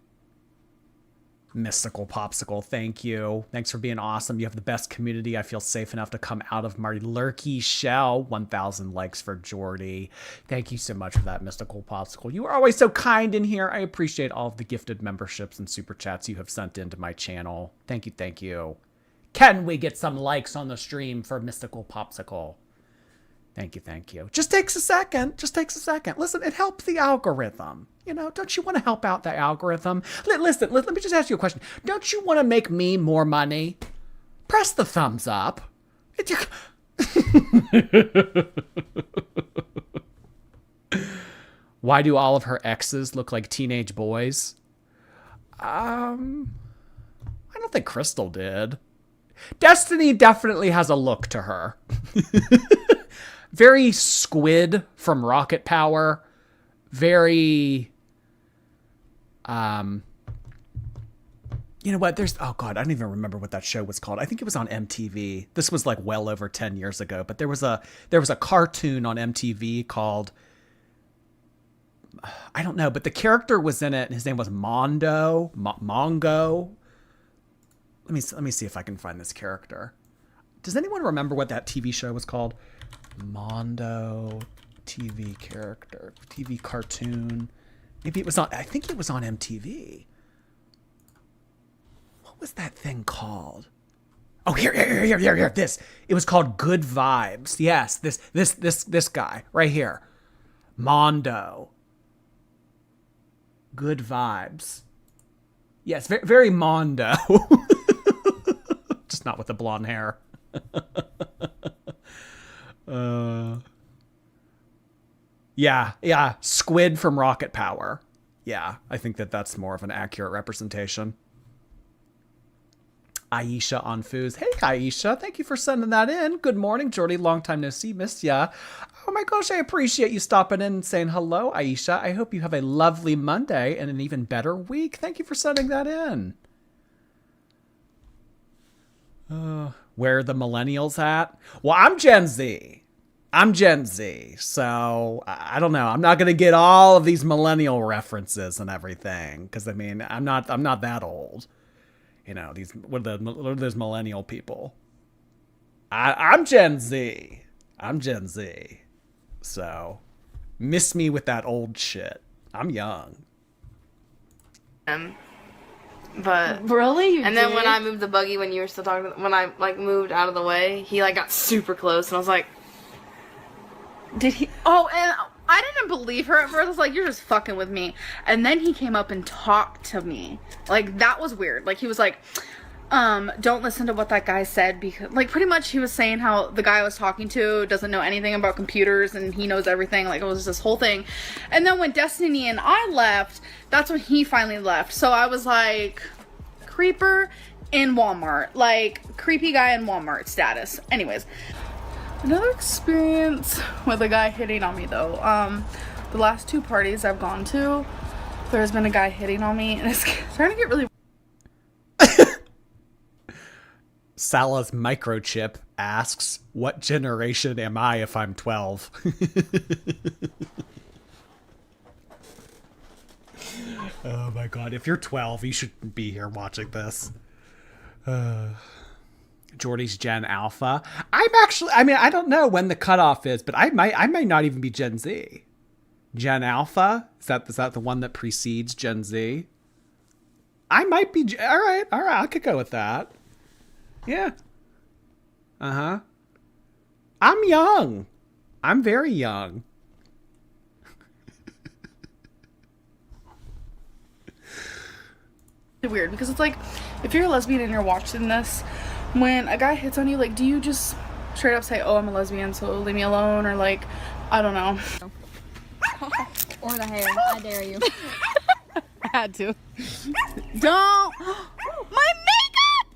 Mystical Popsicle, thank you. Thanks for being awesome. You have the best community. I feel safe enough to come out of my lurky shell. 1,000 likes for Jordy. Thank you so much for that, Mystical Popsicle. You are always so kind in here. I appreciate all of the gifted memberships and super chats you have sent into my channel. Thank you, thank you. Can we get some likes on the stream for Mystical Popsicle? Thank you, thank you. Just takes a second. Just takes a second. Listen, it helps the algorithm. You know, don't you want to help out the algorithm? Listen, let me just ask you a question. Don't you want to make me more money? Press the thumbs up. Why do all of her exes look like teenage boys? I don't think Crystal did. Destiny definitely has a look to her. Very Squid from Rocket Power. Very, you know what? Oh God, I don't even remember what that show was called. I think it was on MTV. This was like well over 10 years ago, but there was a cartoon on MTV called, I don't know, but the character was in it and his name was Mongo. Let me see if I can find this character. Does anyone remember what that TV show was called? Mondo TV character, TV cartoon. Maybe it was on, I think it was on MTV. What was that thing called? Oh, here, this. It was called Good Vibes. Yes, this guy right here. Mondo. Good Vibes. Yes, very, very Mondo. Just not with the blonde hair. Yeah. Squid from Rocket Power. Yeah, I think that's more of an accurate representation. Aisha on Foos. Hey, Aisha. Thank you for sending that in. Good morning, Jordy. Long time no see. Missed ya. Oh my gosh, I appreciate you stopping in and saying hello, Aisha. I hope you have a lovely Monday and an even better week. Thank you for sending that in. Where are the millennials at? Well, I'm Gen Z. So I don't know. I'm not going to get all of these millennial references and everything. Because, I mean, I'm not that old. You know, what are those millennial people? I'm Gen Z. So, miss me with that old shit. I'm young. But really, then when I moved the buggy, when you were still talking, when I like moved out of the way, he like got super close, and I was like, did he? Oh, and I didn't believe her at first. I was like, you're just fucking with me. And then he came up and talked to me. Like, that was weird. Like, he was like, don't listen to what that guy said, because like pretty much he was saying how the guy I was talking to doesn't know anything about computers and he knows everything. Like, it was this whole thing. And then when Destiny and I left, that's when he finally left. So I was like, creeper in Walmart, like creepy guy in Walmart status. Anyways, another experience with a guy hitting on me though. The last 2 parties I've gone to, there's been a guy hitting on me, and it's starting to get really. Salah's microchip asks, what generation am I if I'm 12? Oh my god, if you're 12, you shouldn't be here watching this. Jordy's Gen Alpha. I don't know when the cutoff is, but I might not even be Gen Z. Gen Alpha? Is that the one that precedes Gen Z? I might be. All right, I could go with that. Yeah. I'm young. I'm very young. Weird, because it's like, if you're a lesbian and you're watching this, when a guy hits on you, like, do you just straight up say, oh, I'm a lesbian, so leave me alone, or like, I don't know. Or the hair. I dare you. I had to. Don't. My makeup!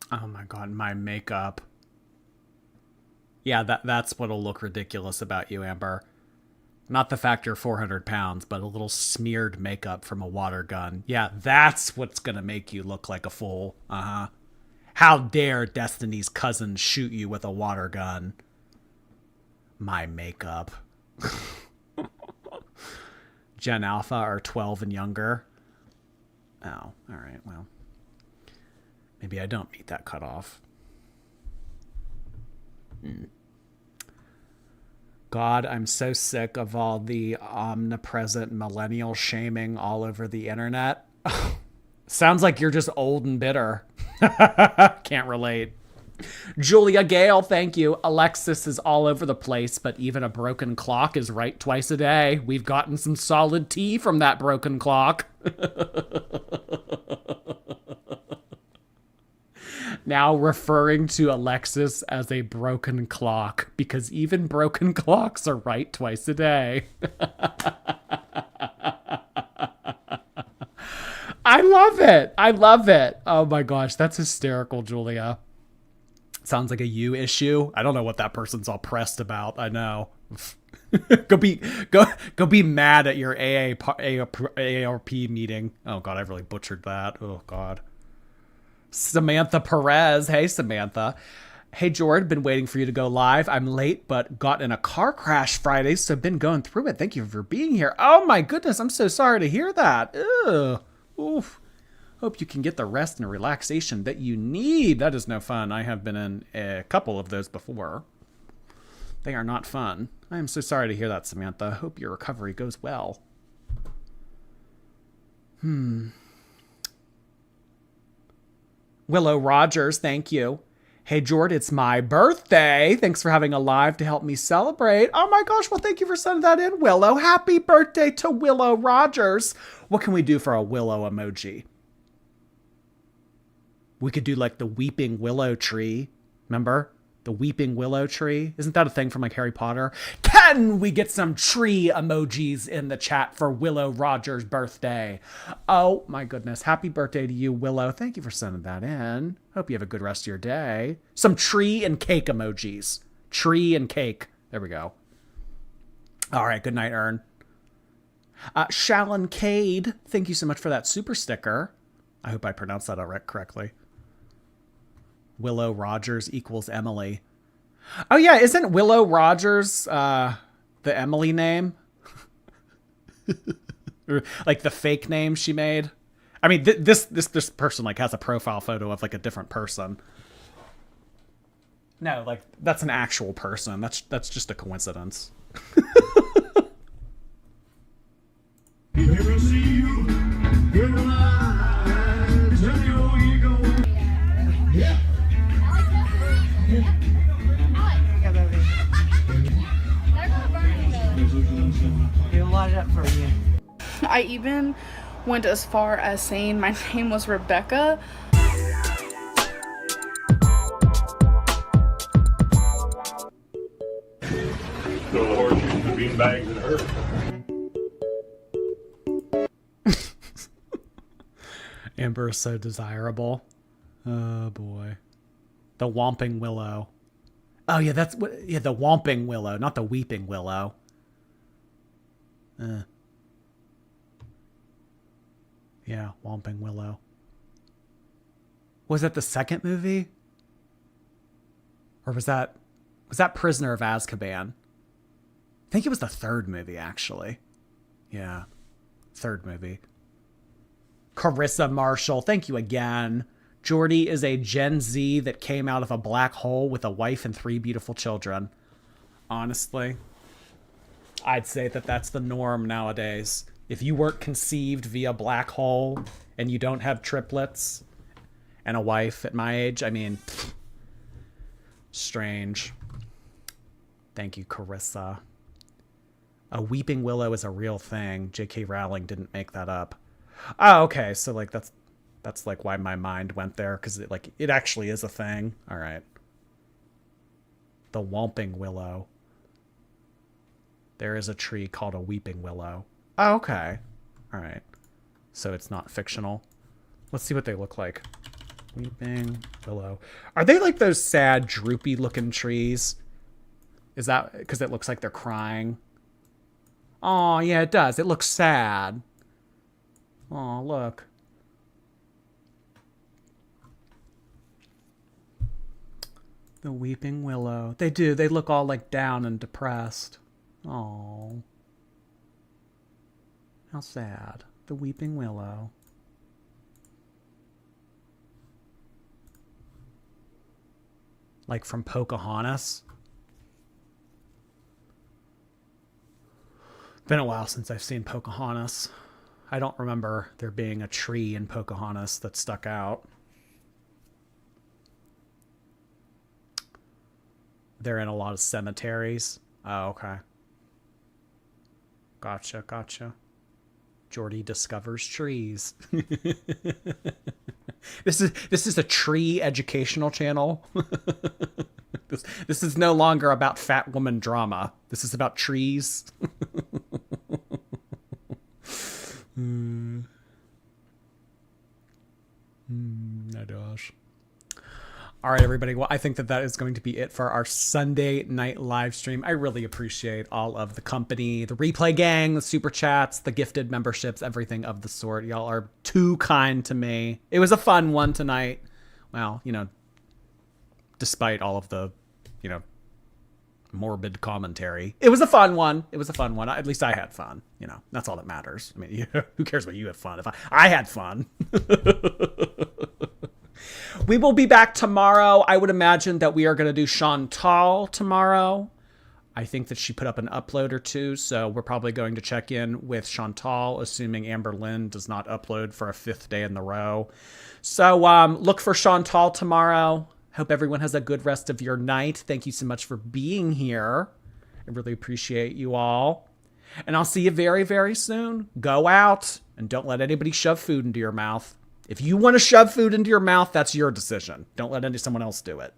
Oh my god, my makeup. Yeah, that's what'll look ridiculous about you, Amber. Not the fact you're 400 pounds, but a little smeared makeup from a water gun. Yeah, that's what's gonna make you look like a fool. How dare Destiny's cousin shoot you with a water gun? My makeup. Gen Alpha are 12 and younger. Oh, alright, well. Maybe I don't meet that cutoff. God, I'm so sick of all the omnipresent millennial shaming all over the internet. Sounds like you're just old and bitter. Can't relate. Julia Gale, thank you. Alexis is all over the place, but even a broken clock is right twice a day. We've gotten some solid tea from that broken clock. Now referring to Alexis as a broken clock, because even broken clocks are right twice a day. I love it. Oh my gosh, that's hysterical, Julia. Sounds like a you issue. I don't know what that person's all pressed about. I know. Go be mad at your AARP meeting. Oh god, I really butchered that. Oh god. Samantha Perez. Hey, Samantha. Hey, Jordan, been waiting for you to go live. I'm late, but got in a car crash Friday, so been going through it. Thank you for being here. Oh my goodness, I'm so sorry to hear that. Ugh. Oof. Hope you can get the rest and relaxation that you need. That is no fun. I have been in a couple of those before. They are not fun. I am so sorry to hear that, Samantha. Hope your recovery goes well. Willow Rogers, thank you. Hey, Jord, it's my birthday. Thanks for having a live to help me celebrate. Oh my gosh, well, thank you for sending that in, Willow. Happy birthday to Willow Rogers. What can we do for a Willow emoji? We could do like the weeping willow tree. Remember? The weeping willow tree? Isn't that a thing from like Harry Potter? Can we get some tree emojis in the chat for Willow Rogers' birthday? Oh my goodness. Happy birthday to you, Willow. Thank you for sending that in. Hope you have a good rest of your day. Some tree and cake emojis. Tree and cake. There we go. All right. Good night, Ern. Shallon Cade, thank you so much for that super sticker. I hope I pronounced that correctly. Willow Rogers equals Emily. Oh yeah, isn't Willow Rogers the Emily name? Or like the fake name she made? I mean, this person like has a profile photo of like a different person. No, like that's an actual person. That's just a coincidence. I even went as far as saying my name was Rebecca. The horseshoes and beanbags and her. Amber is so desirable. Oh boy. The Whomping Willow. Oh yeah, that's what. Yeah, the Whomping Willow, not the Weeping Willow. Yeah, Whomping Willow. Was that the second movie? Or was that Prisoner of Azkaban? I think it was the third movie, actually. Yeah, third movie. Carissa Marshall, thank you again. Jordy is a Gen Z that came out of a black hole with a wife and 3 beautiful children. Honestly, I'd say that that's the norm nowadays. If you weren't conceived via black hole and you don't have triplets and a wife at my age, I mean, strange. Thank you, Carissa. A weeping willow is a real thing. J.K. Rowling didn't make that up. Oh, okay. So like that's like why my mind went there, because it actually is a thing. All right. The Whomping Willow. There is a tree called a weeping willow. Oh, okay. All right. So it's not fictional. Let's see what they look like. Weeping willow. Are they like those sad, droopy looking trees? Is that because it looks like they're crying? Oh, yeah, it does. It looks sad. Oh, look. The weeping willow. They do. They look all like down and depressed. Oh. How sad. The weeping willow. Like from Pocahontas. Been a while since I've seen Pocahontas. I don't remember there being a tree in Pocahontas that stuck out. They're in a lot of cemeteries. Oh, okay. Gotcha. Jordy discovers trees. This is a tree educational channel. This is no longer about fat woman drama. This is about trees. Oh gosh. All right, everybody. Well, I think that is going to be it for our Sunday night live stream. I really appreciate all of the company, the replay gang, the super chats, the gifted memberships, everything of the sort. Y'all are too kind to me. It was a fun one tonight. Well, despite all of the, morbid commentary, it was a fun one. At least I had fun. That's all that matters. I mean, who cares what you had fun? If I had fun. We will be back tomorrow. I would imagine that we are going to do Chantal tomorrow. I think that she put up an upload or two, so we're probably going to check in with Chantal, assuming Amberlynn does not upload for a 5th day in the row. So look for Chantal tomorrow. Hope everyone has a good rest of your night. Thank you so much for being here. I really appreciate you all. And I'll see you very, very soon. Go out and don't let anybody shove food into your mouth. If you want to shove food into your mouth, that's your decision. Don't let someone else do it.